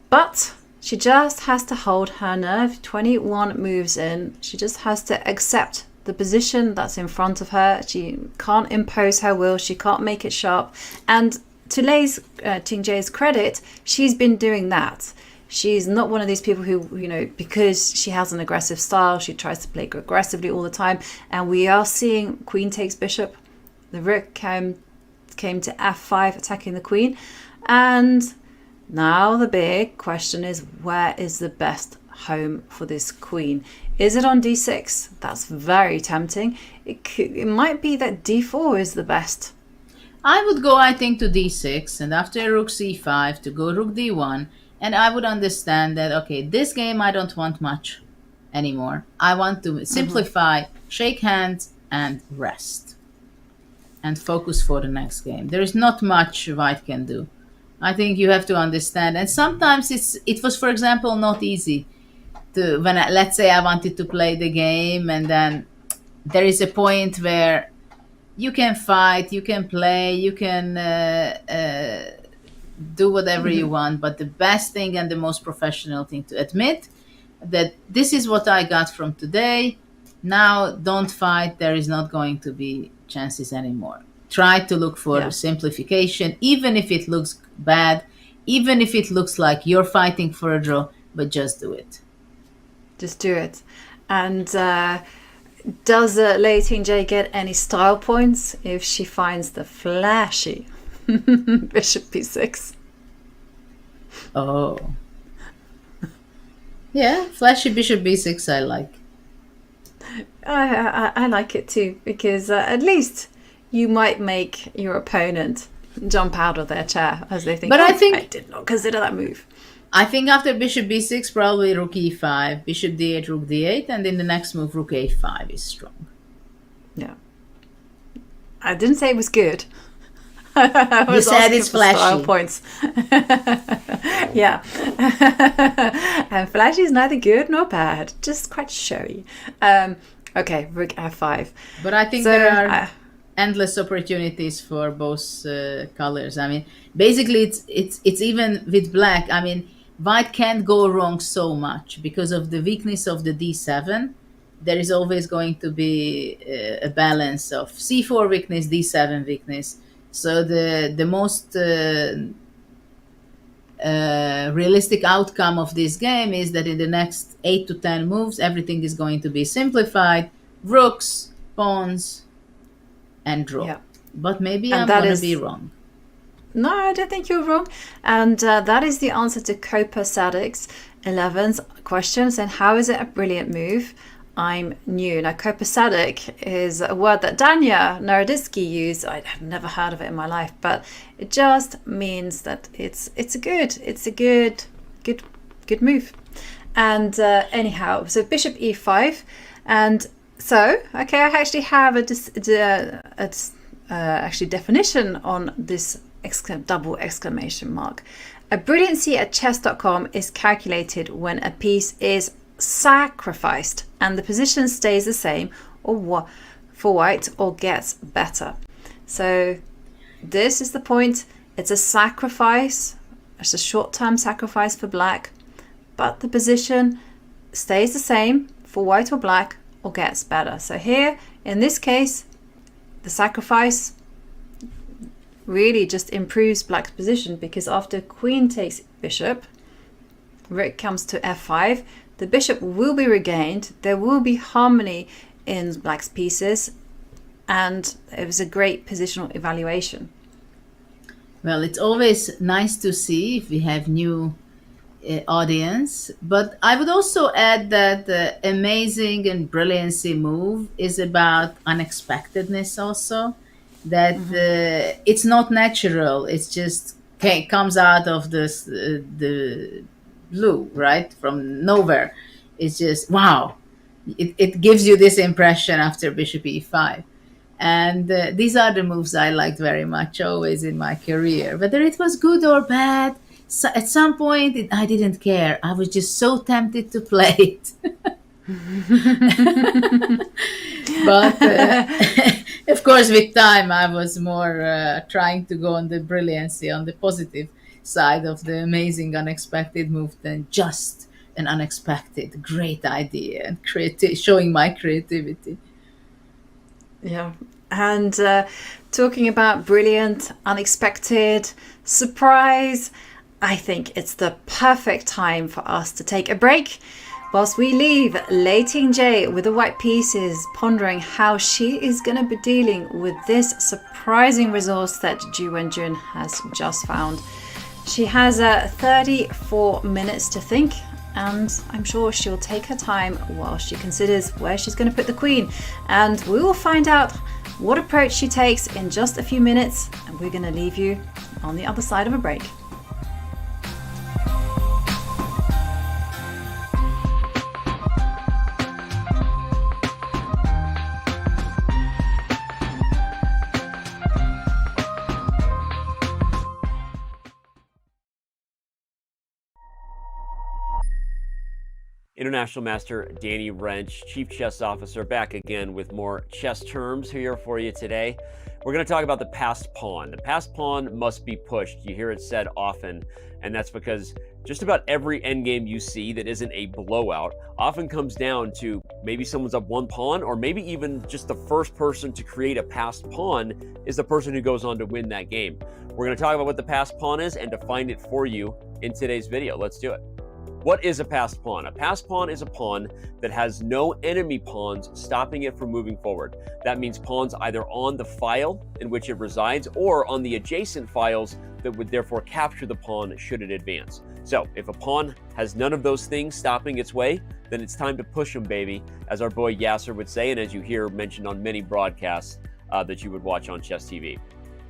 But she just has to hold her nerve. 21 moves in. She just has to accept the position that's in front of her. She can't impose her will. She can't make it sharp. And to Lei Tingjie's credit, she's been doing that. She's not one of these people who, because she has an aggressive style, she tries to play aggressively all the time. And we are seeing queen takes bishop. The rook came to f5, attacking the queen. And now the big question is, where is the best home for this queen? Is it on d6? That's very tempting. It might be that d4 is the best. I would go, I think, to d6, and after rook c5 to go rook d1. And I would understand that, okay, this game I don't want much anymore. I want to simplify, shake hands, and rest. And focus for the next game. There is not much white can do. I think you have to understand. And sometimes it was, for example, not easy to, let's say I wanted to play the game, and then there is a point where you can fight, you can play, you can do whatever you want, but the best thing and the most professional thing to admit that this is what I got from today. Now don't fight. There is not going to be chances anymore. Try to look for simplification, even if it looks bad, even if it looks like you're fighting for a draw, but just do it. Just do it. And does Lei Tingjie get any style points if she finds the flashy bishop b6? Oh. Yeah, flashy bishop b6 I like. I like it too, because at least you might make your opponent jump out of their chair as they think, but I think I did not consider that move. I think after bishop b6, probably rook e5, bishop d8, rook d8, and in the next move, rook a5 is strong. Yeah. I didn't say it was good. You said it's flashy. Style points. Yeah. And flashy is neither good nor bad, just quite showy. Okay, rook f5. But I think there are endless opportunities for both colors. I mean, basically, it's even with black. I mean, white can't go wrong so much because of the weakness of the d7. There is always going to be a balance of c4 weakness, d7 weakness. So the most realistic outcome of this game is that in the next 8 to 10 moves, everything is going to be simplified. Rooks, pawns, and draw. Yeah. But maybe I'm going to be wrong. No, I don't think you're wrong. And that is the answer to Kopa Sadik's 11th question. And how is it a brilliant move? I'm new. Now, copacetic is a word that Danya Naroditsky used. I've never heard of it in my life, but it just means that it's a good move. And anyhow, so bishop e5, and so okay, I actually have a definition on this double exclamation mark. A brilliancy at Chess.com is calculated when a piece is sacrificed and the position stays the same or for white or gets better. So this is the point. It's a sacrifice. It's a short-term sacrifice for black, but the position stays the same for white or black or gets better. So here in this case, the sacrifice really just improves black's position, because after queen takes bishop, rook comes to f5, the bishop will be regained, there will be harmony in black's pieces, and it was a great positional evaluation. Well, it's always nice to see if we have new audience. But I would also add that the amazing and brilliancy move is about unexpectedness also. That it's not natural. It's just comes out of the blue, right? From nowhere. It's just, wow. It gives you this impression after bishop e5. And these are the moves I liked very much always in my career. Whether it was good or bad, so at some point I didn't care. I was just so tempted to play it. But of course, with time, I was more trying to go on the brilliancy, on the positive side of the amazing unexpected move than just an unexpected great idea and showing my creativity. Yeah. And talking about brilliant, unexpected, surprise, I think it's the perfect time for us to take a break whilst we leave Lei Tingjie with the white pieces, pondering how she is going to be dealing with this surprising resource that Ju Wenjun has just found. She has 34 minutes to think, and I'm sure she'll take her time while she considers where she's going to put the queen. And we will find out what approach she takes in just a few minutes, and we're going to leave you on the other side of a break. International Master Danny Wrench, Chief Chess Officer, back again with more chess terms here for you today. We're going to talk about the passed pawn. The passed pawn must be pushed. You hear it said often, and that's because just about every endgame you see that isn't a blowout often comes down to maybe someone's up one pawn, or maybe even just the first person to create a passed pawn is the person who goes on to win that game. We're going to talk about what the passed pawn is and define it for you in today's video. Let's do it. What is a passed pawn? A passed pawn is a pawn that has no enemy pawns stopping it from moving forward. That means pawns either on the file in which it resides or on the adjacent files that would therefore capture the pawn should it advance. So if a pawn has none of those things stopping its way, then it's time to push them, baby, as our boy Yasser would say, and as you hear mentioned on many broadcasts that you would watch on Chess TV.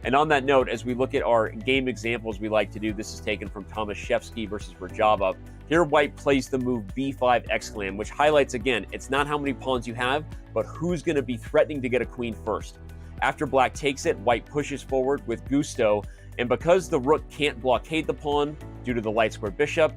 And on that note, as we look at our game examples we like to do, this is taken from Tomaszewski versus Rajava. Here, white plays the move b5 exclam, which highlights again, it's not how many pawns you have, but who's going to be threatening to get a queen first. After black takes it, white pushes forward with gusto, and because the rook can't blockade the pawn due to the light square bishop,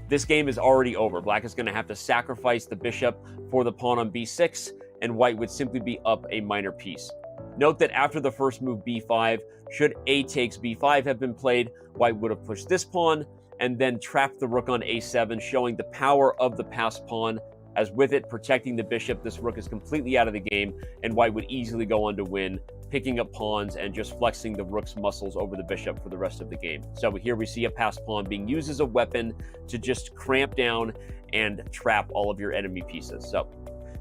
this game is already over. Black is going to have to sacrifice the bishop for the pawn on b6, and white would simply be up a minor piece. Note that after the first move b5, should a takes b5 have been played, white would have pushed this pawn and then trapped the rook on a7, showing the power of the passed pawn. As with it protecting the bishop, this rook is completely out of the game, and white would easily go on to win, picking up pawns and just flexing the rook's muscles over the bishop for the rest of the game. So here we see a passed pawn being used as a weapon to just cramp down and trap all of your enemy pieces. So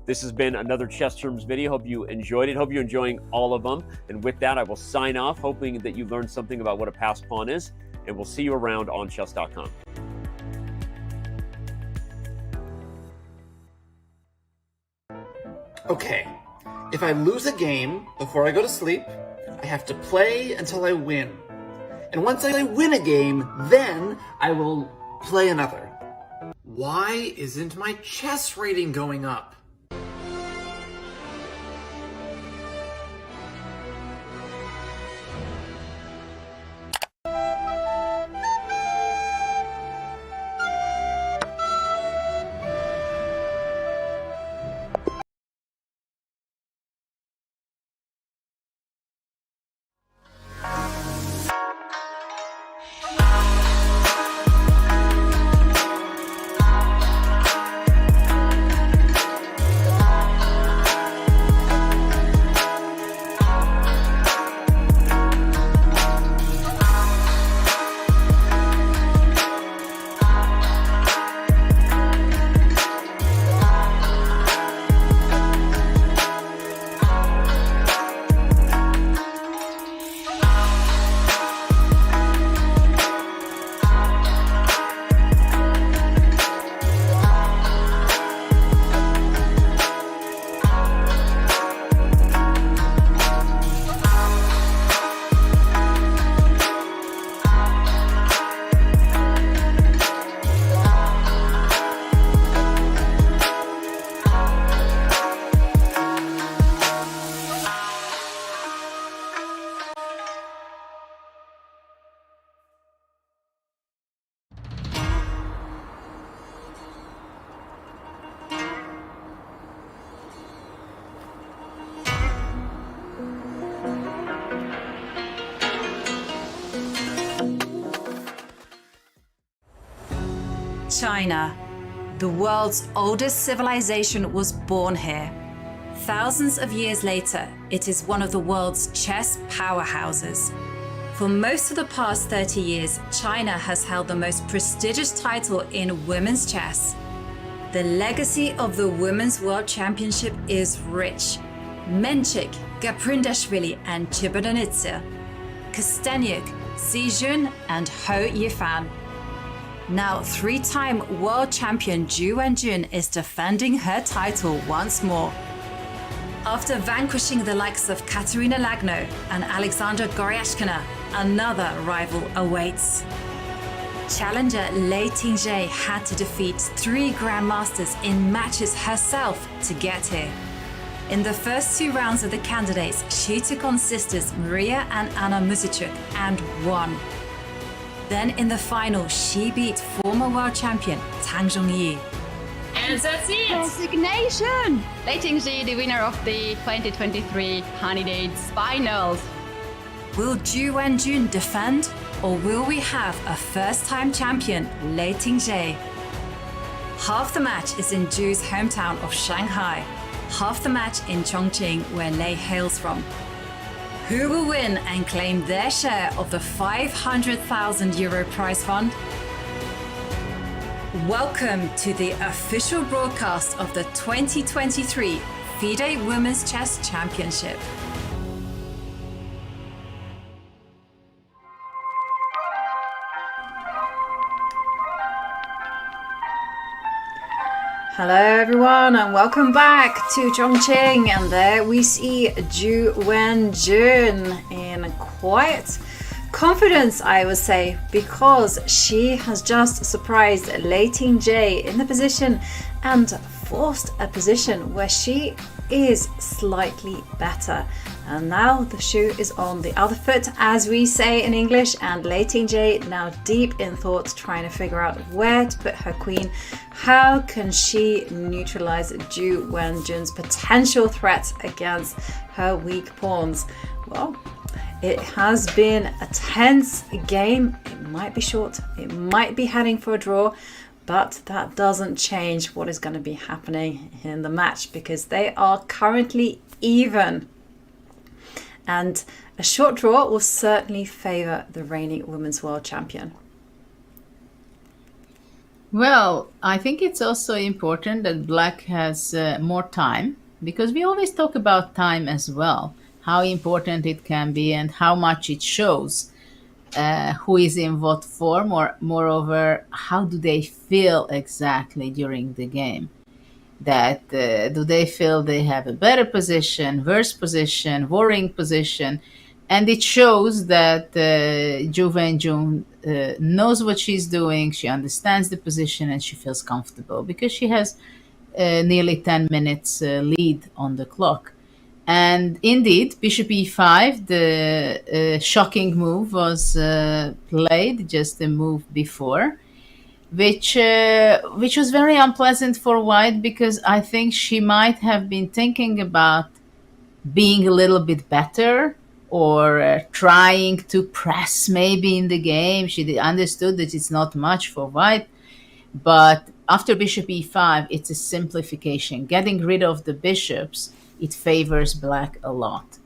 this has been another Chess Terms video. Hope you enjoyed it. Hope you're enjoying all of them. And with that, I will sign off, hoping that you learned something about what a passed pawn is, and we'll see you around on Chess.com. Okay, if I lose a game before I go to sleep, I have to play until I win. And once I win a game, then I will play another. Why isn't my chess rating going up? China. The world's oldest civilization was born here. Thousands of years later, it is one of the world's chess powerhouses. For most of the past 30 years, China has held the most prestigious title in women's chess. The legacy of the Women's World Championship is rich. Menchik, Gaprindashvili and Chibananitsa, Kostenyuk, Si Jun and Ho Yifan. Now, three-time world champion Ju Wenjun is defending her title once more. After vanquishing the likes of Katerina Lagno and Alexandra Goryashkina, another rival awaits. Challenger Lei Tingjie had to defeat 3 grandmasters in matches herself to get here. In the first 2 rounds of the candidates, she took on sisters Maria and Anna Musichuk and won. Then in the final, she beat former world champion Tang Zhongyi. And that's it! Resignation! Lei Tingjie, the winner of the 2023 Candidates Finals. Will Ju Wenjun defend, or will we have a first-time champion, Lei Tingjie? Half the match is in Ju's hometown of Shanghai, half the match in Chongqing, where Lei hails from. Who will win and claim their share of the €500,000 prize fund? Welcome to the official broadcast of the 2023 FIDE Women's Chess Championship. Hello everyone and welcome back to Chongqing, and there we see Ju Wenjun in quiet confidence, I would say, because she has just surprised Lei Tingjie in the position and forced a position where she is slightly better. And now the shoe is on the other foot, as we say in English, and Lei Tingjie now deep in thought, trying to figure out where to put her queen. How can she neutralize Ju Wenjun's potential threat against her weak pawns? Well, it has been a tense game. It might be short, it might be heading for a draw, but that doesn't change what is going to be happening in the match, because they are currently even. And a short draw will certainly favour the reigning Women's World Champion. Well, I think it's also important that Black has more time, because we always talk about time as well, how important it can be and how much it shows who is in what form, or moreover, how do they feel exactly during the game. That do they feel they have a better position, worse position, worrying position, and it shows that Ju Wenjun knows what she's doing, she understands the position, and she feels comfortable because she has nearly 10 minutes lead on the clock. And indeed, Bishop e5, the shocking move was played just a move before, which was very unpleasant for White, because I think she might have been thinking about being a little bit better, or trying to press maybe in the game. She understood that it's not much for White, but after Bishop e5, it's a simplification. Getting rid of the bishops, it favors Black a lot.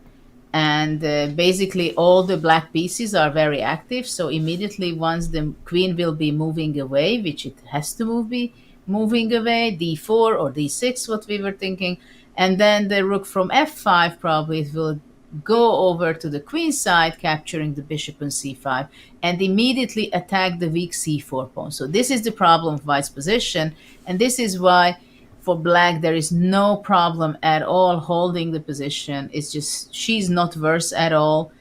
And basically all the Black pieces are very active. So immediately once the queen will be moving away, which it has to be moving away, d4 or d6, what we were thinking. And then the rook from f5 probably will go over to the queen side, capturing the bishop on c5, and immediately attack the weak c4 pawn. So this is the problem of White's position. And this is why for Black, there is no problem at all holding the position. It's just she's not worse at all,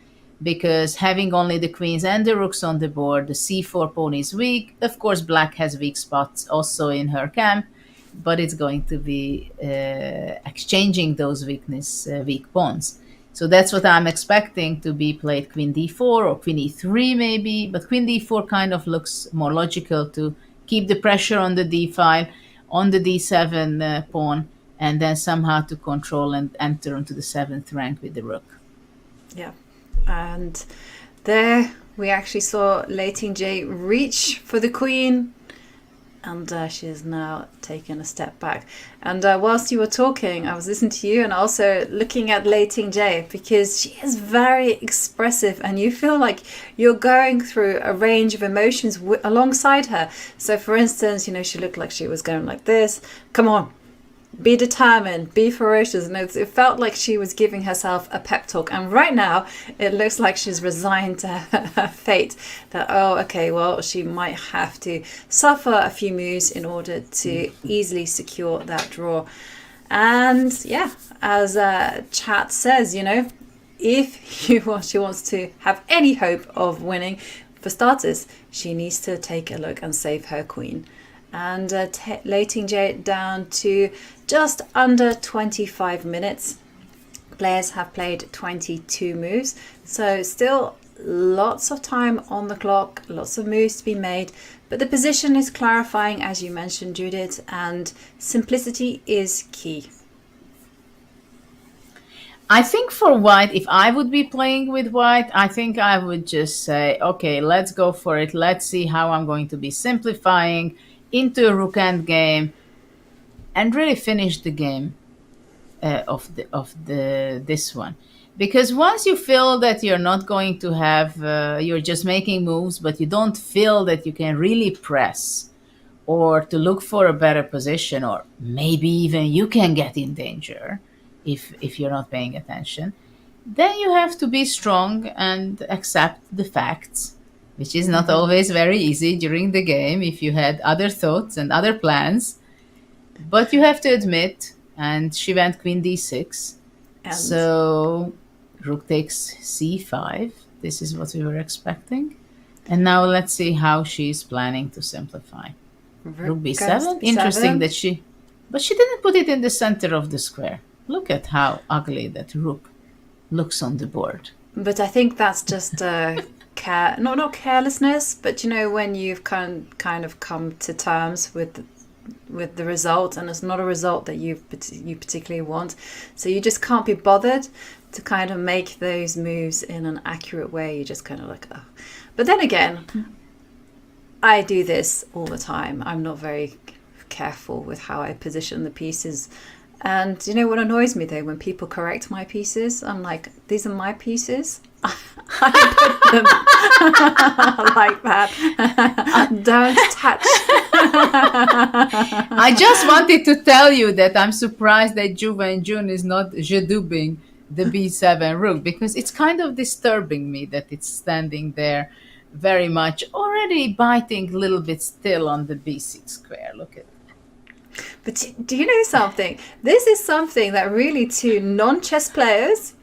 because having only the queens and the rooks on the board, the c4 pawn is weak. Of course, Black has weak spots also in her camp, but it's going to be exchanging those weak pawns. So that's what I'm expecting to be played, queen d4 or queen e3 maybe, but queen d4 kind of looks more logical to keep the pressure on the d file, on the d7 pawn, and then somehow to control and enter into the 7th rank with the rook. Yeah, and there we actually saw Lei Tingjie reach for the queen, And she is now taking a step back. And whilst you were talking, I was listening to you and also looking at Lei Tingjie, because she is very expressive and you feel like you're going through a range of emotions alongside her. So for instance, she looked like she was going like this. Come on, be determined, be ferocious. And it felt like she was giving herself a pep talk. And right now, it looks like she's resigned to her fate. That, oh, okay, well, she might have to suffer a few moves in order to easily secure that draw. And yeah, as chat says, if she wants to have any hope of winning, for starters, she needs to take a look and save her queen. And Lei Tingjie down to just under 25 minutes. Players have played 22 moves, so still lots of time on the clock, lots of moves to be made, but the position is clarifying, as you mentioned, Judith, and simplicity is key. I think for white, if I would be playing with white, I think I would just say, okay, let's go for it. Let's see how I'm going to be simplifying into a rook endgame and really finish the game of this one. Because once you feel that you're not going to have, you're just making moves, but you don't feel that you can really press or to look for a better position, or maybe even you can get in danger if you're not paying attention, then you have to be strong and accept the facts, which is not always very easy during the game if you had other thoughts and other plans. But you have to admit, and she went queen d6. And so rook takes c5. This is what we were expecting. And now let's see how she's planning to simplify. Rook b7. Interesting that but she didn't put it in the center of the square. Look at how ugly that rook looks on the board. But I think that's just not carelessness, but when you've kind of come to terms with the result, and it's not a result that you particularly want, so you just can't be bothered to kind of make those moves in an accurate way. You just kind of like, oh. But then again, I do this all the time. I'm not very careful with how I position the pieces. And what annoys me though, when people correct my pieces, I'm like, these are my pieces. I put them like that. Don't touch. I just wanted to tell you that I'm surprised that Ju Wenjun is not jedubing the b7 rook, because it's kind of disturbing me that it's standing there very much, already biting a little bit still on the b6 square. Look at. But do you know something? This is something that really, to non-chess players,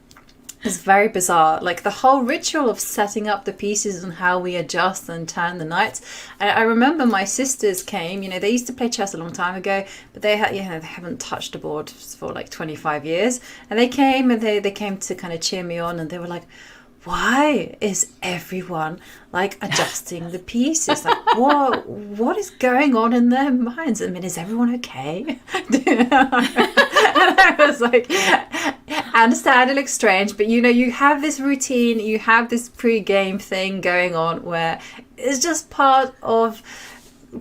is very bizarre. Like the whole ritual of setting up the pieces and how we adjust and turn the knights. I remember my sisters came, they used to play chess a long time ago, but they had, they haven't touched a board for like 25 years. And they came and they came to kind of cheer me on, and they were like, why is everyone like adjusting the pieces? Like, what is going on in their minds? I mean, is everyone okay? And I was like, I understand it looks strange, but you have this routine, you have this pre-game thing going on where it's just part of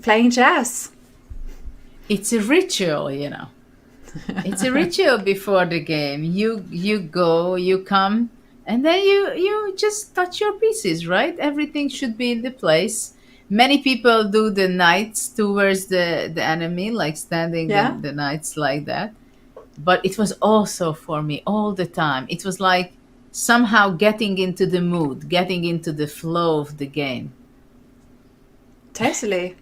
playing chess. It's a ritual, It's a ritual before the game. You go, you come, and then you just touch your pieces, right? Everything should be in the place. Many people do the knights towards the enemy, like standing the knights like that. But it was also for me all the time. It was like somehow getting into the mood, getting into the flow of the game. Totally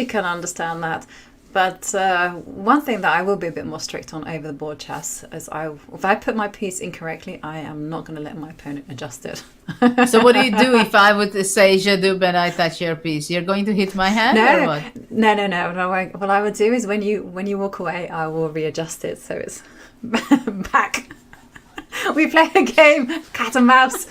can understand that. But one thing that I will be a bit more strict on over the board chess is if I put my piece incorrectly, I am not going to let my opponent adjust it. So what do you do if I would say Jadub and I touch your piece? You're going to hit my hand or what? No. What I would do is when you walk away, I will readjust it so it's back. We play a game, cat and mouse.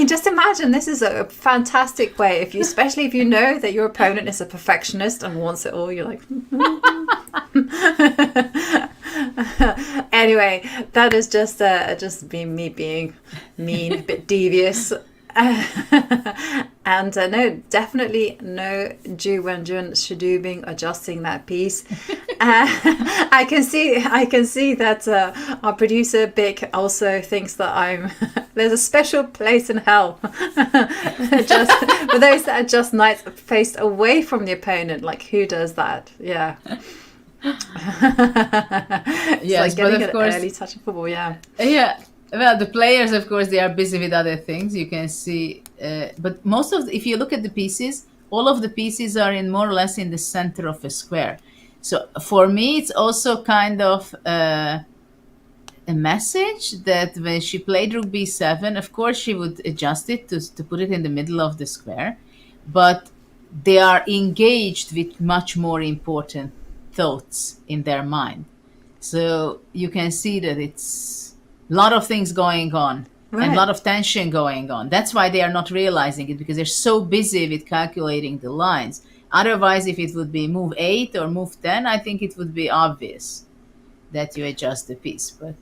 Just imagine, this is a fantastic way, especially if you know that your opponent is a perfectionist and wants it all. You're like, Anyway, that is just me being mean, a bit devious. And no, definitely no Ju Wenjun Shadubing adjusting that piece. I can see that our producer Bic also thinks that I'm there's a special place in hell just for those that adjust knights faced away from the opponent. Like, who does that? Yeah. Yes, like getting but of course, an early touch of football. Yeah. Yeah. Well, the players, of course, they are busy with other things. You can see, but most of if you look at the pieces, all of the pieces are in more or less in the center of a square. So for me, it's also kind of a message that when she played rook b7, of course, she would adjust it to put it in the middle of the square, but they are engaged with much more important thoughts in their mind. So you can see that it's a lot of things going on. Right. And a lot of tension going on. That's why they are not realizing it, because they're so busy with calculating the lines. Otherwise, if it would be move 8 or move 10, I think it would be obvious that you adjust the piece. But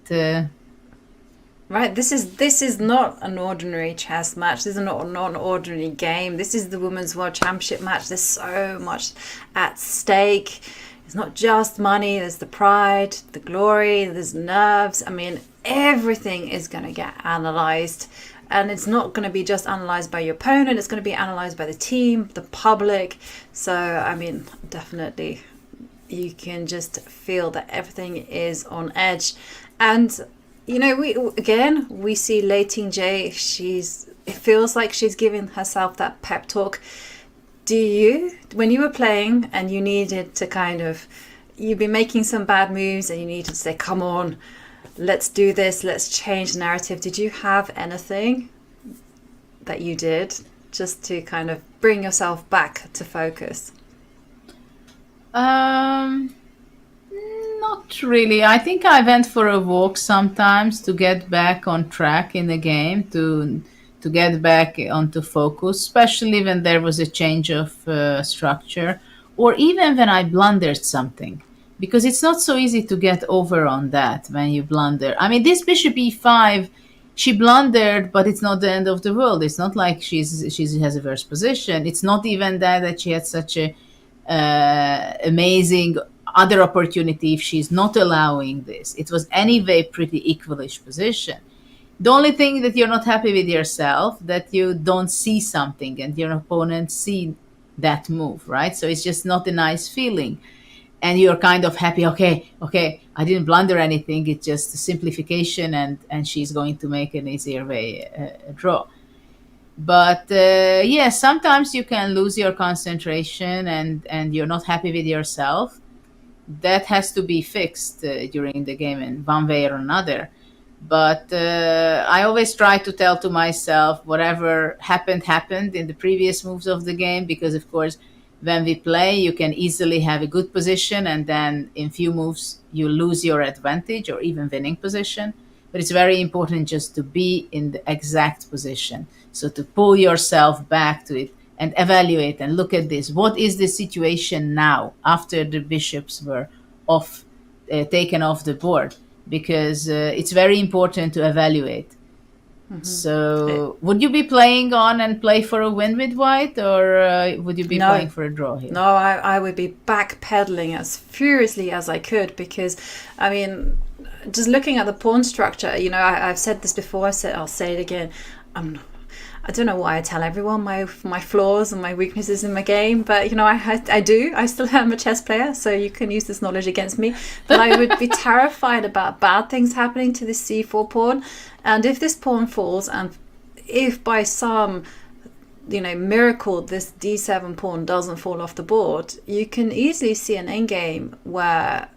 right, this is not an ordinary chess match. This is not an ordinary game. This is the Women's World Championship match. There's so much at stake. It's not just money. There's the pride, the glory, there's nerves. I mean, everything is going to get analyzed, and it's not going to be just analyzed by your opponent. It's going to be analyzed by the team, the public. So, I mean, definitely you can just feel that everything is on edge. And, you know, we see Lei Tingjie. It feels like she's giving herself that pep talk. Do you, when you were playing and you needed to you've been making some bad moves and you needed to say, come on, let's do this, let's change the narrative. Did you have anything that you did just to kind of bring yourself back to focus? not really. I think I went for a walk sometimes to get back on track in the game, to get back onto focus, especially when there was a change of structure, or even when I blundered something. Because it's not so easy to get over on that when you blunder. I mean, this bishop e5, she blundered, but it's not the end of the world. It's not like she has a worse position. It's not even that she had such a amazing other opportunity if she's not allowing this. It was anyway pretty equalish position. The only thing that you're not happy with yourself, that you don't see something and your opponent see that move, right? So it's just not a nice feeling. And you're kind of happy, okay, I didn't blunder anything. It's just a simplification, and she's going to make an easier way a draw. But yeah, sometimes you can lose your concentration and you're not happy with yourself. That has to be fixed during the game in one way or another. But I always try to tell to myself whatever happened in the previous moves of the game, because of course when we play you can easily have a good position and then in few moves you lose your advantage or even winning position. But it's very important just to be in the exact position. So to pull yourself back to it and evaluate and look at this. What is the situation now after the bishops were taken off the board? Because it's very important to evaluate. Mm-hmm. So would you be playing on and play for a win with white, or would you be playing for a draw here? No, I would be backpedaling as furiously as I could, because, I mean, just looking at the pawn structure, you know, I've said this before, I'll say it again. I don't know why I tell everyone my flaws and my weaknesses in my game, but you know, I do. I still am a chess player, so you can use this knowledge against me. But I would be terrified about bad things happening to the c4 pawn, and if this pawn falls, and if by some, you know, miracle this d7 pawn doesn't fall off the board, you can easily see an endgame where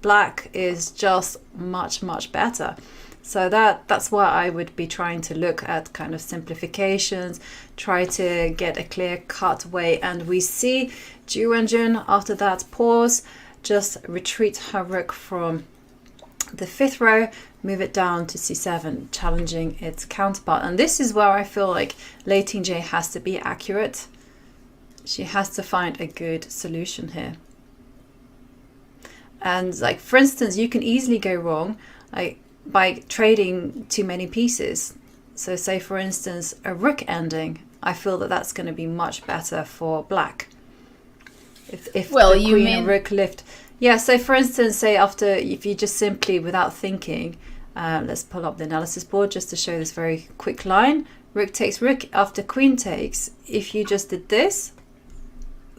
black is just much better. So that's why I would be trying to look at kind of simplifications, try to get a clear-cut way. And we see Ju Wenjun, after that pause, just retreat her rook from the 5th row, move it down to c7, challenging its counterpart. And this is where I feel like Lei Tingjie has to be accurate. She has to find a good solution here. And like, for instance, you can easily go wrong by trading too many pieces. So say, for instance, a rook ending, I feel that that's going to be much better for black. If Well, the you queen mean- and rook lift. Yeah, so for instance, say if you just simply, without thinking, let's pull up the analysis board just to show this very quick line. Rook takes rook after queen takes. If you just did this,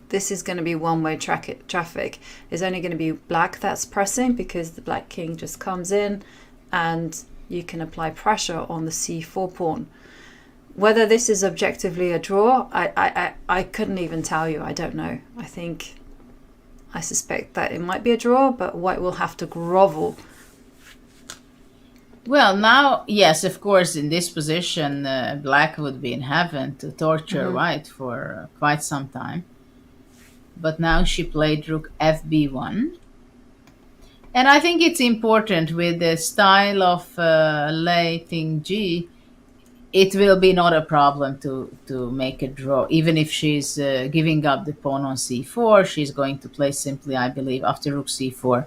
this is going to be one-way traffic. It's only going to be black that's pressing because the black king just comes in and you can apply pressure on the c4 pawn. Whether this is objectively a draw, I couldn't even tell you. I don't know. I suspect that it might be a draw, but white will have to grovel. Well, now, yes, of course, in this position, black would be in heaven to torture white for quite some time. But now she played rook fb1. And I think it's important with the style of Lei Tingjie, it will be not a problem to make a draw. Even if she's giving up the pawn on c4, she's going to play simply, I believe, after rook c4,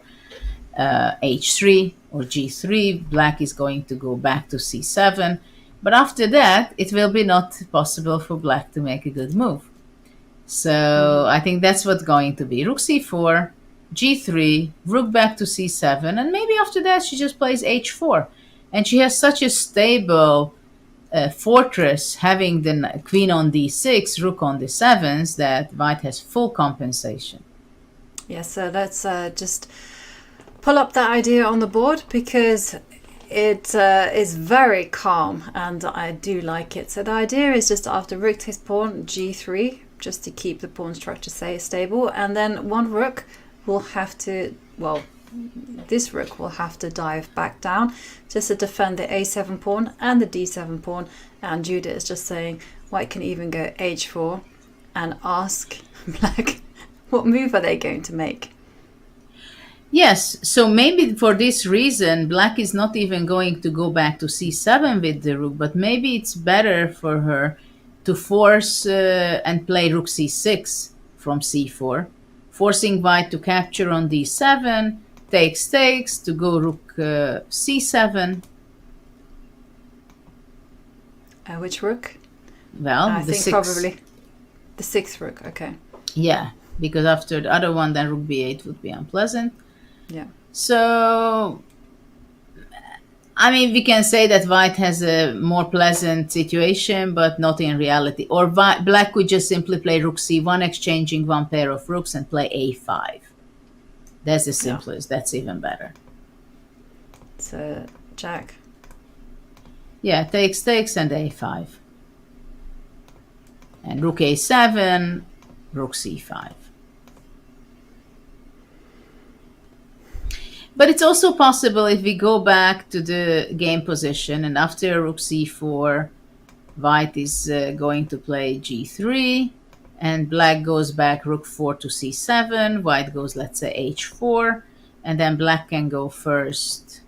h3 or g3. Black is going to go back to c7. But after that, it will be not possible for black to make a good move. So I think that's what's going to be. Rook c4, g3, rook back to c7, and maybe after that she just plays h4. And she has such a stable fortress, having the queen on d6, rook on the 7s, that white has full compensation. Yes, so let's just pull up that idea on the board because it is very calm and I do like it. So the idea is just after rook takes pawn, g3, just to keep the pawn structure stable, and then one rook will have to, well, this rook will have to dive back down just to defend the a7 pawn and the d7 pawn. And Judith is just saying white can even go h4 and ask black what move are they going to make. Yes, so maybe for this reason black is not even going to go back to c7 with the rook, but maybe it's better for her to force and play rook c6 from c4, forcing white to capture on d7, takes to go rook c7. Which rook? Well, I the think 6th. probably the 6th rook. Okay. Yeah, because after the other one, then rook b8 would be unpleasant. Yeah. So, I mean, we can say that white has a more pleasant situation, but not in reality. Or black could just simply play rook c1, exchanging one pair of rooks, and play a5. That's the simplest. Yeah. That's even better. So, jack. Yeah, takes, and a5. And rook a7, rook c5. But it's also possible if we go back to the game position and after rook c4, white is going to play g3 and black goes back rook 4 to c7, white goes, let's say, h4, and then black can go first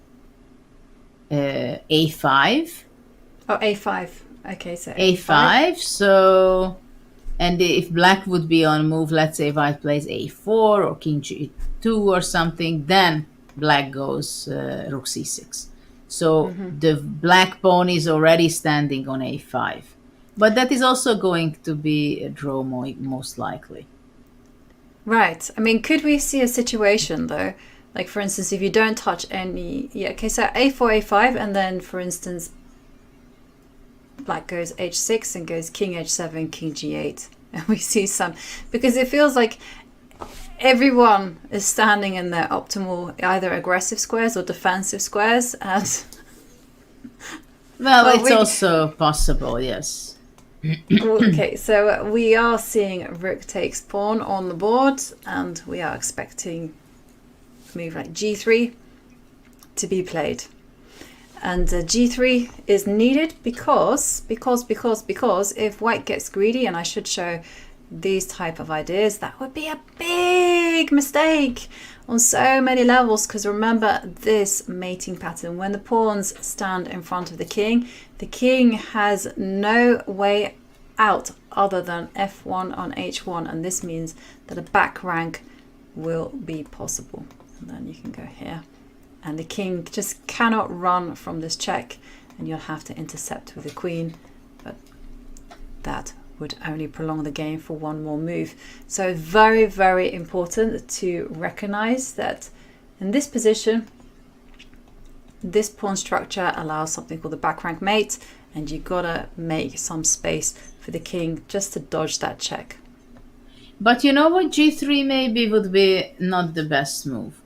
a5. Oh, a5. Okay, so a5. So, and if black would be on move, let's say white plays a4 or king g2 or something, then black goes rook c6. So the black pawn is already standing on a5. But that is also going to be a draw most likely. Right. I mean, could we see a situation though? Like, for instance, if you don't touch any... Yeah, okay, so a4, a5, and then, for instance, black goes h6 and goes king h7, king g8. And we see some... Because it feels like everyone is standing in their optimal either aggressive squares or defensive squares. And well, it's also possible, yes. Okay, so we are seeing rook takes pawn on the board, and we are expecting a move like g3 to be played. And g3 is needed because if white gets greedy, and I should show these type of ideas, that would be a big mistake on so many levels, because remember this mating pattern, when the pawns stand in front of the king has no way out other than f1 on h1, and this means that a back rank will be possible. And then you can go here, and the king just cannot run from this check, and you'll have to intercept with the queen, but that would only prolong the game for one more move. So very, very important to recognize that in this position, this pawn structure allows something called the back rank mate, and you gotta make some space for the king just to dodge that check. But you know what, g3 maybe would be not the best move.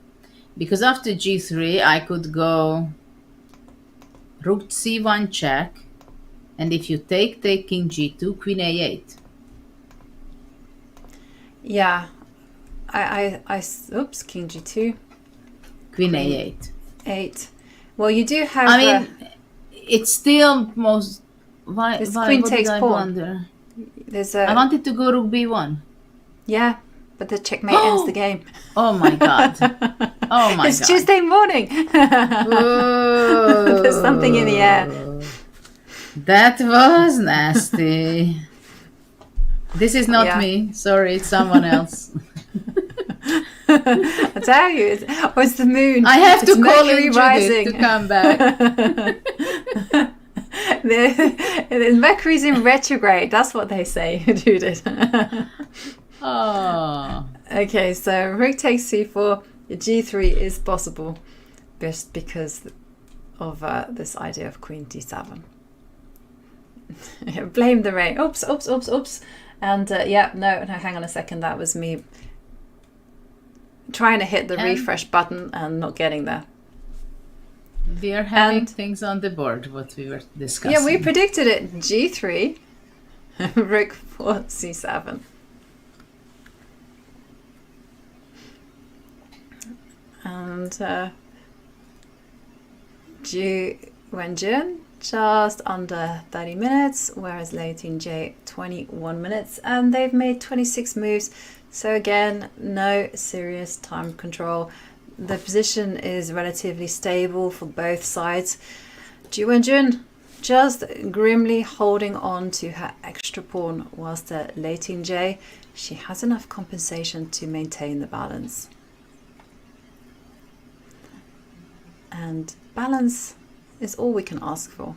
Because after g3, I could go rook c1 check, and if you take king g2, queen a8. Yeah, oops, king g2. Queen a8. 8. Well, you do have... I mean, it's still most... Why queen what takes did I pawn. blunder? I wanted to go rook b1. Yeah, but the checkmate ends the game. Oh my god. Oh my it's god. Tuesday morning. There's something in the air. That was nasty. This is not me. Sorry, it's someone else. I tell you, it's the moon. I have to call Mercury in rising Judith to come back. the Mercury's in retrograde. That's what they say, Judith. Oh. Okay, so rook takes c4. g3 is possible, just because of this idea of queen d7. Blame the rain. Oops. And no, hang on a second. That was me trying to hit the refresh button and not getting there. We are having things on the board, what we were discussing. Yeah, we predicted it. g3, rook 4, c7. And Ju Wenjun just under 30 minutes, whereas Lei Tingjie 21 minutes, and they've made 26 moves. So again, no serious time control. The position is relatively stable for both sides. Ju Wenjun just grimly holding on to her extra pawn, whilst Lei Tingjie, she has enough compensation to maintain the balance. And balance is all we can ask for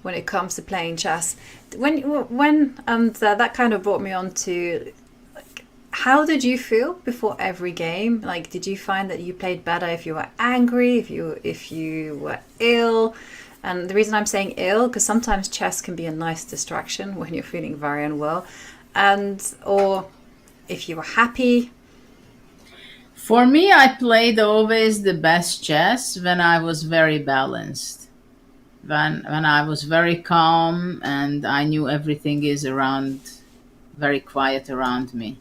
when it comes to playing chess. That kind of brought me on to, like, how did you feel before every game? Like, did you find that you played better if you were angry, if you were ill? And the reason I'm saying ill, because sometimes chess can be a nice distraction when you're feeling very unwell, or if you were happy. For me, I played always the best chess when I was very balanced. When I was very calm and I knew everything is around, very quiet around me.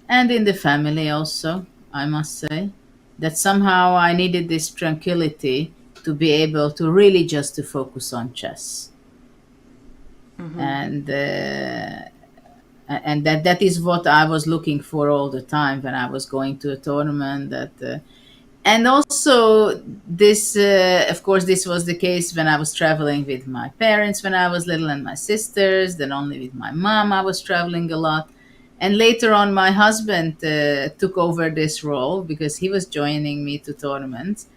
And in the family also, I must say, that somehow I needed this tranquility to be able to really just to focus on chess. Mm-hmm. And that is what I was looking for all the time when I was going to a tournament. And also this, of course, this was the case when I was traveling with my parents when I was little and my sisters. Then only with my mom I was traveling a lot. And later on, my husband took over this role because he was joining me to tournaments,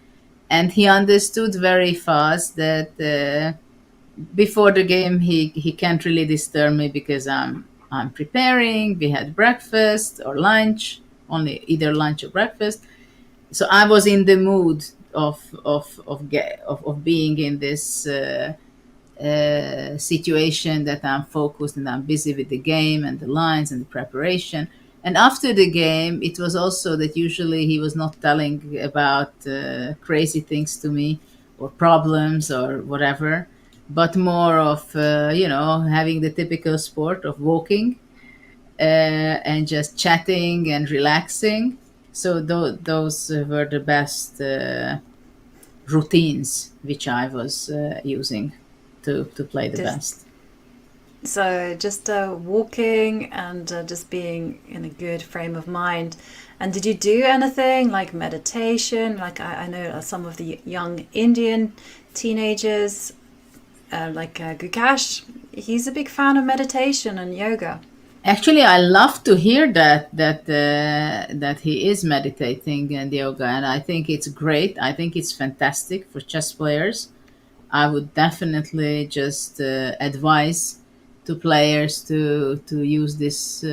and he understood very fast that before the game he can't really disturb me because I'm preparing. We had breakfast or lunch, only either lunch or breakfast. So I was in the mood of being in this situation that I'm focused and I'm busy with the game and the lines and the preparation. And after the game, it was also that usually he was not telling about crazy things to me or problems or whatever, but more of, having the typical sport of walking and just chatting and relaxing. So those were the best routines which I was using to play the best. So just walking and just being in a good frame of mind. And did you do anything like meditation? Like I know some of the young Indian teenagers, like Gukash, he's a big fan of meditation and yoga. Actually, I love to hear that he is meditating and yoga, and I think it's great. I think it's fantastic for chess players I would definitely just advise to players to use this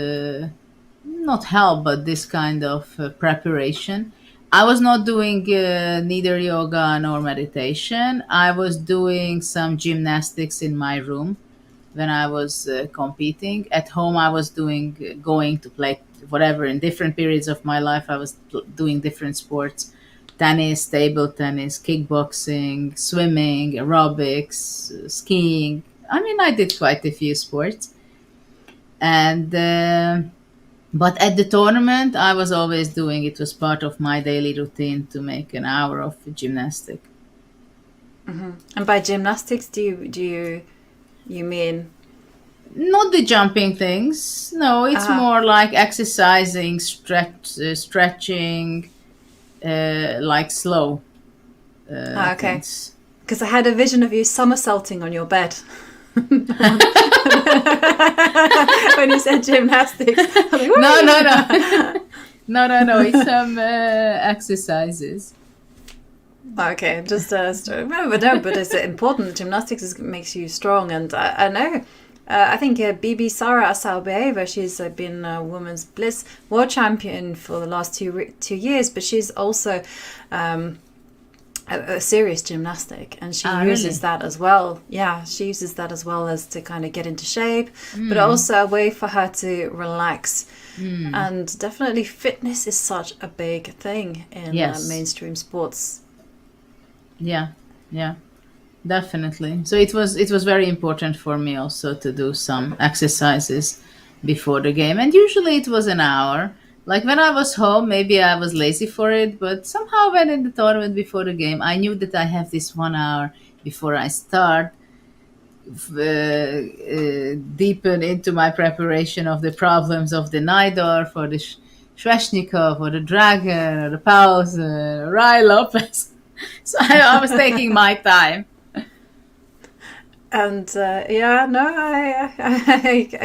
not help, but this kind of preparation. I was not doing neither yoga nor meditation. I was doing some gymnastics in my room when I was competing. At home, I was going to play whatever. In different periods of my life, I was doing different sports: tennis, table tennis, kickboxing, swimming, aerobics, skiing. I mean, I did quite a few sports. And but at the tournament, I was always doing it. Was part of my daily routine to make an hour of gymnastic. And by gymnastics, you mean? Not the jumping things. No, it's more like exercising, stretching, like slow. Okay. Things. Because I had a vision of you somersaulting on your bed. When you said gymnastics. I was like, No. It's some exercises. Okay, just but it's important. Gymnastics makes you strong, and I know. I think Bibi Sara Asaobeeva, she's been a women's bliss world champion for the last 2 years, but she's also a serious gymnastic, and she uses that as well. Yeah, she uses that as well as to kind of get into shape, but also a way for her to relax. And definitely fitness is such a big thing in mainstream sports. Yeah, definitely. So it was very important for me also to do some exercises before the game, and usually it was an hour. Like when I was home, maybe I was lazy for it, but somehow when in the tournament before the game, I knew that I have this 1 hour before I start, deepen into my preparation of the problems of the Najdorf or the Sveshnikov or the Dragon or the Paus or Rai Lopez. So I was taking my time. And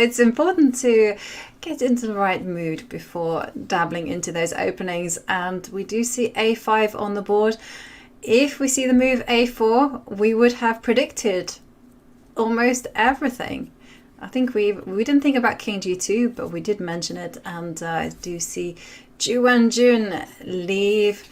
it's important to get into the right mood before dabbling into those openings. And we do see a5 on the board. If we see the move a4, we would have predicted almost everything. I think we didn't think about king g2, but we did mention it. And I do see Ju Wenjun leave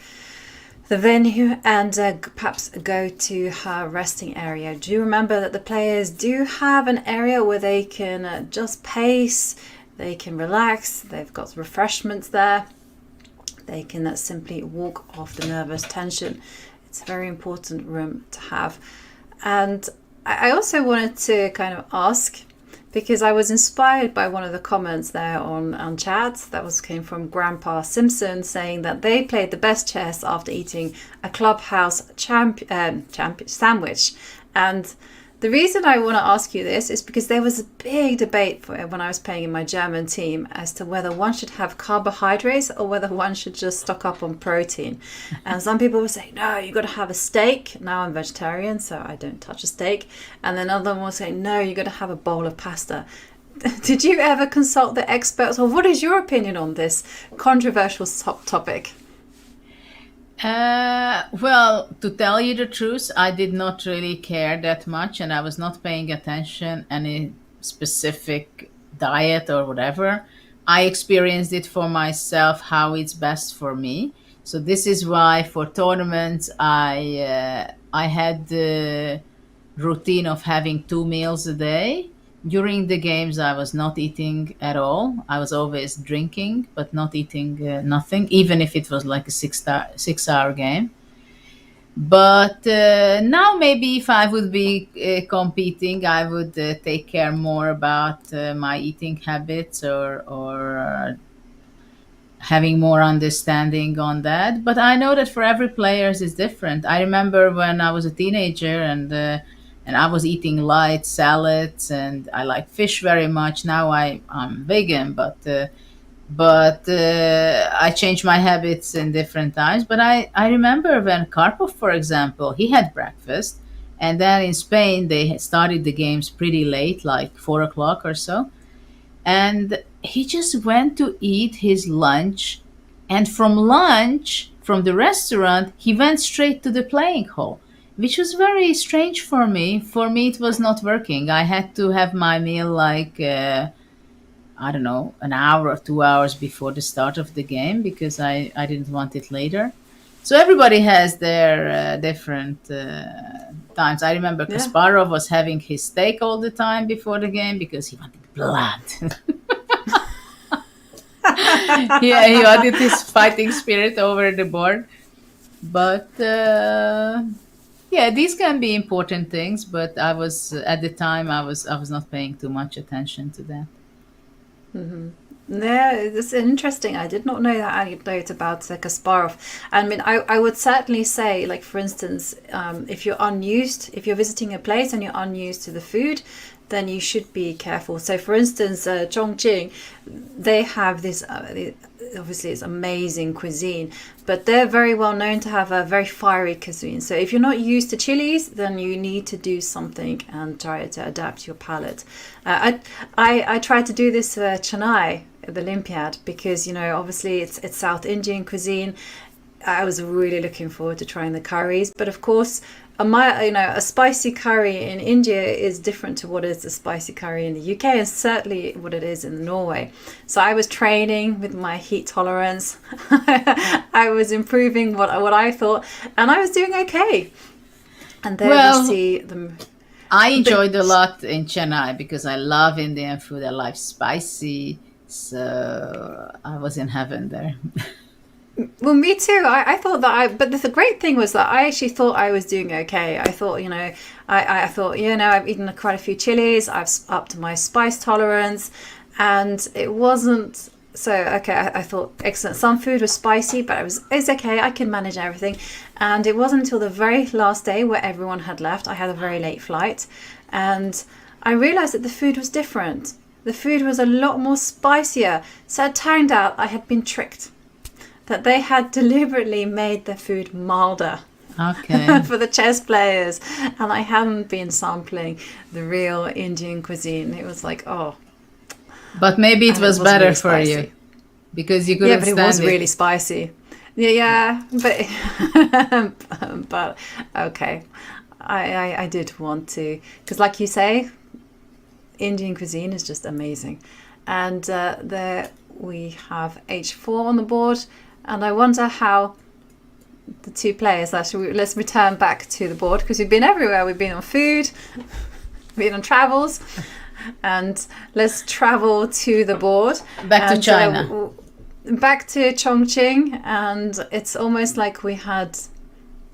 the venue and perhaps go to her resting area. Do remember that the players do have an area where they can just pace, they can relax, they've got refreshments there, they can simply walk off the nervous tension. It's a very important room to have. And I also wanted to kind of ask, because I was inspired by one of the comments there on chat that came from Grandpa Simpson, saying that they played the best chess after eating a clubhouse sandwich. And the reason I want to ask you this is because there was a big debate when I was playing in my German team as to whether one should have carbohydrates or whether one should just stock up on protein. And some people would say, no, you got to have a steak. Now I'm vegetarian, so I don't touch a steak. And then other one will say, no, you got to have a bowl of pasta. Did you ever consult the experts, or what is your opinion on this controversial topic? Well, to tell you the truth, I did not really care that much, and I was not paying attention any specific diet or whatever. I experienced it for myself, how it's best for me. So this is why for tournaments, I had the routine of having 2 meals a day. During the games, I was not eating at all. I was always drinking, but not eating nothing, even if it was like a 6-hour game. But now maybe if I would be competing, I would take care more about my eating habits or having more understanding on that. But I know that for every player it's different. I remember when I was a teenager and I was eating light salads, and I like fish very much. Now I'm vegan, but I changed my habits in different times. But I remember when Karpov, for example, he had breakfast, and then in Spain they started the games pretty late, like 4 o'clock or so, and he just went to eat his lunch, and from the restaurant he went straight to the playing hall. which was very strange for me. For me, it was not working. I had to have my meal like, I don't know, an hour or 2 hours before the start of the game because I didn't want it later. So everybody has their different times. I remember Kasparov was having his steak all the time before the game because he wanted blood. Yeah, he wanted his fighting spirit over the board. But yeah, these can be important things. But I was at the time I was not paying too much attention to that. Yeah, it's interesting. I did not know that anecdote about Kasparov. I mean, I would certainly say, like, for instance, if you're visiting a place and you're unused to the food, then you should be careful. So, for instance, Chongqing, they have this, obviously it's amazing cuisine, but they're very well known to have a very fiery cuisine. So if you're not used to chilies, then you need to do something and try to adapt your palate. I tried to do this Chennai at the Olympiad because, you know, obviously it's South Indian cuisine. I was really looking forward to trying the curries, but of course, a spicy curry in India is different to what is a spicy curry in the UK, and certainly what it is in Norway. So I was training with my heat tolerance. I was improving what I thought, and I was doing okay. And there we see them. I enjoyed a lot in Chennai because I love Indian food. I like spicy, so I was in heaven there. Well, me too. I thought that but the great thing was that I actually thought I was doing okay. I thought, I thought, I've eaten quite a few chilies. I've upped my spice tolerance, and it wasn't so okay. I thought, excellent. Some food was spicy, but it's okay. I can manage everything. And it wasn't until the very last day where everyone had left. I had a very late flight, and I realized that the food was different. The food was a lot more spicier. So it turned out I had been tricked. That they had deliberately made the food milder for the chess players, and I hadn't been sampling the real Indian cuisine. It was like, but maybe it was better really for you because you couldn't stand it. Yeah, but it was really spicy. Yeah, but okay, I did want to, because like you say, Indian cuisine is just amazing, and there we have h4 on the board. And I wonder how the two players, actually, let's return back to the board because we've been everywhere. We've been on food, been on travels, and let's travel to the board. Back to China. Back to Chongqing, and it's almost like we had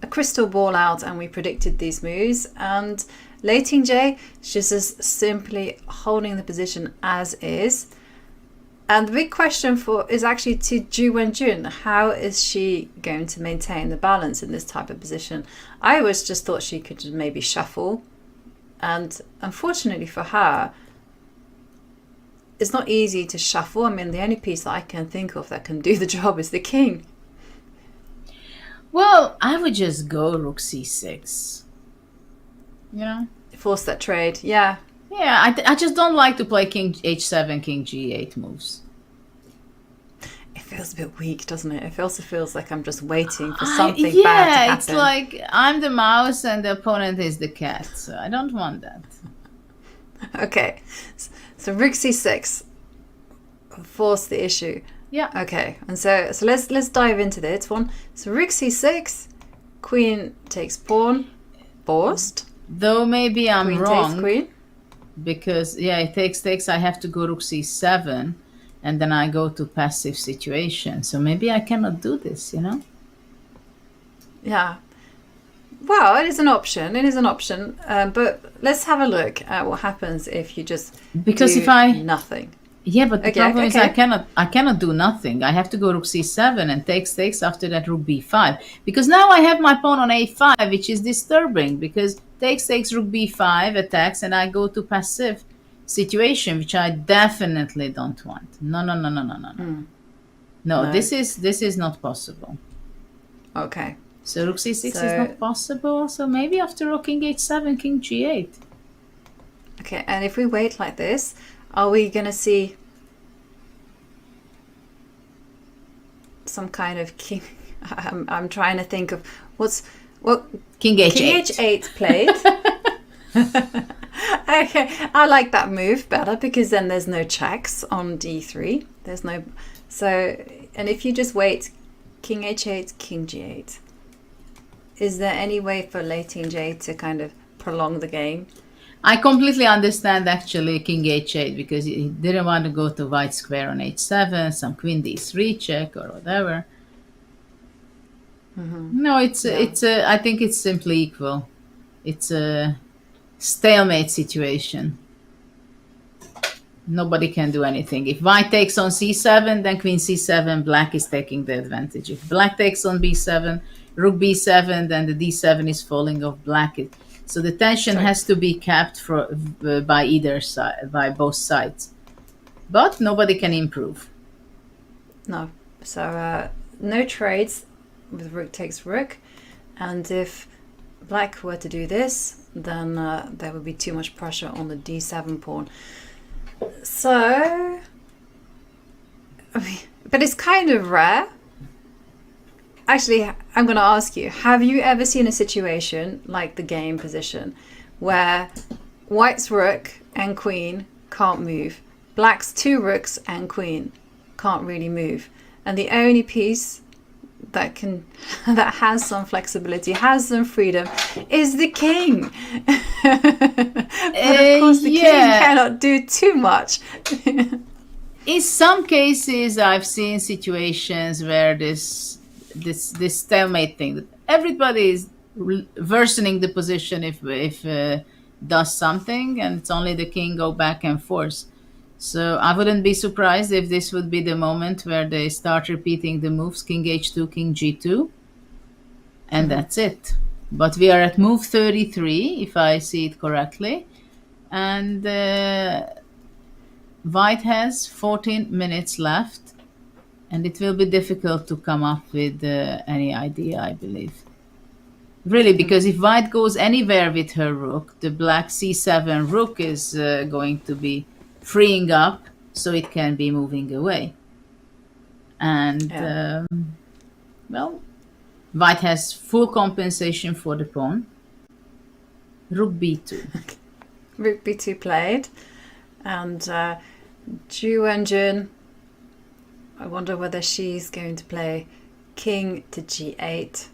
a crystal ball out and we predicted these moves. And Lei Tingjie, she's just simply holding the position as is. And the big question is actually to Ju Wenjun. How is she going to maintain the balance in this type of position? I always just thought she could maybe shuffle. And unfortunately for her, it's not easy to shuffle. I mean, the only piece that I can think of that can do the job is the king. Well, I would just go rook c6. Force that trade, yeah. Yeah, I just don't like to play king h7, king g8 moves. It feels a bit weak, doesn't it? It also feels like I'm just waiting for something bad to happen. Yeah, it's like I'm the mouse and the opponent is the cat, so I don't want that. Okay, so rook c6, force the issue. Yeah. Okay, and so let's dive into this one. So rook c6, queen takes pawn, forced. Though maybe I'm queen wrong. Takes queen. Because it takes. I have to go rook c7, and then I go to passive situation. So maybe I cannot do this, Yeah. Well, it is an option. It is an option. But let's have a look at what happens if you just do nothing. Yeah, but the problem is I cannot do nothing. I have to go rook c7 and takes after that rook b5. Because now I have my pawn on a5, which is disturbing because takes rook b5 attacks and I go to passive situation, which I definitely don't want. No. No, this is not possible. Okay. So rook c6 is not possible. So maybe after rook king h7, king g8. Okay, and if we wait like this, are we going to see some kind of king? I'm trying to think of what Well, King H8. King H8 played. Okay, I like that move better because then there's no checks on D3. There's no... So, and if you just wait, King H8, King G8. Is there any way for Lei Tingjie to kind of prolong the game? I completely understand actually King H8 because he didn't want to go to white square on H7, some Queen D3 check or whatever. No, I think it's simply equal. It's a stalemate situation. Nobody can do anything. If white takes on C7, then Queen C7, black is taking the advantage. If black takes on B7, Rook B7, then the D7 is falling off black. So the tension has to be capped by either side, by both sides. But nobody can improve. No. So no trades with rook takes rook. And if black were to do this, then there would be too much pressure on the D7 pawn. So, I mean, but it's kind of rare. Actually, I'm going to ask you, have you ever seen a situation like the game position where white's rook and queen can't move, black's two rooks and queen can't really move, and the only piece that has some flexibility, has some freedom, is the king? But of course the king cannot do too much. In some cases I've seen situations where this stalemate thing, that everybody is worsening the position if does something, and it's only the king go back and forth. So I wouldn't be surprised if this would be the moment where they start repeating the moves King H2, King G2, and that's it. But we are at move 33, if I see it correctly, and white has 14 minutes left, and it will be difficult to come up with any idea, I believe. Really, because if white goes anywhere with her rook, the black C7 rook is going to be freeing up so it can be moving away. And, well, white has full compensation for the pawn. Rook B2. Rook B2 played. And Ju Wenjun, I wonder whether she's going to play King to G8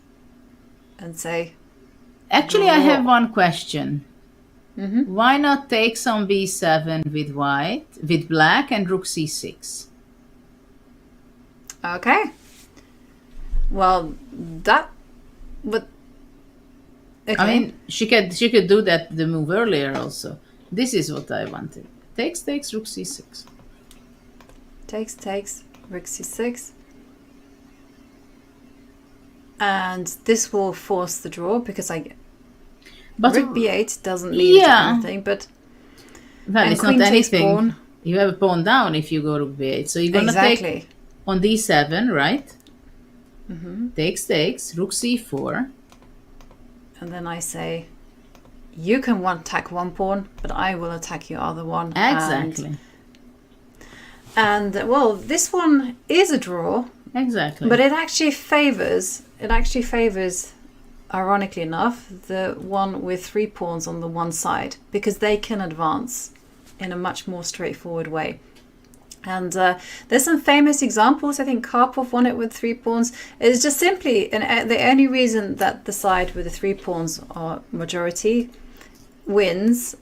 and say... Actually, I have one question. Why not take some B7 with white, with black, and Rook C6? Okay. Well, that would... Okay. I mean, she could do that the move earlier also. This is what I wanted. Takes, Rook C6. Takes, Rook C6. And this will force the draw because But Rook B8 doesn't mean anything, but... Well, it's not anything. You have a pawn down if you go Rook B8. So you're going to take on D7, right? Takes, Rook C4. And then I say, you can attack one pawn, but I will attack your other one. Exactly. And well, this one is a draw. Exactly. But it actually favors, ironically enough, the one with 3 pawns on the one side, because they can advance in a much more straightforward way. And there's some famous examples. I think Karpov won it with 3 pawns. It's just simply the only reason that the side with the 3 pawns are majority wins,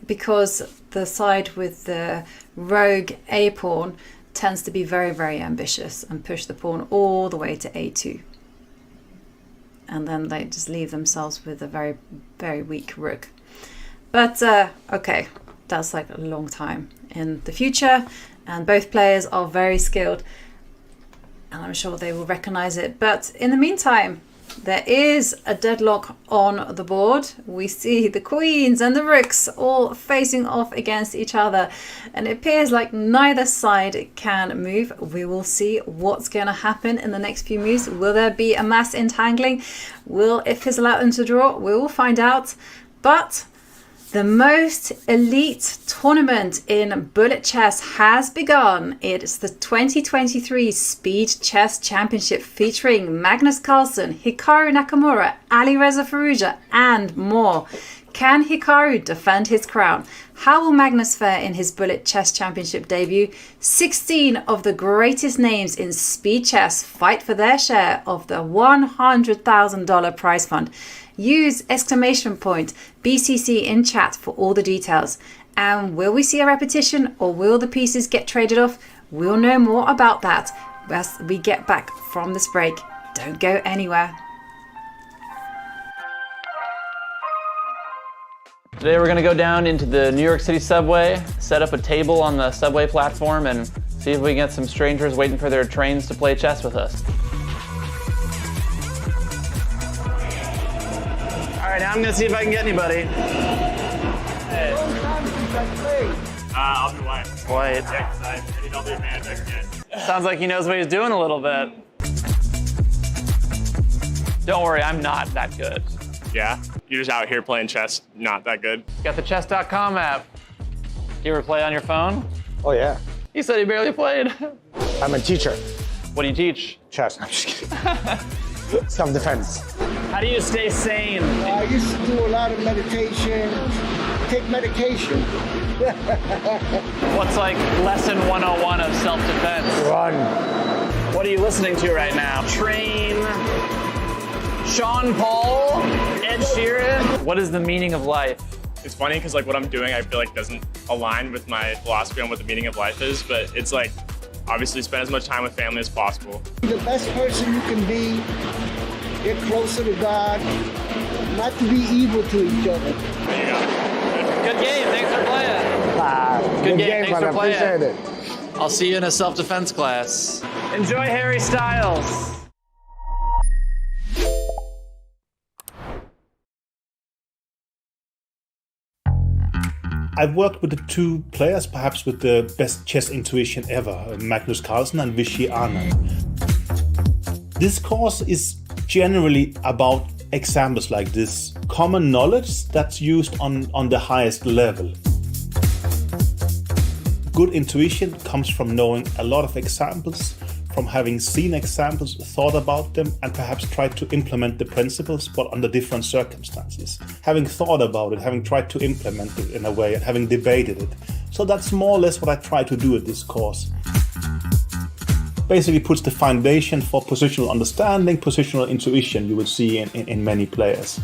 because the side with the rogue A pawn tends to be very, very ambitious and push the pawn all the way to A2. And then they just leave themselves with a very, very weak rook. But okay, that's like a long time in the future, and both players are very skilled, and I'm sure they will recognize it. But in the meantime, there is a deadlock on the board. We see the queens and the rooks all facing off against each other, and it appears like neither side can move. We will see what's going to happen in the next few moves. Will there be a mass entangling? Will it fizzle out into draw? We will find out. But The most elite tournament in bullet chess has begun. It's the 2023 Speed Chess Championship featuring Magnus Carlsen, Hikaru Nakamura, Alireza Firouzja, and more. Can Hikaru defend his crown? How will Magnus fare in his Bullet Chess Championship debut? 16 of the greatest names in speed chess fight for their share of the $100,000 prize fund. Use !BCC in chat for all the details. And will we see a repetition or will the pieces get traded off? We'll know more about that as we get back from this break. Don't go anywhere. Today we're going to go down into the New York City subway, set up a table on the subway platform, and see if we can get some strangers waiting for their trains to play chess with us. All right, now I'm going to see if I can get anybody. Hey. I'll be White. White. Yeah, because I need all the advantage I can get. Sounds like he knows what he's doing a little bit. Don't worry, I'm not that good. Yeah? You're just out here playing chess, not that good. Got the Chess.com app. You ever play on your phone? Oh, yeah. He said he barely played. I'm a teacher. What do you teach? Chess. I'm just kidding. Self-defense. How do you stay sane? I used to do a lot of meditation, take medication. What's like lesson 101 of self-defense? Run. What are you listening to right now? Train, Sean Paul, Ed Sheeran. What is the meaning of life? It's funny because like what I'm doing I feel like doesn't align with my philosophy on what the meaning of life is, but it's like obviously spend as much time with family as possible. The best person you can be, get closer to God, not to be evil to each other. There you go. Good game, thanks for playing. Good game, thanks for playing. Appreciate it. I'll see you in a self-defense class. Enjoy Harry Styles. I've worked with the two players, perhaps with the best chess intuition ever, Magnus Carlsen and Vishy Anand. This course is generally about examples like this, common knowledge that's used on the highest level. Good intuition comes from knowing a lot of examples, from having seen examples, thought about them, and perhaps tried to implement the principles, but under different circumstances. Having thought about it, having tried to implement it in a way, and having debated it. So that's more or less what I try to do at this course. Basically puts the foundation for positional understanding, positional intuition you will see in many players.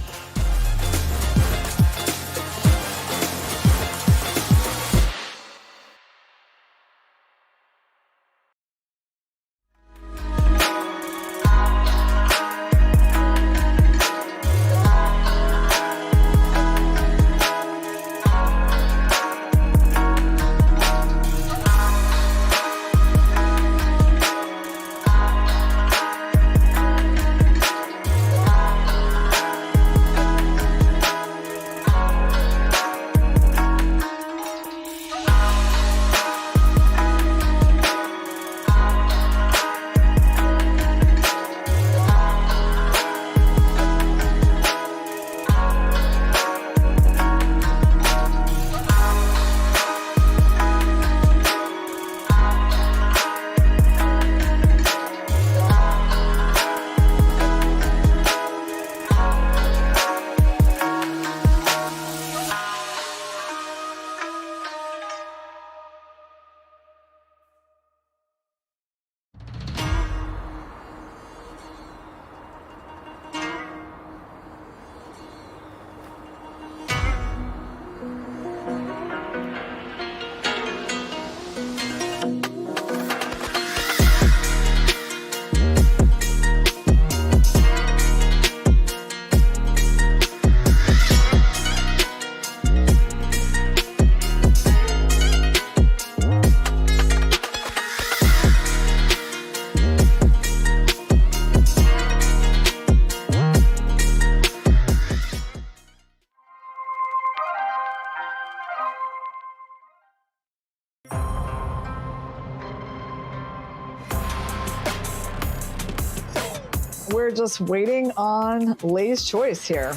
We're just waiting on Lei's choice here.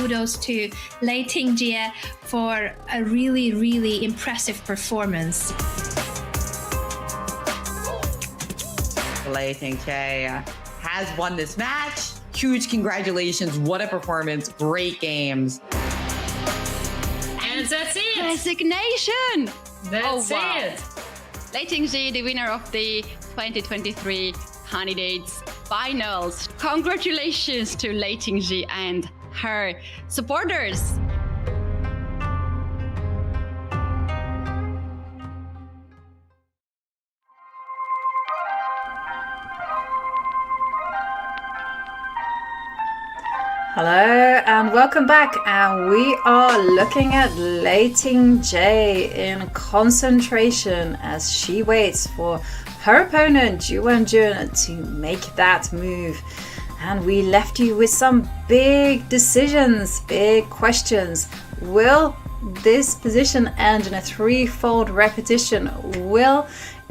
kudos to Lei Tingjie for a really, really impressive performance. Lei Tingjie has won this match. Huge congratulations. What a performance. Great games. And that's it. Resignation. That's it. Lei Tingjie, the winner of the 2023 Candidates Finals. Congratulations to Lei Tingjie and her supporters. Hello and welcome back, and we are looking at Lei Tingjie in concentration as she waits for her opponent Ju Wenjun to make that move. And we left you with some big decisions, big questions. Will this position end in a threefold repetition? Will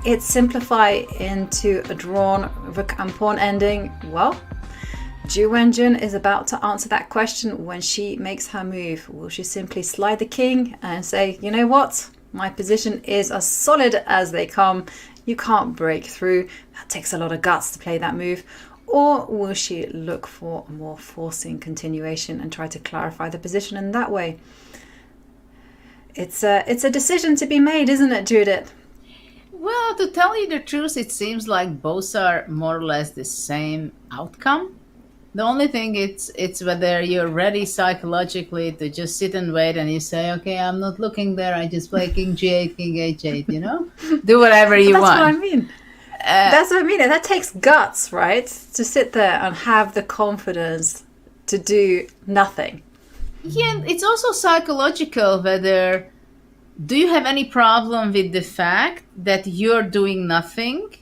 it simplify into a drawn rook and pawn ending? Well, Ju Wenjun is about to answer that question when she makes her move. Will she simply slide the king and say, you know what, my position is as solid as they come, you can't break through? That takes a lot of guts to play that move. Or will she look for a more forcing continuation and try to clarify the position in that way? It's a decision to be made, isn't it, Judith? Well, to tell you the truth, it seems like both are more or less the same outcome. The only thing it's whether you're ready psychologically to just sit and wait and you say, okay, I'm not looking there, I just play king g8, king h8, you know? Do whatever you want. That's what I mean. That's what I mean. And that takes guts, right? To sit there and have the confidence to do nothing. Yeah, it's also psychological whether do you have any problem with the fact that you're doing nothing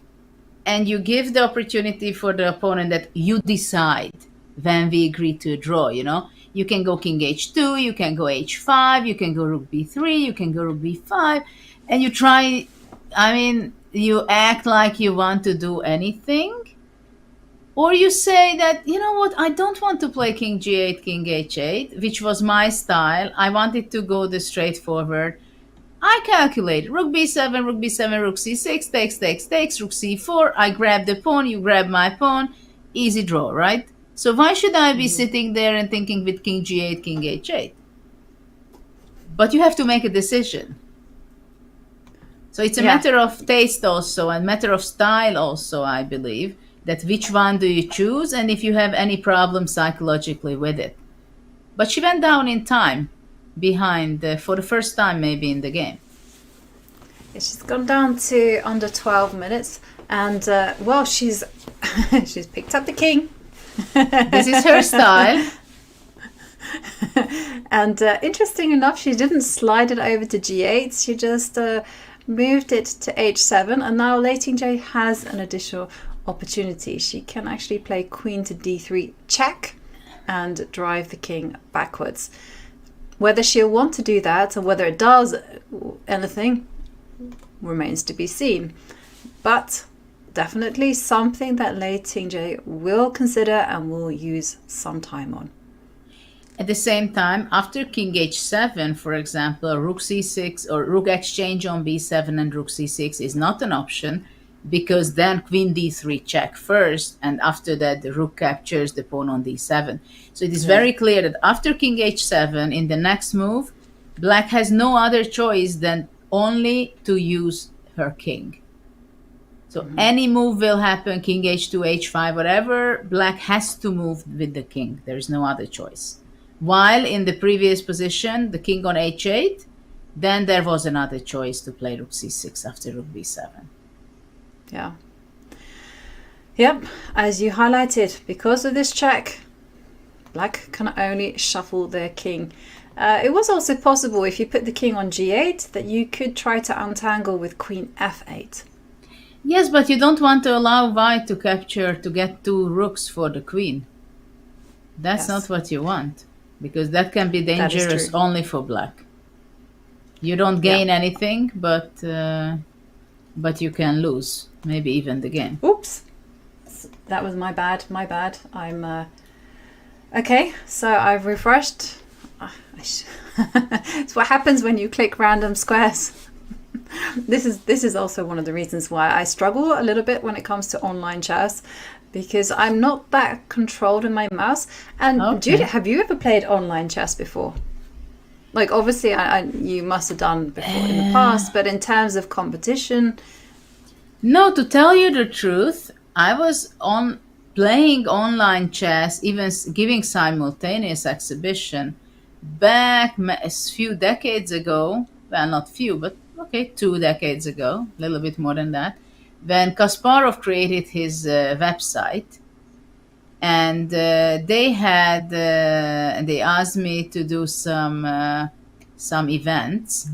and you give the opportunity for the opponent that you decide when we agree to a draw, you know? You can go king h2, you can go h5, you can go rook b3, you can go rook b5, and you try, you act like you want to do anything, or you say that, you know what, I don't want to play king g8, king h8, which was my style. I wanted to go the straightforward. I calculate rook b7, rook b7, rook c6, takes, rook c4. I grab the pawn, you grab my pawn. Easy draw, right? So why should I be sitting there and thinking with king g8, king h8? But you have to make a decision. So it's a matter of taste also, and matter of style also, I believe, that which one do you choose and if you have any problem psychologically with it. But she went down in time behind for the first time maybe in the game. Yeah, she's gone down to under 12 minutes and well, she's she's picked up the king. This is her style. And interesting enough, she didn't slide it over to g8. She just moved it to h7, and now Lei Tingjie has an additional opportunity. She can actually play queen to d3 check and drive the king backwards. Whether she'll want to do that or whether it does anything remains to be seen. But definitely something that Lei Tingjie will consider and will use some time on. At the same time, after king h7, for example, rook c6 or rook exchange on b7 and rook c6 is not an option, because then queen d3 check first, and after that the rook captures the pawn on d7. So it is very clear that after king h7, in the next move, black has no other choice than only to use her king. So any move will happen, king h2, h5, whatever, black has to move with the king. There is no other choice. While in the previous position, the king on h8, then there was another choice to play rook c6 after rook b7. Yeah. Yep, as you highlighted, because of this check, black can only shuffle their king. It was also possible, if you put the king on g8, that you could try to untangle with queen f8. Yes, but you don't want to allow white to capture, to get two rooks for the queen. That's not what you want, because that can be dangerous only for black. You don't gain anything, but you can lose, maybe even the game. Oops, that was my bad. I'm okay. So I've refreshed It's what happens when you click random squares. This is also one of the reasons why I struggle a little bit when it comes to online chess, because I'm not that controlled in my mouse. And Judith, have you ever played online chess before? Like, obviously, you must have done before in the past, but in terms of competition... No, to tell you the truth, I was playing online chess, even giving simultaneous exhibition back a few decades ago. Well, not few, but okay, 2 decades ago, a little bit more than that, when Kasparov created his website. And they asked me to do some events.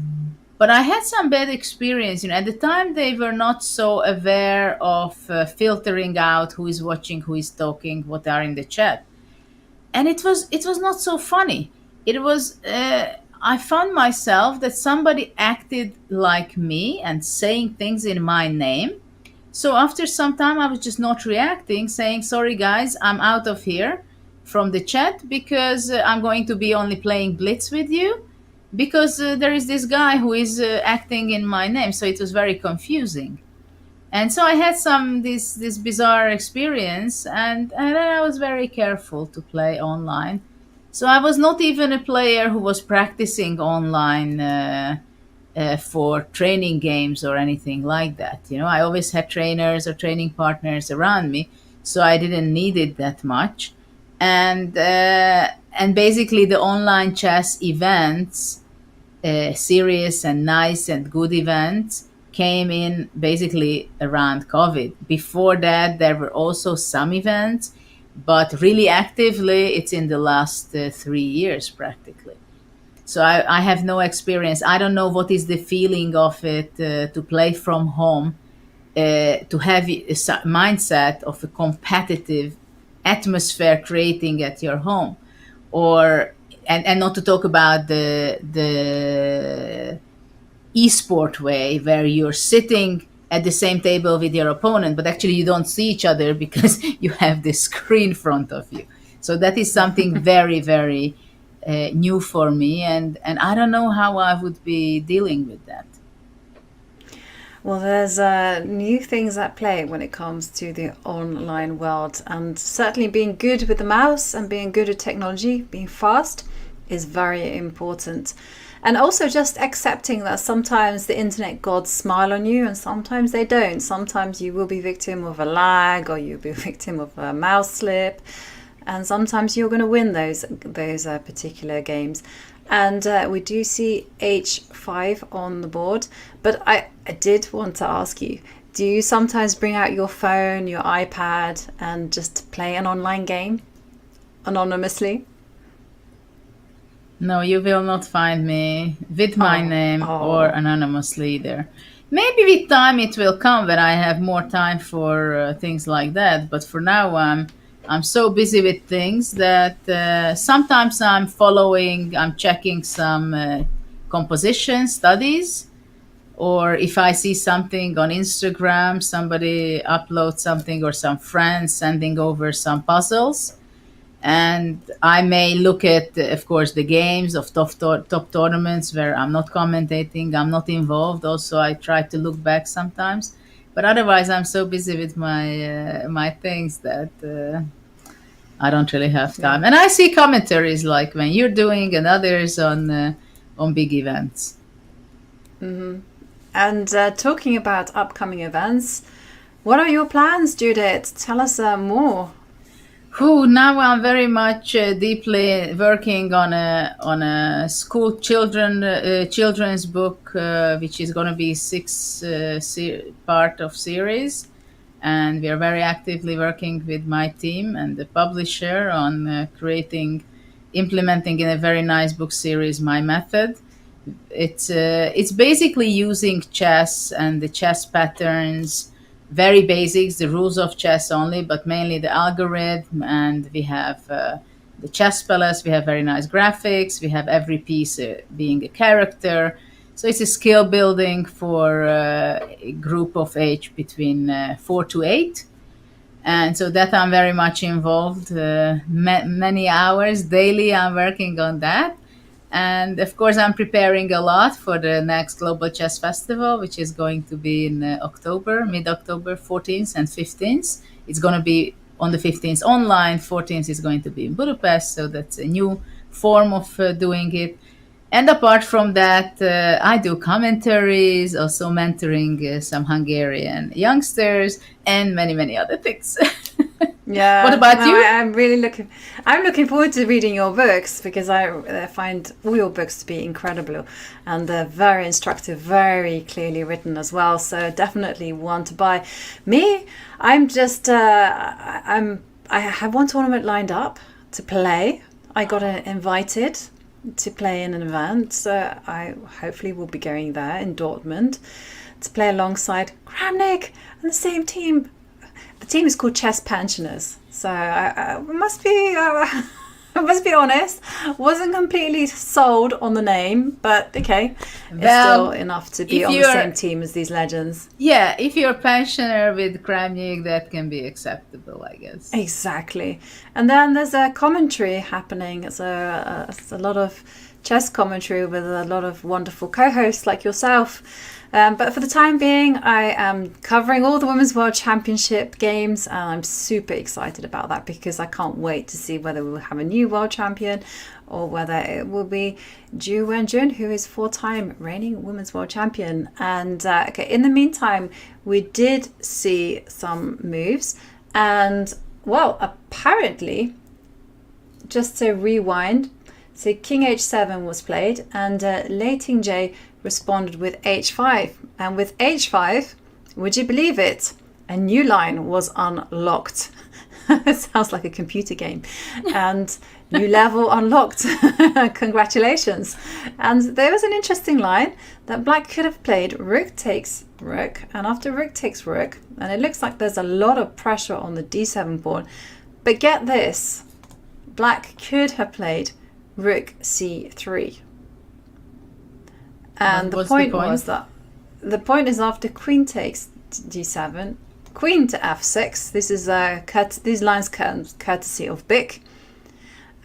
But I had some bad experience. At the time, they were not so aware of filtering out who is watching, who is talking, what are in the chat, and it was not so funny. It was I found myself that somebody acted like me and saying things in my name. So after some time, I was just not reacting, saying, "Sorry, guys, I'm out of here from the chat because I'm going to be only playing Blitz with you." Because there is this guy who is acting in my name, so it was very confusing, and so I had this bizarre experience, and I was very careful to play online. So I was not even a player who was practicing online for training games or anything like that. I always had trainers or training partners around me, so I didn't need it that much. And basically the online chess events, serious and nice and good events, came in basically around COVID. Before that, there were also some events, but really actively, it's in the last 3 years practically. So I have no experience. I don't know what is the feeling of it to play from home, to have a mindset of a competitive atmosphere creating at your home, and not to talk about the e-sport way where you're sitting at the same table with your opponent, but actually you don't see each other because you have this screen in front of you. So that is something very, very new for me, and I don't know how I would be dealing with that. Well, there's new things at play when it comes to the online world, and certainly being good with the mouse and being good at technology, being fast, is very important. And also just accepting that sometimes the internet gods smile on you and sometimes they don't. Sometimes you will be victim of a lag, or you'll be victim of a mouse slip, and sometimes you're going to win those particular games. And we do see H5 on the board, but I did want to ask you, do you sometimes bring out your phone, your iPad, and just play an online game anonymously? No, you will not find me with my name or anonymously either. Maybe with time it will come when I have more time for things like that, but for now I'm so busy with things that sometimes I'm checking some composition studies, or if I see something on Instagram, somebody uploads something, or some friends sending over some puzzles, and I may look at, of course, the games of top tournaments where I'm not commentating, I'm not involved. Also, I try to look back sometimes, but otherwise I'm so busy with my things that I don't really have time. And I see commentaries like when you're doing and others on big events. Mm-hmm. And talking about upcoming events, what are your plans, Judith? Tell us more. Now I'm very much deeply working on a school children's book, which is going to be 6 part of series, and we are very actively working with my team and the publisher on implementing in a very nice book series my method. It's basically using chess and the chess patterns, very basics, the rules of chess only, but mainly the algorithm. And we have the chess palace, we have very nice graphics, we have every piece being a character. So it's a skill building for a group of age between 4 to 8. And so that I'm very much involved, many hours daily I'm working on that. And of course, I'm preparing a lot for the next Global Chess Festival, which is going to be in October, mid-October, 14th and 15th. It's going to be on the 15th online, 14th is going to be in Budapest, so that's a new form of doing it. And apart from that, I do commentaries, also mentoring some Hungarian youngsters, and many, many other things. Yeah. What about you? I'm looking forward to reading your books, because I find all your books to be incredible, and they're very instructive, very clearly written as well. So definitely one to buy. Me, I'm just I have one tournament lined up to play. I got invited to play in an event, so I hopefully will be going there in Dortmund to play alongside Kramnik and the same team. The team is called Chess Pensioners, so I must be honest, wasn't completely sold on the name, but okay, it's still enough to be on the same team as these legends. Yeah, if you're a pensioner with Kramnik, that can be acceptable, I guess. Exactly. And then there's a commentary happening. It's a lot of chess commentary with a lot of wonderful co-hosts like yourself. But for the time being, I am covering all the Women's World Championship games, and I'm super excited about that, because I can't wait to see whether we'll have a new world champion or whether it will be Ju Wenjun, who is 4-time reigning Women's World Champion. And in the meantime, we did see some moves, and well, apparently, just to rewind, so King H7 was played, and Lei Tingjie responded with H5. And with H5, would you believe it? A new line was unlocked. It sounds like a computer game. And new level unlocked. Congratulations. And there was an interesting line that Black could have played Rook takes Rook. And after Rook takes Rook, and it looks like there's a lot of pressure on the D7 pawn. But get this, Black could have played Rook C3. And the point was that the point is after Queen takes D7, Queen to F6. This is these lines courtesy of Bick,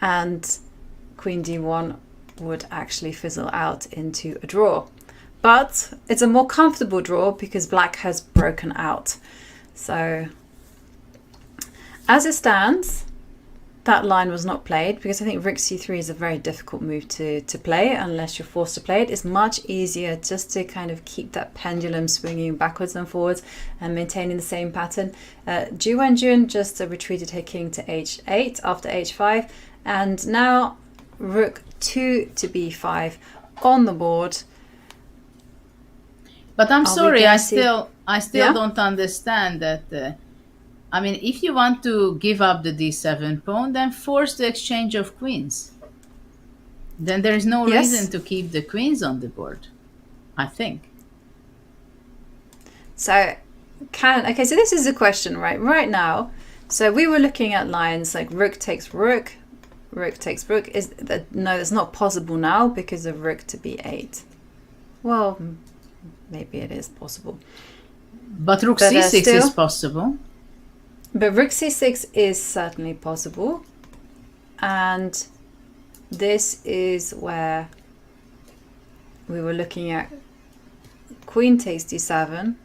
and Queen D1 would actually fizzle out into a draw. But it's a more comfortable draw because Black has broken out. So as it stands, that line was not played, because I think Rook C3 is a very difficult move to play unless you're forced to play it. It's much easier just to kind of keep that pendulum swinging backwards and forwards and maintaining the same pattern. Ju Wenjun just retreated her king to H8 after H5, and now Rook 2 to B5 on the board. But I'm sorry, I still don't understand that. I mean, if you want to give up the D7 pawn, then force the exchange of queens. Then there is no reason to keep the queens on the board, I think. So, so this is a question, right now. So we were looking at lines like Rook takes Rook, Rook takes Rook. No, it's not possible now because of Rook to B8. Well, maybe it is possible. But Rook C6 is possible. But Rook C6 is certainly possible. And this is where we were looking at Queen takes D7.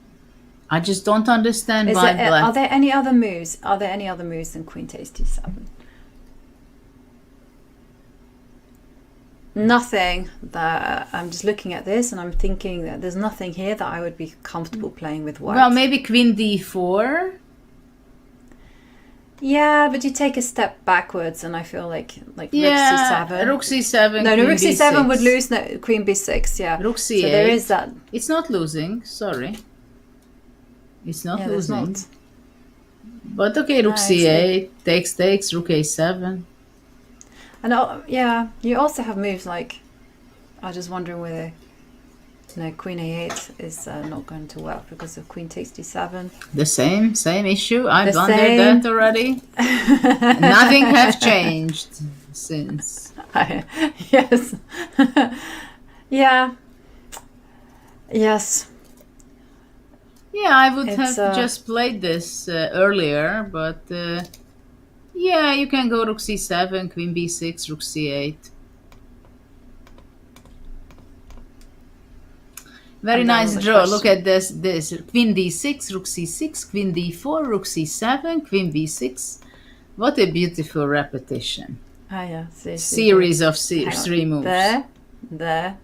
I just don't understand why Black... Are there any other moves? Are there any other moves than Queen takes D7? Nothing. That I'm just looking at this and I'm thinking that there's nothing here that I would be comfortable playing with white. Well, maybe Queen D4. Yeah, but you take a step backwards, and I feel like Rook C7. Rook C7. No, Rook C7 would lose. No, Queen B6. Yeah. Rook C8. So there is that. It's not losing. Sorry. It's not losing. Not. But okay, Rook C8 takes Rook A7. And you also have moves like. I was just wondering whether. No, Queen A8 is not going to work because of Queen takes D7. The same issue. I've blundered that already. Nothing has changed since. Yes. Yeah. Yes. Yeah, I would have just played this earlier, but yeah, you can go Rook C7, Queen B6, Rook C8. Very I'm done nice with the draw. Look question. at this. Queen d6, rook c6, queen d4, rook c7, queen b6. What a beautiful repetition. Oh yeah, Series of Hang on. 3 moves. There.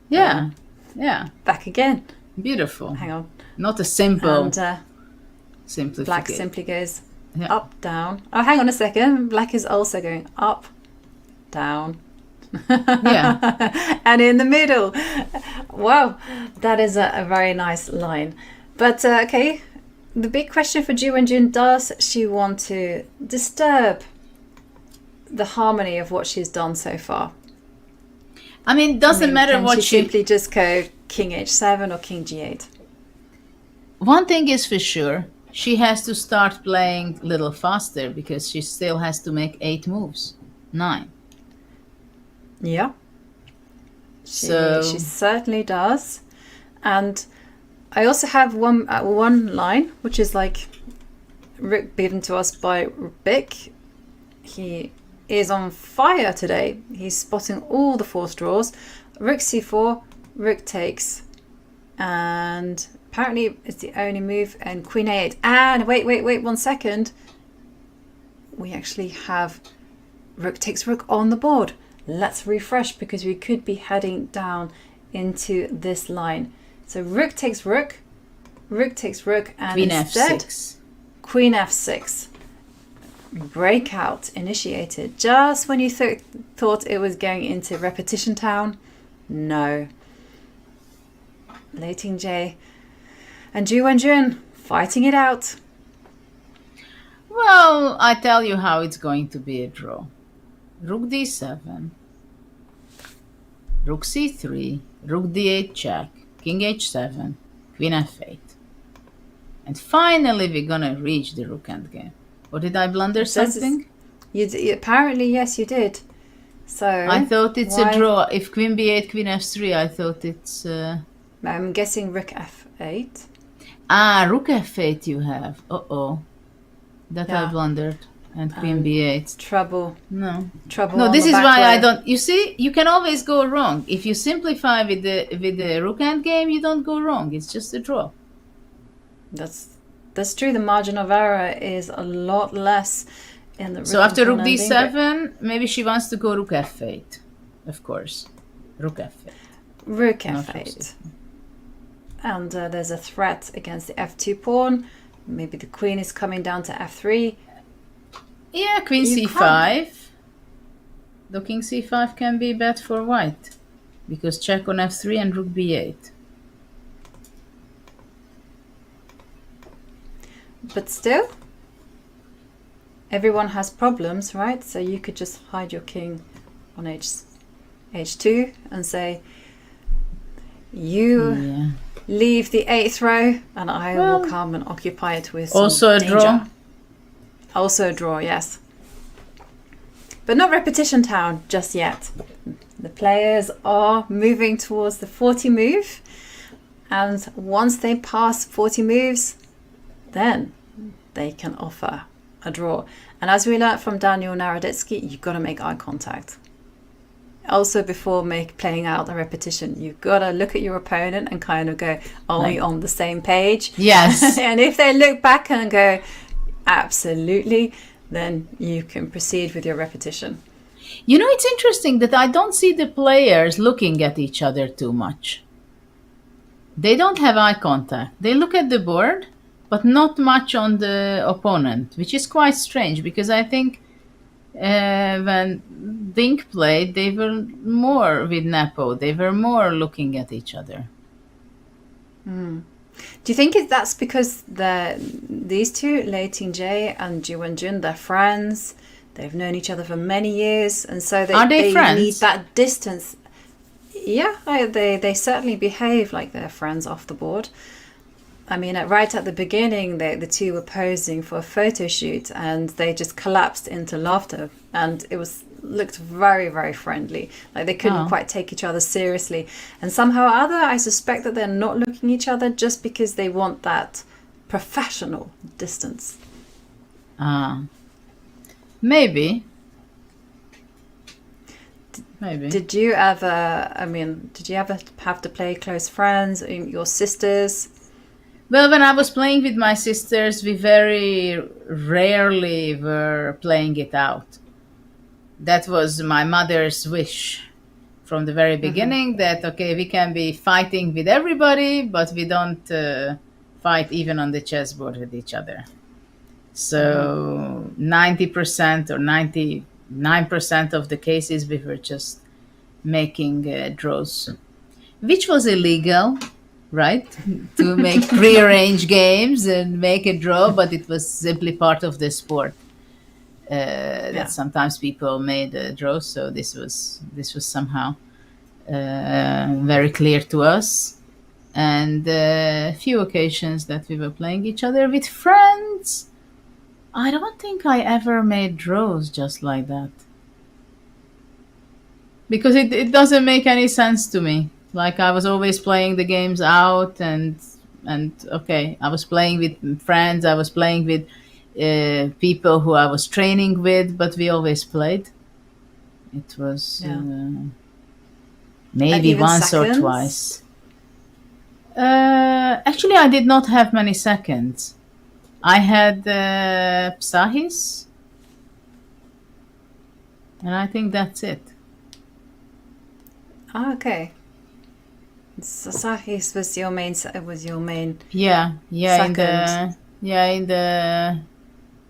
Yeah, yeah. Back again. Beautiful. Hang on. Not a simple And simplification. black simply goes Yeah. up, down. Oh, hang on a second. Black is also going up, down. Yeah. And in the middle. Wow, that is a very nice line. But okay, the big question for Ju Wenjun, does she want to disturb the harmony of what she's done so far? I mean, doesn't matter can what she simply just go king h7 or king g8? One thing is for sure, she has to start playing a little faster because she still has to make 8 moves. 9. Yeah. So She certainly does. And I also have one line, which is like Rick given to us by Bick. He is on fire today. He's spotting all the forced draws. Rook c4, rook takes, and apparently it's the only move, and queen a8. And wait 1 second. We actually have rook takes rook on the board. Let's refresh because we could be heading down into this line. So rook takes rook, and queen instead f6. queen f6. Breakout initiated just when you thought it was going into repetition town. No. Lei Tingjie and Ju Wenjun fighting it out. Well, I tell you how it's going to be a draw. Rook d7, rook c3, rook d8 check, king h7, queen f8. And finally we're gonna reach the rook endgame. Or did I blunder something? Apparently, yes, you did. So I thought it's a draw. If queen b8, queen f3, I thought it's... I'm guessing rook f8. Ah, rook f8 you have. Uh-oh. That I Yeah. blundered. And queen b8. Trouble. No. Trouble. No, on this the is back why I row. don't... You see, you can always go wrong. If you simplify with the rook endgame, you don't go wrong. It's just a draw. That's true. The margin of error is a lot less in the So after rook ending, but d7, maybe she wants to go rook f8. Of course. Rook f8. rook Not f8. And there's a threat against the f2 pawn. Maybe the queen is coming down to f3. Yeah, queen You c5. Though king c5 can be bad for white. Because check on f3 and rook b8. But still, everyone has problems, right? So you could just hide your king on h2 and say, you leave the 8th row and I will come and occupy it with some Also a danger. draw. Also a draw, yes. But not repetition town just yet. The players are moving towards the 40 move, and once they pass 40 moves, then they can offer a draw. And as we learned from Daniel Naroditsky, you've got to make eye contact. Also, before playing out a repetition, you've got to look at your opponent and kind of go, are we on the same page? Yes. And if they look back and go, absolutely, then you can proceed with your repetition. You know, it's interesting that I don't see the players looking at each other too much. They don't have eye contact. They look at the board, but not much on the opponent, which is quite strange because I think when Dink played, they were more with Nepo. They were more looking at each other. Do you think that's because these two, Lei Tingjie and Ju Wenjun, they're friends? They've known each other for many years, and so Are they they friends? need that distance. Yeah, they certainly behave like they're friends off the board. I mean, right at the beginning, the two were posing for a photo shoot, and they just collapsed into laughter, and it looked very, very friendly. Like they couldn't quite take each other seriously, and somehow or other, I suspect that they're not looking at each other just because they want that professional distance. Maybe. Maybe. Did you ever have to play close friends, your sisters? Well, when I was playing with my sisters, we very rarely were playing it out. That was my mother's wish from the very beginning, that, okay, we can be fighting with everybody, but we don't fight even on the chessboard with each other. So 90% or 99% of the cases, we were just making draws, which was illegal, right? To make prearranged games and make a draw, but it was simply part of the sport. That sometimes people made a draw, so this was somehow very clear to us. And a few occasions that we were playing each other with friends, I don't think I ever made draws just like that. Because it doesn't make any sense to me. Like, I was always playing the games out, and okay, I was playing with friends, I was playing with people who I was training with, but we always played. It was maybe once seconds? or twice. Actually, I did not have many seconds. I had Psahis, and I think that's it. Oh, okay. Sahis was your main. Yeah. Second. In the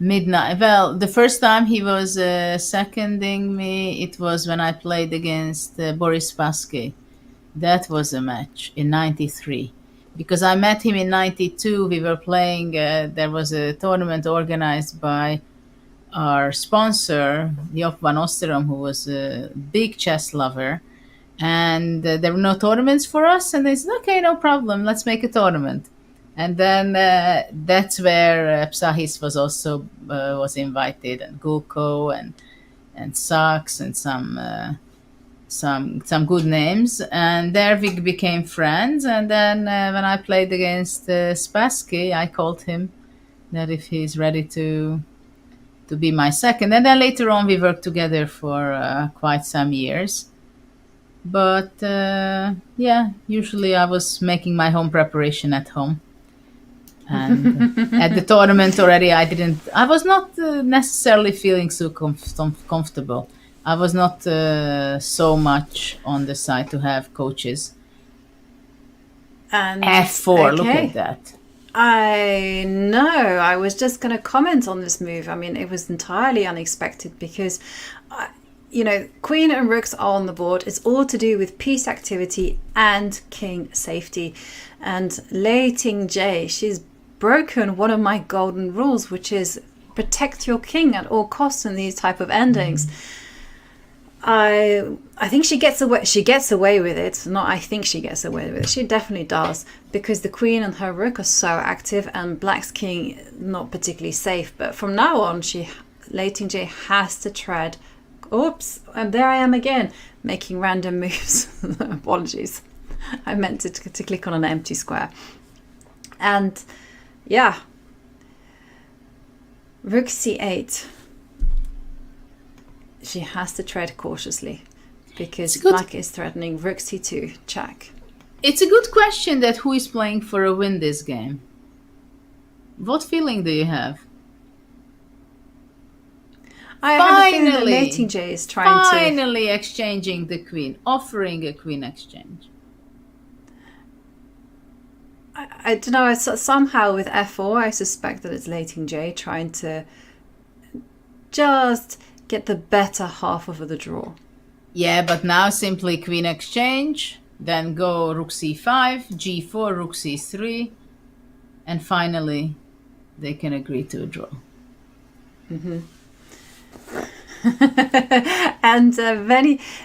midnight. Well, the first time he was seconding me, it was when I played against Boris Spassky. That was a match in '93. Because I met him in '92. We were playing, there was a tournament organized by our sponsor, Joop van Osterom, who was a big chess lover. And there were no tournaments for us. And they said, okay, no problem. Let's make a tournament. And then that's where Psahis was also was invited, and Gulko and Sachs and some good names, and there we became friends. And then when I played against Spassky, I called him that if he's ready to be my second. And then later on we worked together for quite some years. But usually I was making my home preparation at home. And at the tournament already, I was not necessarily feeling so comfortable. I was not so much on the side to have coaches. And F4, look at that. I know. I was just going to comment on this move. I mean, it was entirely unexpected because, queen and rooks are on the board. It's all to do with piece activity and king safety. And Lei Tingjie, she's broken one of my golden rules, which is protect your king at all costs in these type of endings. I think she gets away with it. Not I think she gets away with it. She definitely does, because the queen and her rook are so active and black's king not particularly safe. But from now on, Lei Tingjie has to tread. Oops, and there I am again making random moves. Apologies. I meant to click on an empty square. And yeah, rook c8. She has to tread cautiously because black is threatening rook c2 check. It's a good question that who is playing for a win this game. What feeling do you have? I have a feeling that Lei Tingjie is trying finally exchanging the queen, offering a queen exchange. I don't know. Somehow with f4, I suspect that it's Lei Tingjie trying to just get the better half of the draw. Yeah, but now simply queen exchange, then go rook c5, g4, rook c3, and finally they can agree to a draw. Mm-hmm. And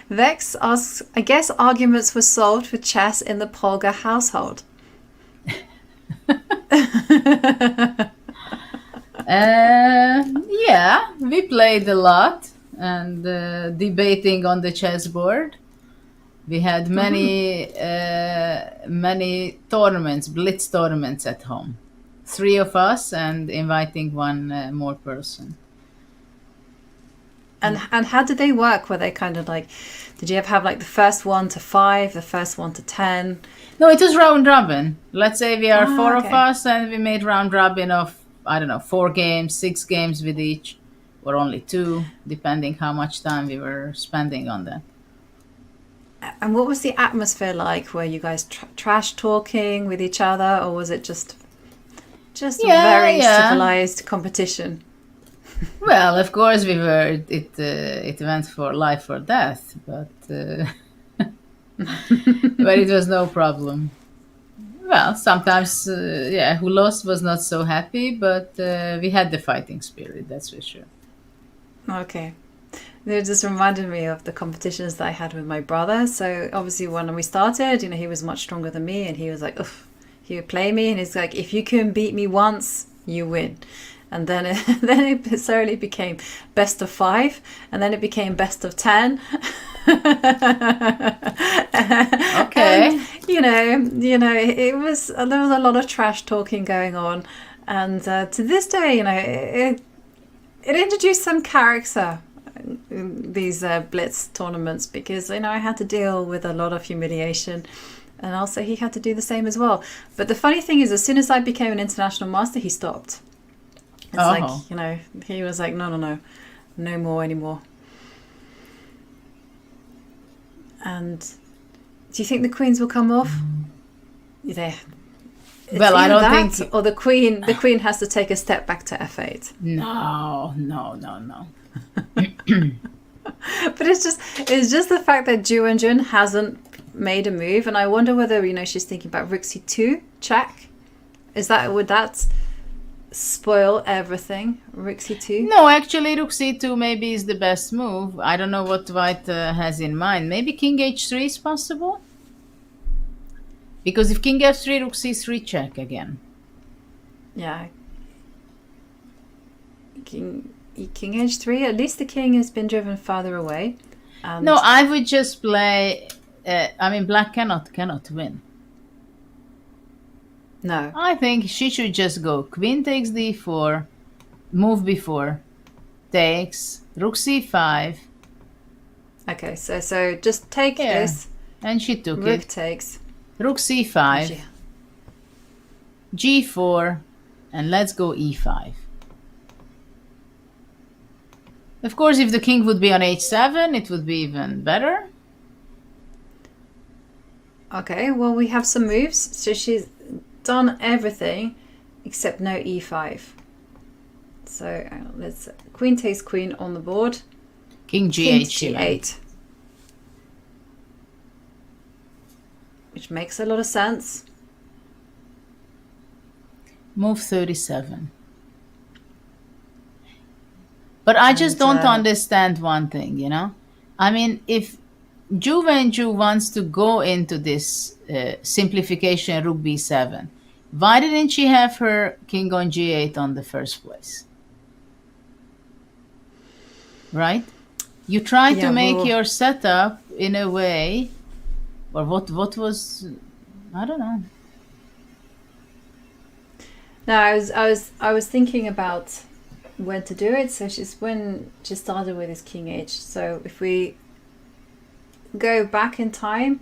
Vex asks, I guess arguments were solved with chess in the Polgar household. Yeah, we played a lot and debating on the chessboard. We had many tournaments, blitz tournaments at home. 3 of us and inviting one more person. And how did they work? Were they kind of like, did you have like the first one to 5, the first one to 10? No, it was round robin. Let's say we are 4 of okay. us, and we made round robin of, I don't know, 4 games, 6 games with each, or only 2, depending how much time we were spending on that. And what was the atmosphere like? Were you guys trash talking with each other, or was it just very civilized competition? Well, of course we were. It went for life or death, but but it was no problem. Well, sometimes, who lost was not so happy, but we had the fighting spirit, that's for sure. Okay. It just reminded me of the competitions that I had with my brother. So obviously when we started, he was much stronger than me, and he was like, ugh, he would play me, and he's like, if you can beat me once, you win. And then it slowly became best of 5, and then it became best of 10. Okay. And, there was a lot of trash talking going on, and to this day, it introduced some character in these blitz tournaments, because I had to deal with a lot of humiliation, and also he had to do the same as well. But the funny thing is, as soon as I became an international master, he stopped. It's like, he was like, no more anymore. And do you think the queens will come off? Well, I don't think. Or the queen has to take a step back to F8. No. But it's just the fact that Ju Wenjun hasn't made a move, and I wonder whether she's thinking about Rook C2 check. Would that spoil everything? Rook C2? No, actually, Rook C2 maybe is the best move. I don't know what White has in mind. Maybe King H3 is possible, because if King F3, Rook C3 check again. Yeah. King H3. At least the king has been driven farther away. No, I would just play. Black cannot win. No. I think she should just go queen takes d4, move before, takes, rook c5. Okay, so just take this. And she took rook it. Takes. Rook c5, g4, and let's go e5. Of course, if the king would be on h7, it would be even better. Okay, well, we have some moves. So she's done everything except no e5. So let's queen takes queen on the board. King g8. G8. Which makes a lot of sense. Move 37. But I just don't understand one thing, if Ju Wenjun wants to go into this simplification rook b7, why didn't she have her king on g8 on the first place? Right? You try to make your setup in a way, or what was, I don't know. No, I was thinking about when to do it. So when she started with his king h. So if we go back in time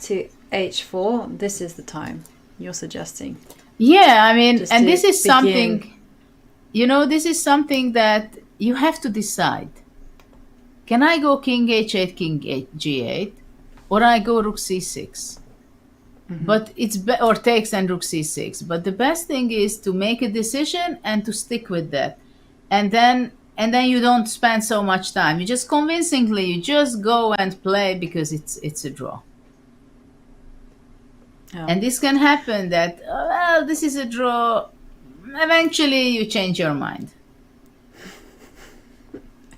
to h4, this is the time you're suggesting. Yeah, and this is something, this is something that you have to decide. Can I go king h8, king g8, or I go rook c6? Mm-hmm. But it's or takes and rook c6. But the best thing is to make a decision and to stick with that, and then you don't spend so much time. You just you just go and play because it's a draw. Oh. And this can happen that this is a draw. Eventually, you change your mind.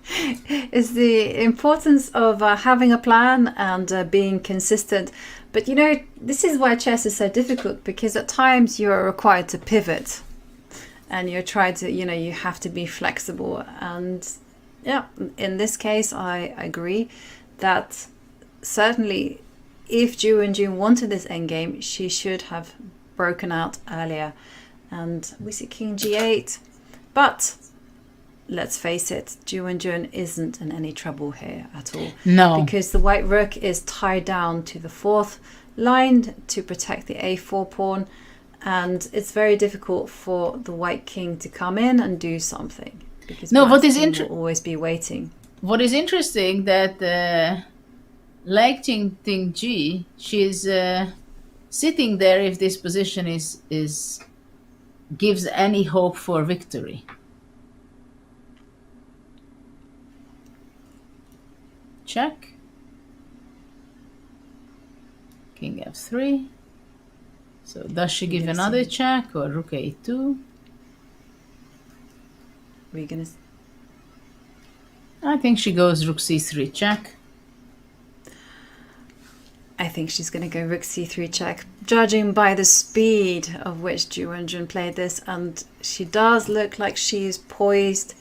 It's the importance of having a plan and being consistent. But this is why chess is so difficult, because at times you are required to pivot, and you're trying to, you have to be flexible. And in this case, I agree that certainly if Ju Wenjun wanted this endgame, she should have broken out earlier. And we see king g8, but let's face it, Ju Wenjun isn't in any trouble here at all. No. Because the white rook is tied down to the 4th line to protect the a4 pawn, and it's very difficult for the white king to come in and do something. Because what is will always be waiting. What is interesting that Lei Tingjie, she's sitting there if this position is gives any hope for victory. Check. King f3. So does she give another check or rook a2? We're gonna. I think she goes rook c3 check. I think she's going to go rook c3 check, judging by the speed of which Ju Wenjun played this, and she does look like she's poised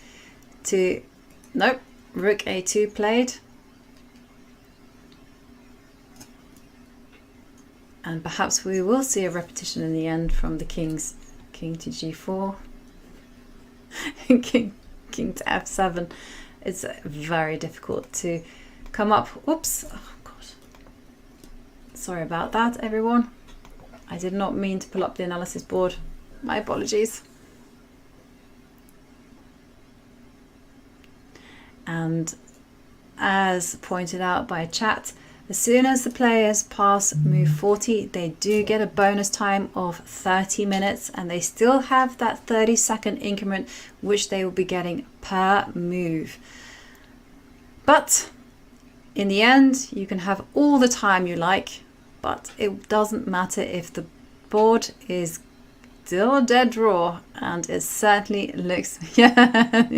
to... Nope, rook a2 played. And perhaps we will see a repetition in the end from the king to g4, king to f7. It's very difficult to come up. Oops. Oh, God. Sorry about that, everyone. I did not mean to pull up the analysis board. My apologies. And as pointed out by chat, as soon as the players pass move 40, they do get a bonus time of 30 minutes, and they still have that 30-second increment which they will be getting per move. But in the end, you can have all the time you like, but it doesn't matter if the board is still a dead draw, and it certainly looks... Yeah,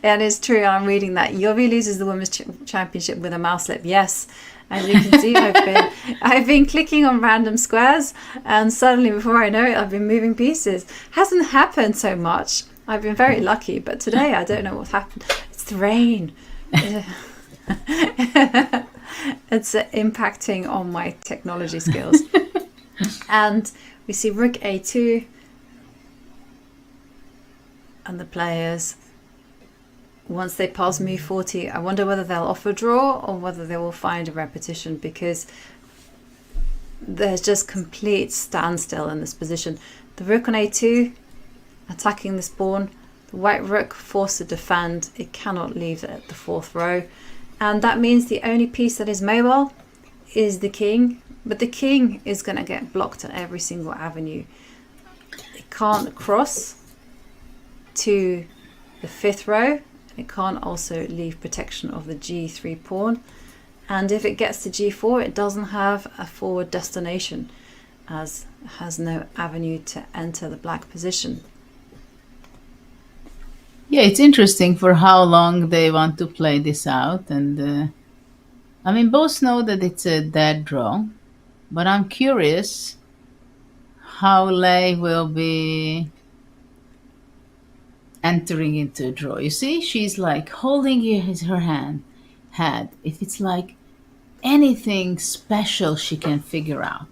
and it's true. I'm reading that Yovi loses the Women's Championship with a mouse slip. Yes. As you can see, I've been clicking on random squares, and suddenly, before I know it, I've been moving pieces. Hasn't happened so much. I've been very lucky, but today I don't know what's happened. It's the rain. It's impacting on my technology skills. And we see rook a2, and the players, once they pass move 40, I wonder whether they'll offer draw or whether they will find a repetition, because there's just complete standstill in this position. The rook on a2 attacking this pawn, the white rook forced to defend. It cannot leave it at the 4th row, and that means the only piece that is mobile is the king, but the king is going to get blocked at every single avenue. It can't cross to the 5th row. It can't also leave protection of the g3 pawn, and if it gets to g4, it doesn't have a forward destination, as it has no avenue to enter the black position. Yeah, it's interesting for how long they want to play this out, and I mean, both know that it's a dead draw, but I'm curious how Lei will be entering into a draw. You see, she's like holding her hand. If it's like anything special she can figure out.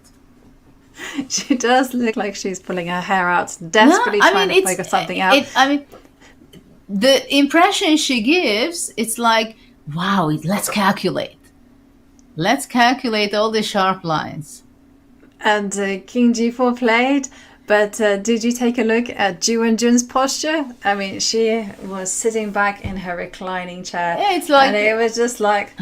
She does look like she's pulling her hair out, desperately trying to figure something out. The impression she gives, it's like, wow, let's calculate. Let's calculate all the sharp lines. And King g4 played. But did you take a look at Ju Wenjun's posture? I mean, she was sitting back in her reclining chair. Yeah, it's like... And it was just like,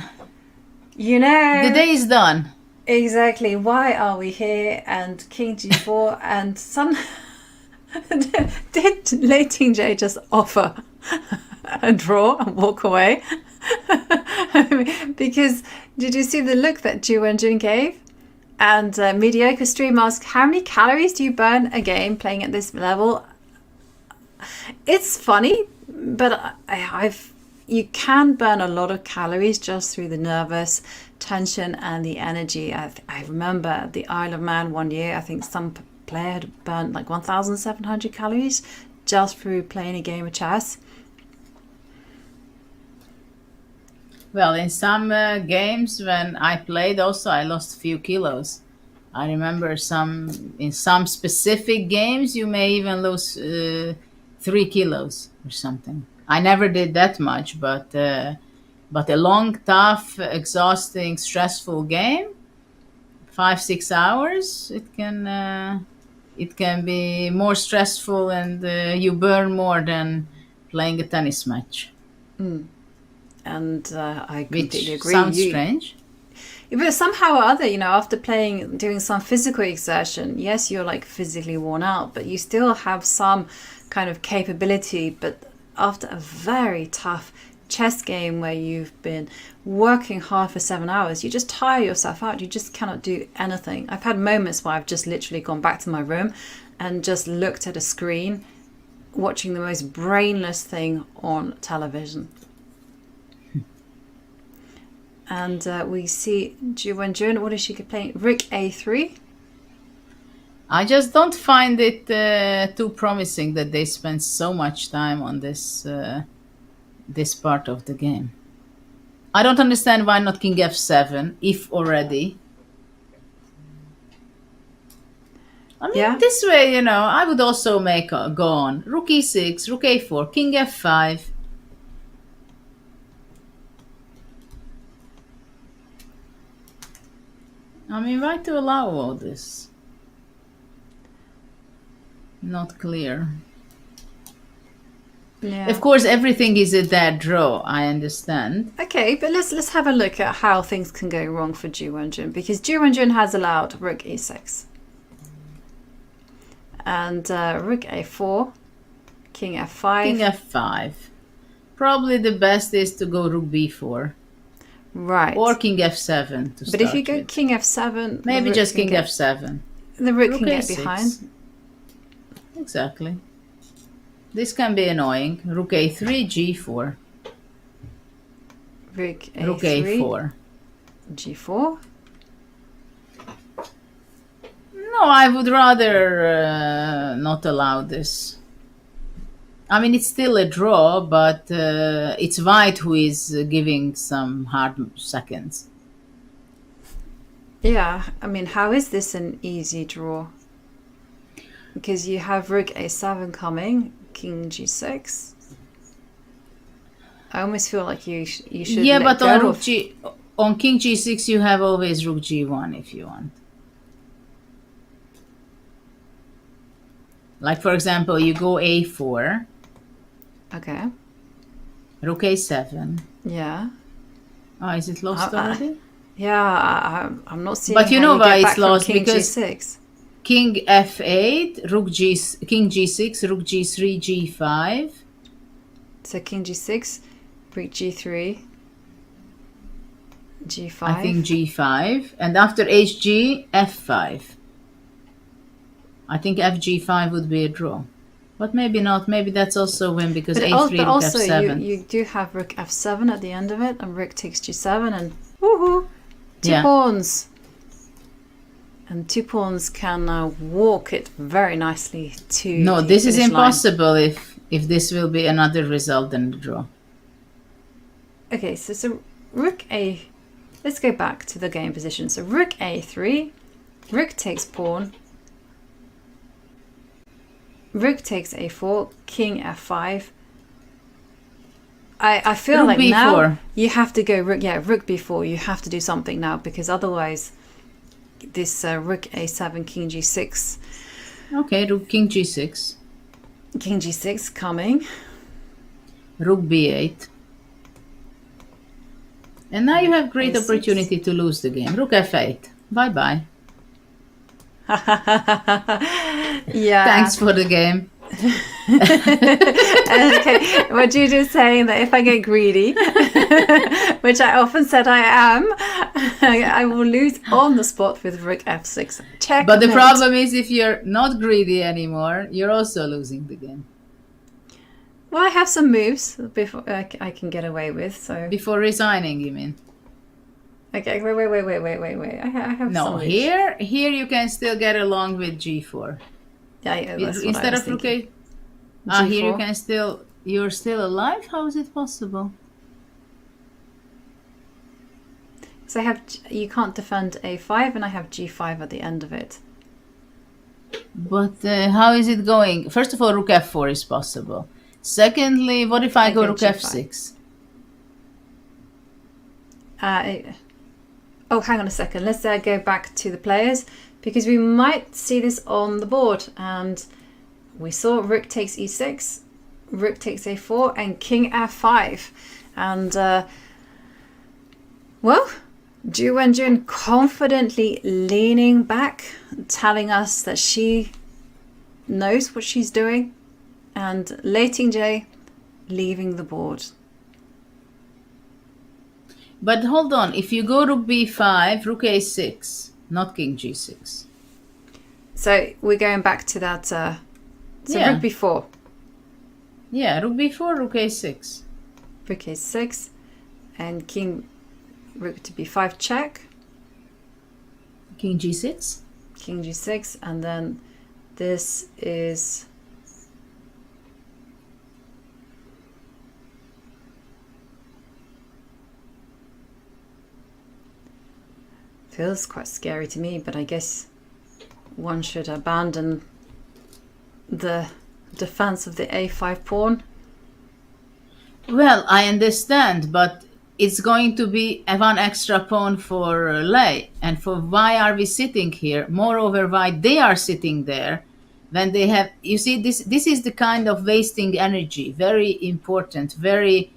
you know... The day is done. Exactly. Why are we here? And King g4 and some... Did Lei Tingjie just offer a draw and walk away? I mean, because did you see the look that Ju Wenjun gave? And mediocre stream asks, how many calories do you burn a game playing at this level? It's funny, but you can burn a lot of calories just through the nervous tension and the energy. I remember at the Isle of Man one year, I think some player had burnt like 1,700 calories just through playing a game of chess. Well, in some games when I played also, I lost a few kilos. I remember in some specific games, you may even lose 3 kilos or something. I never did that much, but a long, tough, exhausting, stressful game, 5-6 hours, it can be more stressful, and you burn more than playing a tennis match. And I completely agree. Sounds strange. But somehow or other, after doing some physical exertion, yes, you're like physically worn out, but you still have some kind of capability. But after a very tough chess game where you've been working hard for 7 hours, you just tire yourself out. You just cannot do anything. I've had moments where I've just literally gone back to my room and just looked at a screen, watching the most brainless thing on television. And we see Ju Wenjun. What is she playing? Rook A3. I just don't find it too promising that they spend so much time on this part of the game. I don't understand why not King F7, if already. I mean, this way, I would also go on. Rook E6, Rook A4, King F5. I mean, why to allow all this? Not clear. Yeah. Of course, everything is a dead draw, I understand. Okay, but let's have a look at how things can go wrong for Ju Wenjun, because Ju Wenjun has allowed Rook E6. And Rook A4, King F5. King F5. Probably the best is to go Rook B4. Right. Or King F7 to start. But if you go King F7... Maybe just King F7. The Rook can A6. get behind. Exactly. This can be annoying. Rook A3, G4. Rook A3. Rook A4. G4. No, I would rather not allow this. I mean, it's still a draw, but it's white who is giving some hard seconds. Yeah, I mean, how is this an easy draw? Because you have Rook A7 coming, King G6. I almost feel like you should. Yeah, but on King G6 you have always Rook G1 if you want. Like, for example, you go A4. Okay. Rook A7. Yeah. Oh, is it lost already? Yeah, I'm not seeing. But you know why it's lost, King because G6. King F8, King G6, Rook G3, G5. So King G6, Rook G3, G5. I think G5, and after HG, F5. I think FG5 would be a draw. But maybe not. Maybe that's also a win, because A3, Rook also F7. you do have Rook F7 at the end of it, and Rook takes G7, and woohoo! Two Yeah. pawns. And 2 pawns can walk it very nicely to No, the this is finish line. impossible if this will be another result than the draw. Okay, so Rook A... Let's go back to the game position. So Rook A3, Rook takes pawn, Rook takes A4, King F5. I feel Rook like B4. now you have to go Rook B4. You have to do something now, because otherwise this Rook A7, King G6. Okay, Rook King G6. King G6 coming. Rook B8. And now you have great A6. opportunity to lose the game. Rook F8. Bye-bye. Yeah. Thanks for the game. Okay, what you just saying that if I get greedy, which I often said I am, I will lose on the spot with Rook F6. Check. But the problem is, if you're not greedy anymore, you're also losing the game. Well, I have some moves before I can get away with. So before resigning, you mean? Okay, wait. I have no, some moves. here you can still get along with G4. Yeah, that's what instead I was of Rook thinking. A. Here you G4. can still. You're still alive. How is it possible? So I have. You can't defend A5, and I have G5 at the end of it. But how is it going? First of all, Rook F4 is possible. Secondly, what if I go Okay, rook G5. f6? Oh, hang on a second. Let's go back to the players, because we might see this on the board. And we saw rook takes e6, rook takes a4, and king f5. And, well, Ju Wenjun confidently leaning back, telling us that she knows what she's doing, and Lei Tingjie leaving the board. But hold on, if you go rook b5, rook a6, not king g6. So we're going back to that, so Yeah. rook b4. Yeah, rook b4, rook a6. Rook a6, and king, rook to b5 check. King g6. King g6, and then this is... Feels quite scary to me, but I guess one should abandon the defense of the a5 pawn. Well, I understand, but it's going to be one extra pawn for Lei. And for why are we sitting here? Moreover, why they are sitting there when they have... You see, this is the kind of wasting energy. Very important, very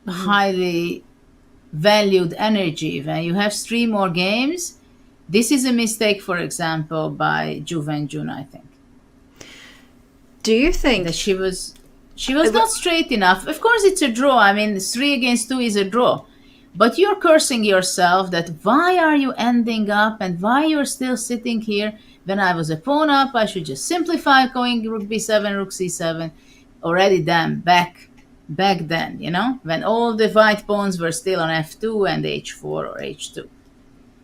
highly valued energy. When you have 3 more games, this is a mistake, for example, by Ju Wenjun, I think. Do you think that she was not straight enough? Of course, it's a draw. I mean, 3 against 2 is a draw. But you're cursing yourself that why are you ending up and why you're still sitting here when I was a pawn up? I should just simplify going rook b7, rook c7. Already then, back then, you know, when all the white pawns were still on f2 and h4 or h2.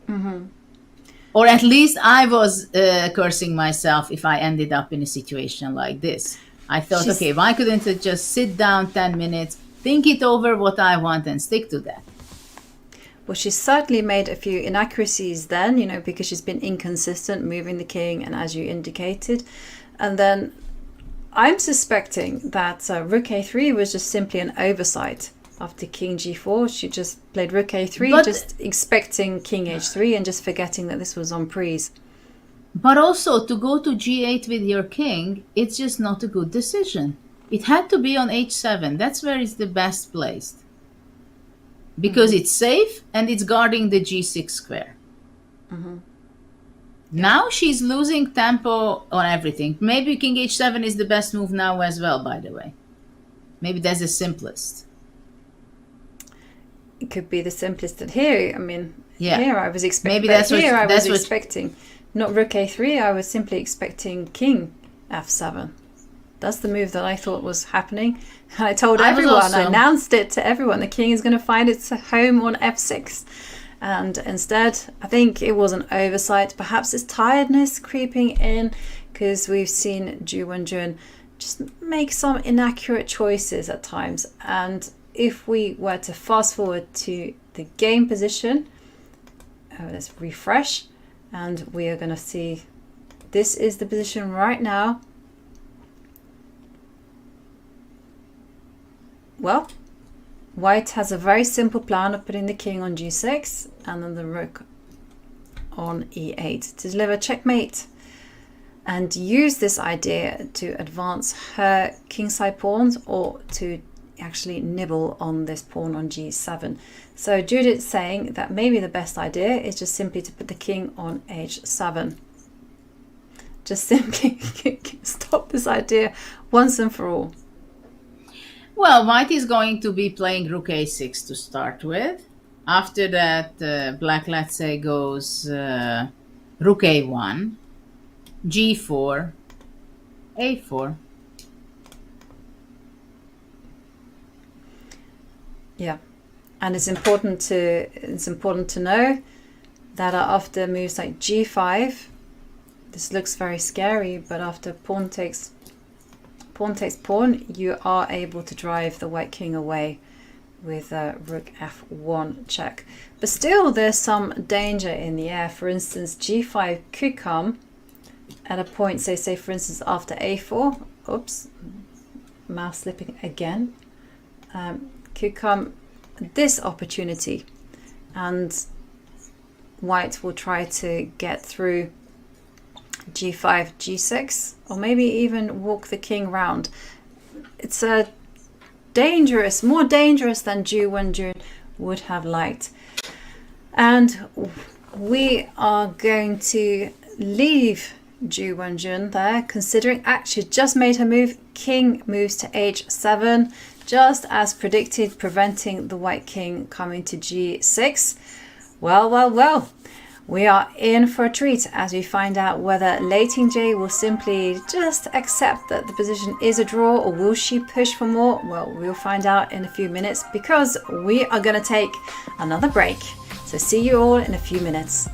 Mm-hmm. Or at least I was cursing myself if I ended up in a situation like this. I thought, okay, why couldn't I just sit down 10 minutes, think it over what I want and stick to that? Well, she's certainly made a few inaccuracies then, you know, because she's been inconsistent moving the king, and as you indicated. And then I'm suspecting that rook a3 was just simply an oversight. After king g4, she just played rook a3, just expecting king h3 and just forgetting that this was on prise. But also, to go to g8 with your king, it's just not a good decision. It had to be on h7. That's where it's the best placed. Because it's safe and it's guarding the g6 square. Mm-hmm. Now she's losing tempo on everything. Maybe king h7 is the best move now as well, by the way. Maybe that's the simplest. It could be the simplest. That here, I mean, yeah. Here I was expecting. Maybe that's here what, I was expecting. Not rook a3, I was simply expecting king f7. That's the move that I thought was happening. And I told everyone, I announced it to everyone, the king is going to find its home on f6. And instead, I think it was an oversight. Perhaps it's tiredness creeping in, because we've seen Ju Wenjun just make some inaccurate choices at times. And if we were to fast forward to the game position, let's refresh, and we are going to see this is the position right now. Well, white has a very simple plan of putting the king on g6 and then the rook on e8 to deliver checkmate, and use this idea to advance her kingside pawns or to actually nibble on this pawn on g7. So Judith's saying that maybe the best idea is just simply to put the king on h7. Just simply stop this idea once and for all. Well, white is going to be playing rook a6 to start with. After that, black, let's say, goes rook a1, g4, a4. Yeah, and it's important to know that after moves like g5, this looks very scary, but after pawn takes pawn, you are able to drive the white king away with rook f1 check. But still, there's some danger in the air. For instance, g5 could come, at a point, say for instance after a4, oops, mouse slipping again, could come this opportunity, and white will try to get through g5, g6, or maybe even walk the king round. It's a dangerous, more dangerous than Ju Wenjun would have liked. And we are going to leave Ju Wenjun there, considering actually just made her move. King moves to h7, just as predicted, preventing the white king coming to g6. Well, we are in for a treat as we find out whether Lei Tingjie will simply just accept that the position is a draw, or will she push for more? Well, we'll find out in a few minutes, because we are going to take another break. So see you all in a few minutes.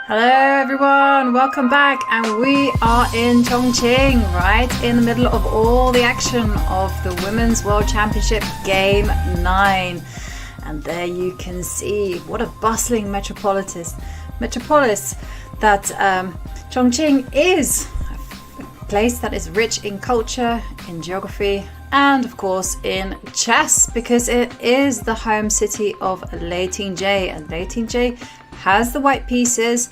Hello everyone, welcome back, and we are in Chongqing, right in the middle of all the action of the Women's World Championship Game 9. And there you can see what a bustling metropolis that Chongqing is. A place that is rich in culture, in geography, and of course in chess, because it is the home city of Lei Tingjie, and Lei Tingjie has the white pieces,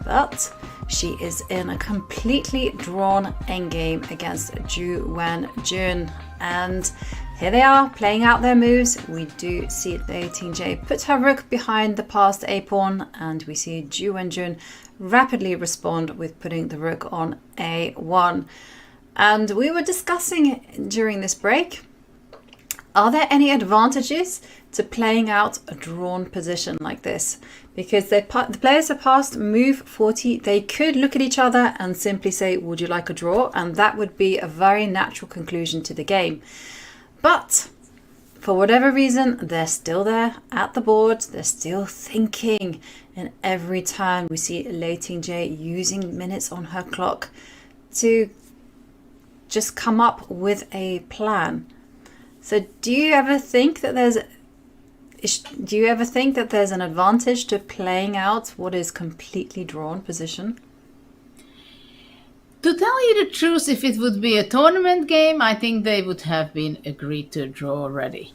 but she is in a completely drawn endgame against Ju Wenjun. And here they are playing out their moves. We do see Lei Tingjie put her rook behind the passed a-pawn, and we see Ju Wenjun rapidly respond with putting the rook on a1. And we were discussing during this break, are there any advantages to playing out a drawn position like this? Because the players have passed move 40. They could look at each other and simply say, would you like a draw? And that would be a very natural conclusion to the game. But for whatever reason, they're still there at the board. They're still thinking. And every time we see Lei Tingjie using minutes on her clock to just come up with a plan. So do you ever think that there's an advantage to playing out what is completely drawn position? To tell you the truth, if it would be a tournament game, I think they would have been agreed to draw already.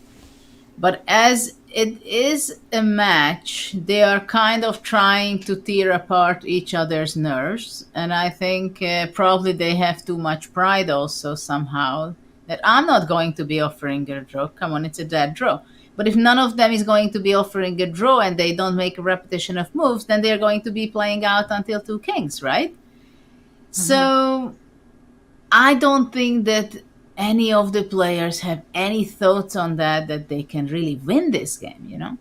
But as it is a match, they are kind of trying to tear apart each other's nerves. And I think probably they have too much pride also somehow, that I'm not going to be offering a draw. Come on, it's a dead draw. But if none of them is going to be offering a draw and they don't make a repetition of moves, then they're going to be playing out until 2 kings, right? Mm-hmm. So I don't think that any of the players have any thoughts on that they can really win this game, you know?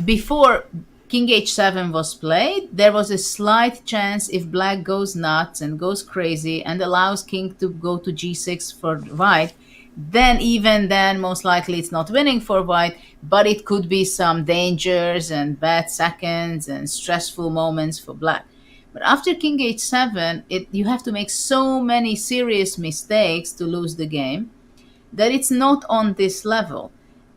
Before King H7 was played, there was a slight chance if black goes nuts and goes crazy and allows king to go to G6 for white, then most likely it's not winning for white, but it could be some dangers and bad seconds and stressful moments for black. But after King H7, you have to make so many serious mistakes to lose the game that it's not on this level.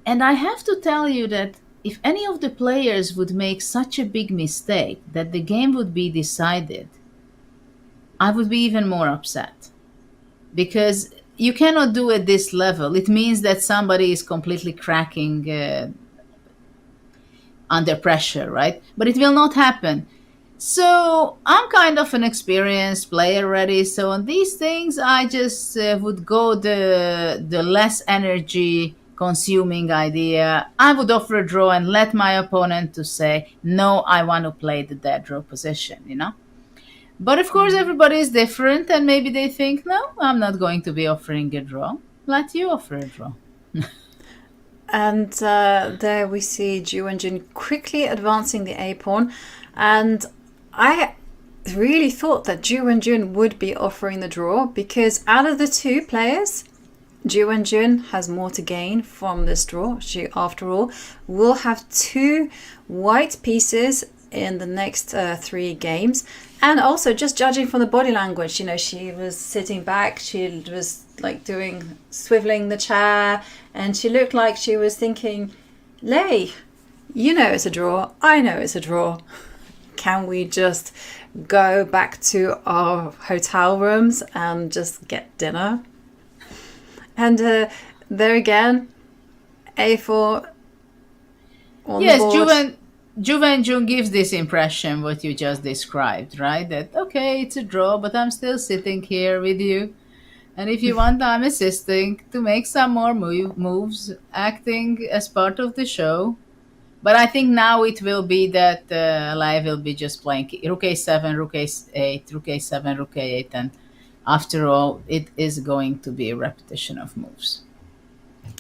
And I have to tell you that if any of the players would make such a big mistake that the game would be decided, I would be even more upset. Because you cannot do at this level. It means that somebody is completely cracking under pressure, right? But it will not happen. So I'm kind of an experienced player already. So on these things, I just would go the less energy consuming idea. I would offer a draw and let my opponent to say, no, I want to play the dead draw position, you know? But of course, everybody is different, and maybe they think, no, I'm not going to be offering a draw. Let you offer a draw. And there we see Ju Wenjun quickly advancing the a-pawn. And I really thought that Ju Wenjun would be offering the draw, because out of the two players, Ju Wenjun has more to gain from this draw. She, after all, will have 2 white pieces in the next 3 games. And also, just judging from the body language, you know, she was sitting back, she was like swiveling the chair, and she looked like she was thinking, Lei, you know it's a draw, I know it's a draw. Can we just go back to our hotel rooms and just get dinner? And there again, a4 on the board. Ju Wenjun gives this impression, what you just described, right? That, okay, it's a draw, but I'm still sitting here with you. And if you want, I'm assisting to make some more moves, acting as part of the show. But I think now it will be that Lei will be just playing Rook A7, Rook A8, Rook A7, Rook A8. And after all, it is going to be a repetition of moves.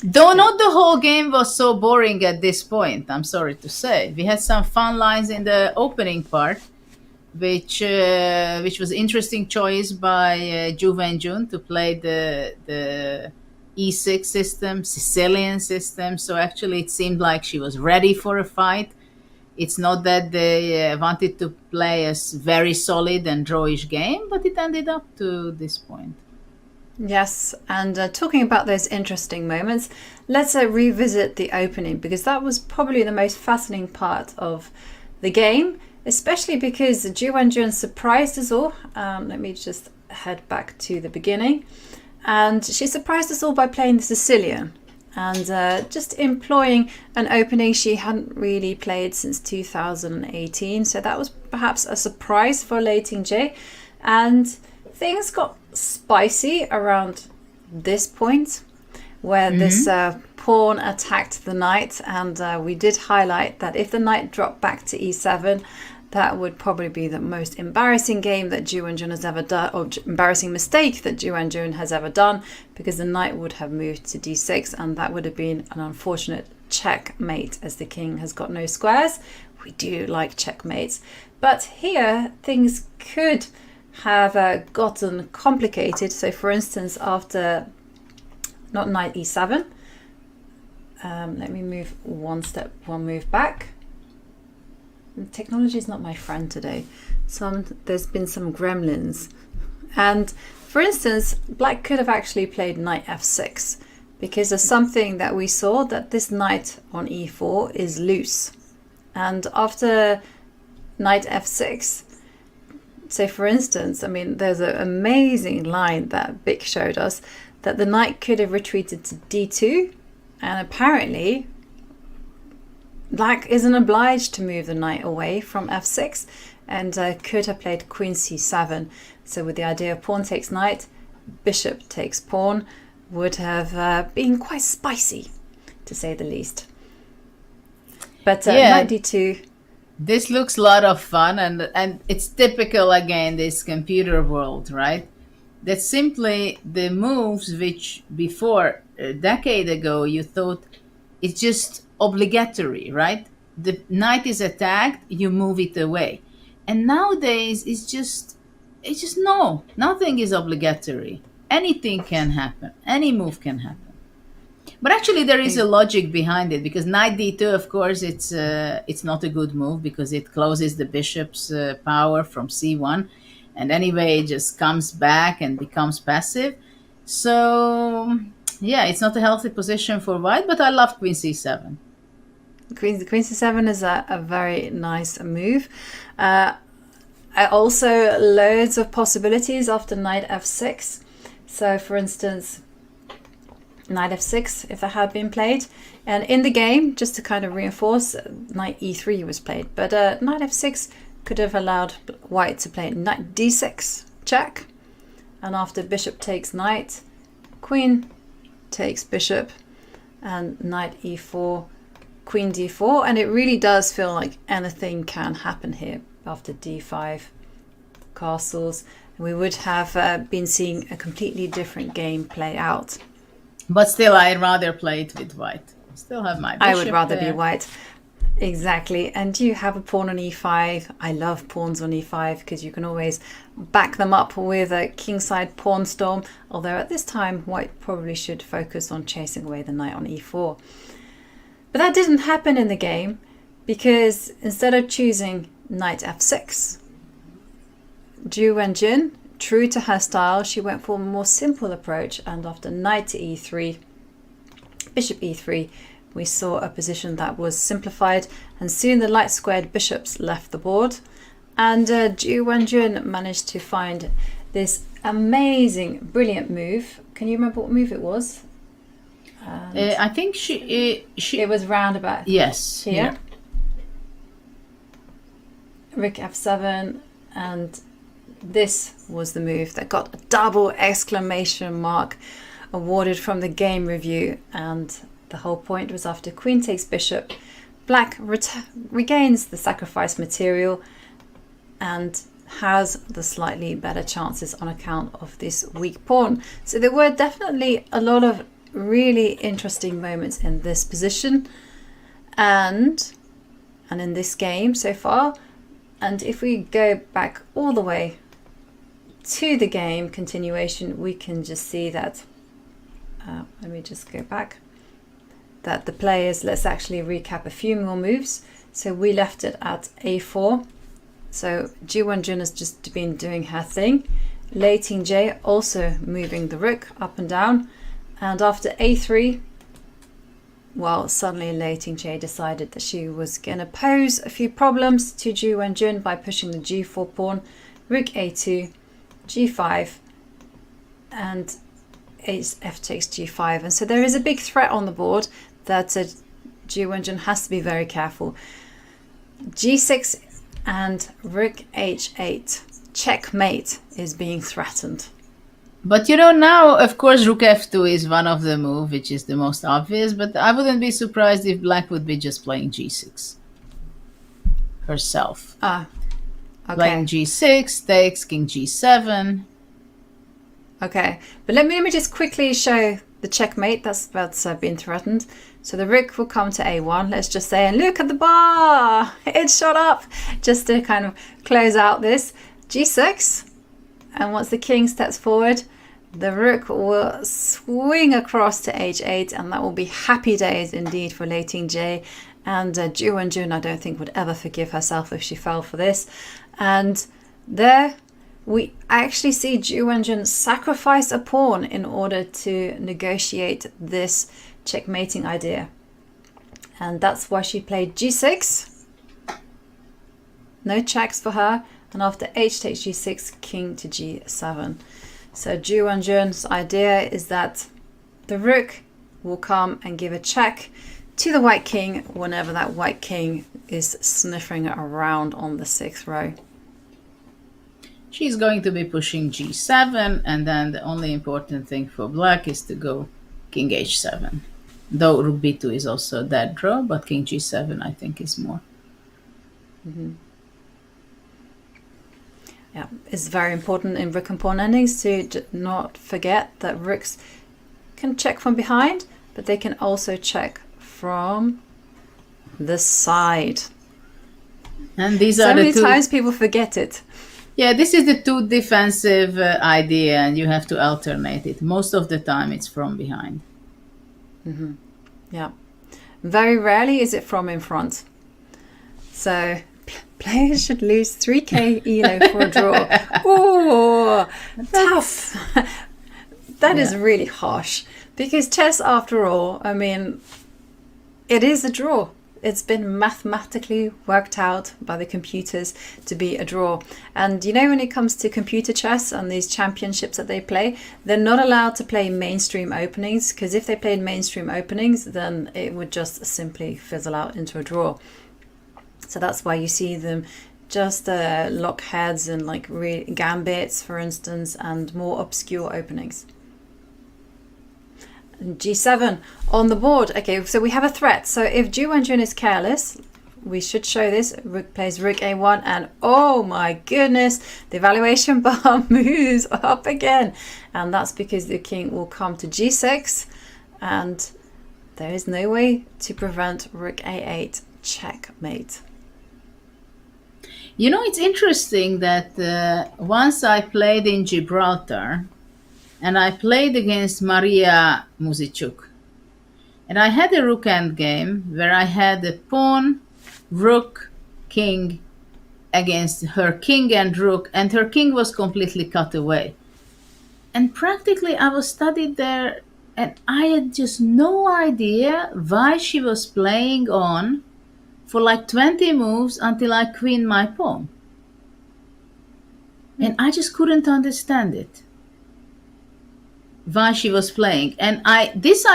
Though not the whole game was so boring at this point, I'm sorry to say. We had some fun lines in the opening part, which was interesting choice by Ju Wenjun to play the E6 system, Sicilian system. So actually it seemed like she was ready for a fight. It's not that they wanted to play a very solid and drawish game, but it ended up to this point. Yes, and talking about those interesting moments, let's revisit the opening, because that was probably the most fascinating part of the game, especially because Ju Wenjun surprised us all. Let me just head back to the beginning. And she surprised us all by playing the Sicilian and just employing an opening she hadn't really played since 2018. So that was perhaps a surprise for Lei Tingjie. And things got spicy around this point where this pawn attacked the knight, and we did highlight that if the knight dropped back to e7, that would probably be the most embarrassing game that Ju Wenjun has ever done, or embarrassing mistake that Ju Wenjun has ever done, because the knight would have moved to d6, and that would have been an unfortunate checkmate, as the king has got no squares. We do like checkmates, but here things could have gotten complicated. So for instance, after not knight e7, let me move one move back. Technology is not my friend today. There's been some gremlins, and for instance, black could have actually played knight f6, because there's something that we saw, that this knight on e4 is loose, and after knight f6, so for instance, I mean, there's an amazing line that Vic showed us, that the knight could have retreated to d2, and apparently black isn't obliged to move the knight away from f6, and could have played queen c7. So with the idea of pawn takes knight, bishop takes pawn, would have been quite spicy, to say the least. But knight d2. This looks a lot of fun, and it's typical, again, this computer world, right? That simply the moves which before a decade ago you thought it's just obligatory, right? The knight is attacked, you move it away. And nowadays it's just no, nothing is obligatory. Anything can happen, any move can happen. But actually there is a logic behind it, because knight d2, of course, it's not a good move, because it closes the bishop's power from c1, and anyway it just comes back and becomes passive. So yeah, it's not a healthy position for white, but I love queen c7. Queen c7 is a very nice move. Also loads of possibilities after knight f6. So for instance, knight f6 if that had been played, and in the game, just to kind of reinforce, knight e3 was played, but knight f6 could have allowed white to play knight d6 check, and after bishop takes knight, queen takes bishop, and knight e4, queen d4, and it really does feel like anything can happen here after d5 castles. We would have been seeing a completely different game play out. But still, I'd rather play it with white. Still have my bishop. I would rather there. be white. Exactly. And you have a pawn on e5. I love pawns on e5 because you can always back them up with a kingside pawn storm. Although at this time, white probably should focus on chasing away the knight on e4. But that didn't happen in the game, because instead of choosing knight f6, Ju Wenjun, true to her style, she went for a more simple approach, and after knight to e3, bishop e3, we saw a position that was simplified, and soon the light squared bishops left the board, and Ju Wenjun managed to find this amazing, brilliant move. Can you remember what move it was? I think it was roundabout. Yes. Here. Yeah. Rook f7, and this was the move that got a double exclamation mark awarded from the game review, and the whole point was after queen takes bishop, black regains the sacrifice material and has the slightly better chances on account of this weak pawn. So there were definitely a lot of really interesting moments in this position and in this game so far. And if we go back all the way to the game continuation, we can just see that, let me just go back, that the players, let's actually recap a few more moves. So we left it at a4. So Ju Wenjun has just been doing her thing. Lei Tingjie also moving the rook up and down. And after a3, well, suddenly Lei Tingjie decided that she was going to pose a few problems to Ju Wenjun by pushing the g4 pawn, rook a2, g5, and f takes g5. And so there is a big threat on the board that Ju Wenjun has to be very careful. g6 and rook h8. Checkmate is being threatened. But you know, now, of course, rook f2 is one of the moves, which is the most obvious, but I wouldn't be surprised if black would be just playing g6 herself. Ah, okay. Playing g6, takes, king g7. Okay, but let me just quickly show the checkmate that's been threatened. So the rook will come to a1, let's just say, and look at the bar! It's shot up! Just to kind of close out this. g6, and once the king steps forward, the rook will swing across to h8, and that will be happy days indeed for Lei Tingjie. And Ju Wenjun, I don't think, would ever forgive herself if she fell for this. And there we actually see Ju Wenjun sacrifice a pawn in order to negotiate this checkmating idea. And that's why she played g6. No checks for her. And after h takes g6, king to g7. So Ju Wenjun's idea is that the rook will come and give a check to the white king whenever that white king is sniffing around on the 6th row. She's going to be pushing g7, and then the only important thing for black is to go king h7. Though rook b2 is also a dead draw, but king g7 I think is more. Mm-hmm. Yeah, it's very important in rook and pawn endings to not forget that rooks can check from behind, but they can also check from the side. And these so are many the two times people forget it. Yeah, this is the two defensive idea, and you have to alternate it. Most of the time it's from behind. Mm-hmm. Yeah. Very rarely is it from in front. So players should lose 3k ELO for a draw. Oh, tough. That is really harsh. Because chess, after all, I mean, it is a draw. It's been mathematically worked out by the computers to be a draw. And you know, when it comes to computer chess and these championships that they play, they're not allowed to play mainstream openings, because if they played mainstream openings, then it would just simply fizzle out into a draw. So that's why you see them just lock heads and like gambits, for instance, and more obscure openings. G7 on the board. Okay, so we have a threat. So if Ju Wenjun is careless, we should show this. Rook plays rook a1, and oh my goodness, the evaluation bar moves up again. And that's because the king will come to g6, and there is no way to prevent rook a8. Checkmate. You know, it's interesting that once I played in Gibraltar, and I played against Maria Muzichuk. And I had a rook endgame where I had a pawn, rook, king against her king and rook, and her king was completely cut away. And practically I was studied there, and I had just no idea why she was playing on for like 20 moves until I queened my pawn. And I just couldn't understand it. Why she was playing. And I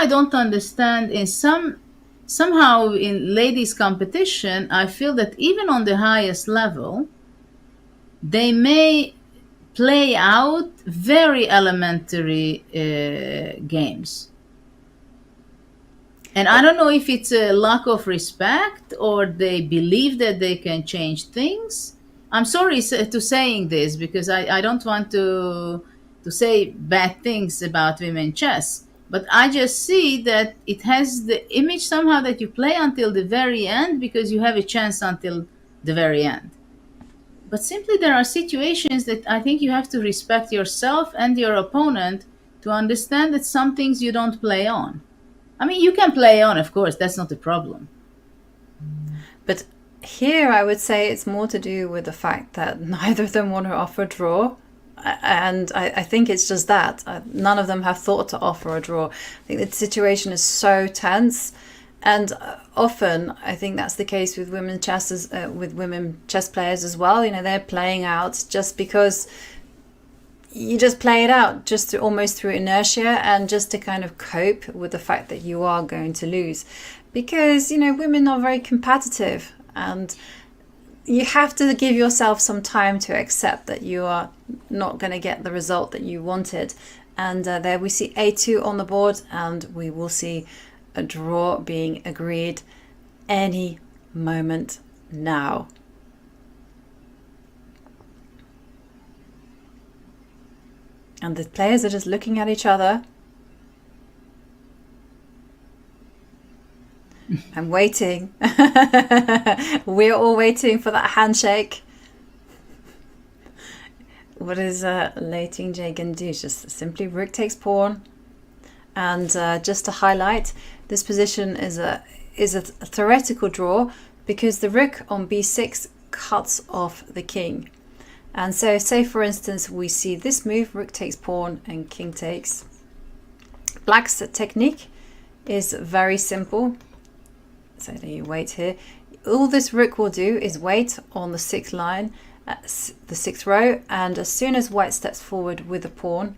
don't understand. In somehow in ladies competition, I feel that even on the highest level, they may play out very elementary games. And I don't know if it's a lack of respect or they believe that they can change things. I'm sorry to saying this, because I don't want to say bad things about women chess, but I just see that it has the image somehow that you play until the very end because you have a chance until the very end. But simply there are situations that I think you have to respect yourself and your opponent to understand that some things you don't play on. I mean, you can play on, of course, that's not a problem. But here I would say it's more to do with the fact that neither of them want to offer a draw. And I think it's just that. None of them have thought to offer a draw. I think the situation is so tense. And often, I think that's the case with women chess players as well. You know, they're playing out just because you just play it out, just almost through inertia, and just to kind of cope with the fact that you are going to lose. Because, you know, women are very competitive, and you have to give yourself some time to accept that you are not going to get the result that you wanted. And there we see A2 on the board, and we will see a draw being agreed any moment now. And the players are just looking at each other and waiting. We're all waiting for that handshake. What is Lei Tingjie going to do? Just simply rook takes pawn. And just to highlight, this position is a theoretical draw because the rook on b6 cuts off the king. And so, say for instance, we see this move, rook takes pawn and king takes. Black's technique is very simple. So you wait here. All this rook will do is wait on the 6th line, the 6th row, and as soon as white steps forward with a pawn,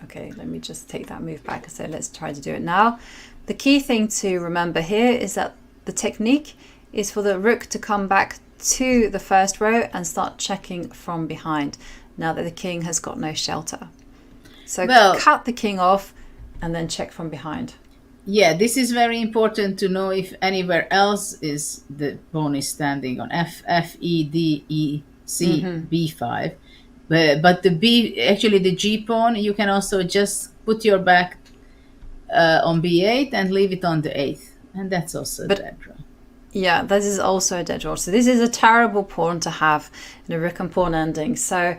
okay, let me just take that move back. So let's try to do it now. The key thing to remember here is that the technique is for the rook to come back to the 1st row and start checking from behind, now that the king has got no shelter. So cut the king off and then check from behind. Yeah, this is very important to know if anywhere else is the pawn is standing on FIDE B5. But the G pawn, you can also just put your back on B8 and leave it on the 8th. And that's also a dead draw. Yeah, this is also a dead draw. So this is a terrible pawn to have in a rook and pawn ending. So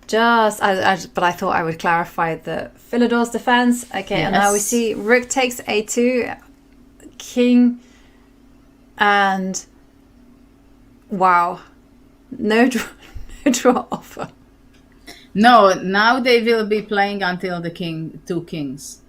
but I thought I would clarify the Philidor's defense. Okay, yes. And now we see rook takes A2, king, and wow, no draw offer. No, now they will be playing until the king, 2 kings.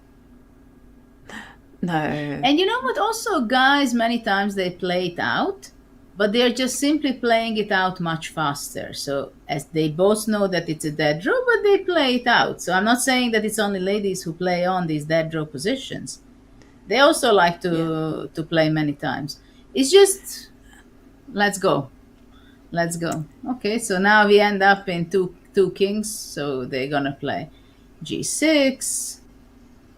No. And you know what? Also, guys, many times they play it out, but they're just simply playing it out much faster. So as they both know that it's a dead draw, but they play it out. So I'm not saying that it's only ladies who play on these dead draw positions. They also like to play many times. It's just, let's go. Let's go. Okay, so now we end up in two kings. So they're going to play G6.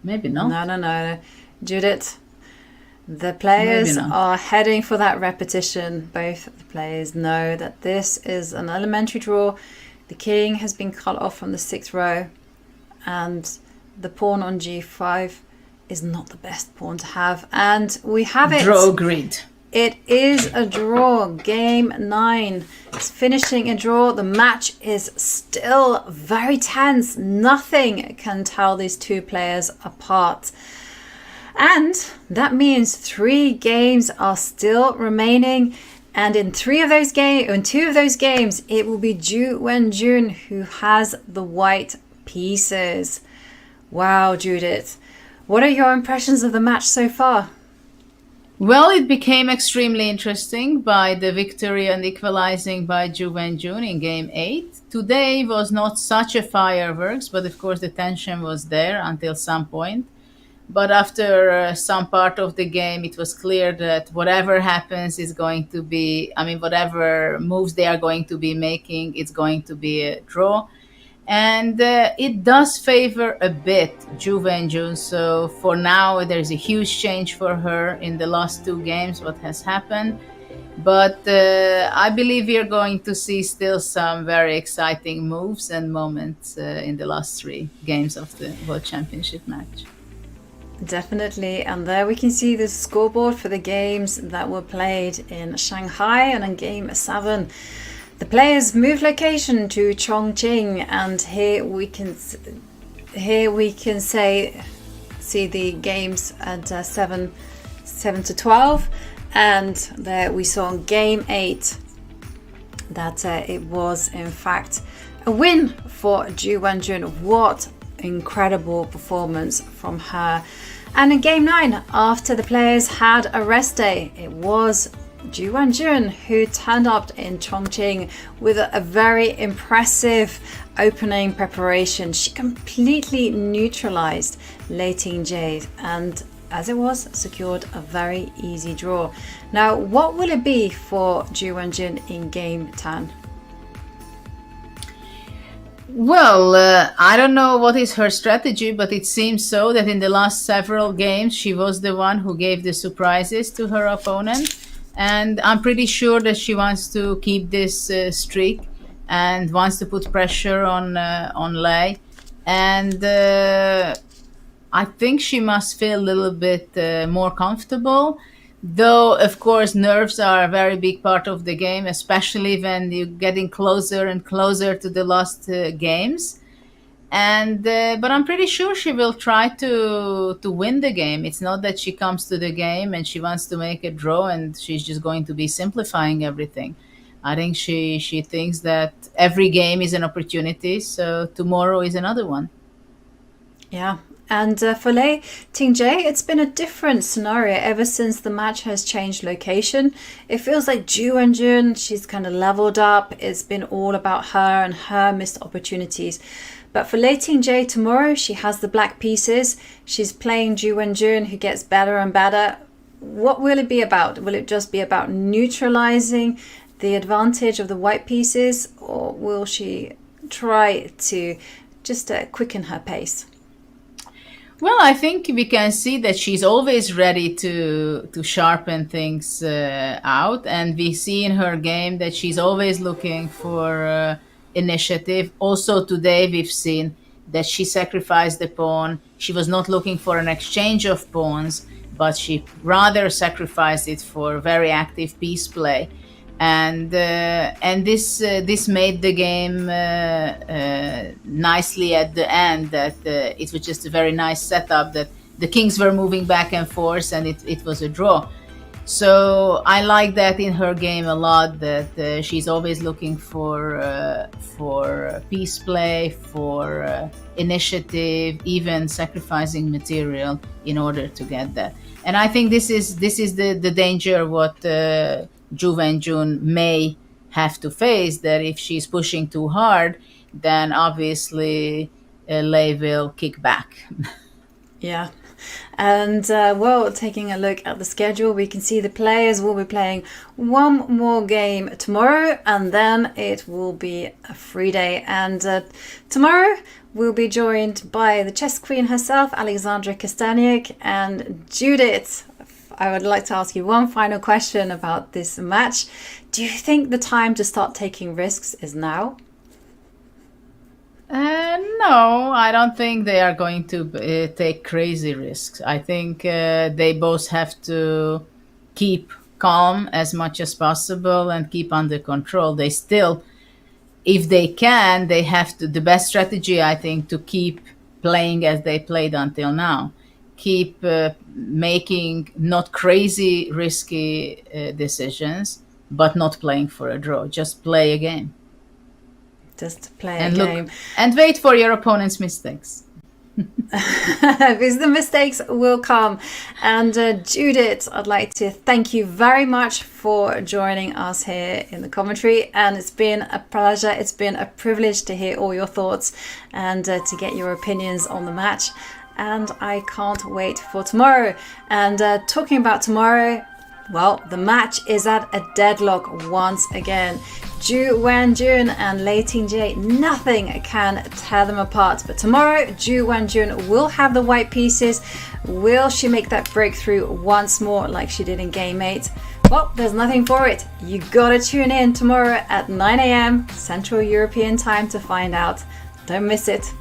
Maybe not. No. Judith, the players are heading for that repetition. Both the players know that this is an elementary draw. The king has been cut off from the 6th row, and the pawn on G5 is not the best pawn to have. And we have it. Draw grid. It is a draw. Game 9. It's finishing a draw. The match is still very tense. Nothing can tell these two players apart. And that means 3 games are still remaining. And in 2 of those games, it will be Ju Wenjun who has the white pieces. Wow, Judith. What are your impressions of the match so far? Well, it became extremely interesting by the victory and equalizing by Ju Wenjun in game 8. Today was not such a fireworks, but of course the tension was there until some point. But after some part of the game, it was clear that whatever happens is going to be, whatever moves they are going to be making, it's going to be a draw. And it does favor a bit Ju Wenjun. So for now, there's a huge change for her in the last 2 games, what has happened. But I believe we are going to see still some very exciting moves and moments in the last 3 games of the World Championship match. Definitely, and there we can see the scoreboard for the games that were played in Shanghai. And in game 7, the players moved location to Chongqing, and here we can see the games at 7 to 12. And there we saw in Game 8 that it was in fact a win for Ju Wenjun. What incredible performance from her. And in Game 9, after the players had a rest day, it was Ju Wenjun who turned up in Chongqing with a very impressive opening preparation. She completely neutralized Lei Tingjie and, as it was, secured a very easy draw. Now, what will it be for Ju Wenjun in Game 10? Well, I don't know what is her strategy, but it seems so that in the last several games she was the one who gave the surprises to her opponent, and I'm pretty sure that she wants to keep this streak and wants to put pressure on Lei, and I think she must feel a little bit more comfortable. Though, of course, nerves are a very big part of the game, especially when you're getting closer and closer to the last games. And but I'm pretty sure she will try to win the game. It's not that she comes to the game and she wants to make a draw and she's just going to be simplifying everything. I think she thinks that every game is an opportunity, so tomorrow is another one. Yeah. And for Lei Tingjie, it's been a different scenario ever since the match has changed location. It feels like Ju Wenjun, she's kind of leveled up. It's been all about her and her missed opportunities. But for Lei Tingjie, tomorrow she has the black pieces. She's playing Ju Wenjun, who gets better and better. What will it be about? Will it just be about neutralizing the advantage of the white pieces? Or will she try to just quicken her pace? Well, I think we can see that she's always ready to sharpen things out, and we see in her game that she's always looking for initiative. Also today we've seen that she sacrificed the pawn. She was not looking for an exchange of pawns, but she rather sacrificed it for very active piece play. And this made the game nicely at the end, that it was just a very nice setup, that the kings were moving back and forth and it was a draw. So I like that in her game a lot, that she's always looking for piece play, for initiative, even sacrificing material in order to get that. And I think this is the danger what Ju Wenjun may have to face, that if she's pushing too hard, then obviously Lei will kick back. Yeah. And well, taking a look at the schedule, we can see the players will be playing one more game tomorrow, and then it will be a free day. And tomorrow we'll be joined by the chess queen herself, Alexandra Kastaniuk, and Judith. I would like to ask you one final question about this match. Do you think the time to start taking risks is now? No, I don't think they are going to take crazy risks. I think they both have to keep calm as much as possible and keep under control. They still, if they can, they have to. The best strategy, I think, to keep playing as they played until now. Keep making not crazy risky decisions, but not playing for a draw. Just play a game. Just play and a game. And wait for your opponent's mistakes. Because the mistakes will come. And Judith, I'd like to thank you very much for joining us here in the commentary, and it's been a pleasure, it's been a privilege to hear all your thoughts and to get your opinions on the match. And I can't wait for tomorrow. And talking about tomorrow, well, the match is at a deadlock once again. Ju Wenjun and Lei Tingjie, nothing can tear them apart. But tomorrow, Ju Wenjun will have the white pieces. Will she make that breakthrough once more like she did in Game 8? Well, there's nothing for it. You gotta tune in tomorrow at 9 a.m. Central European time to find out. Don't miss it.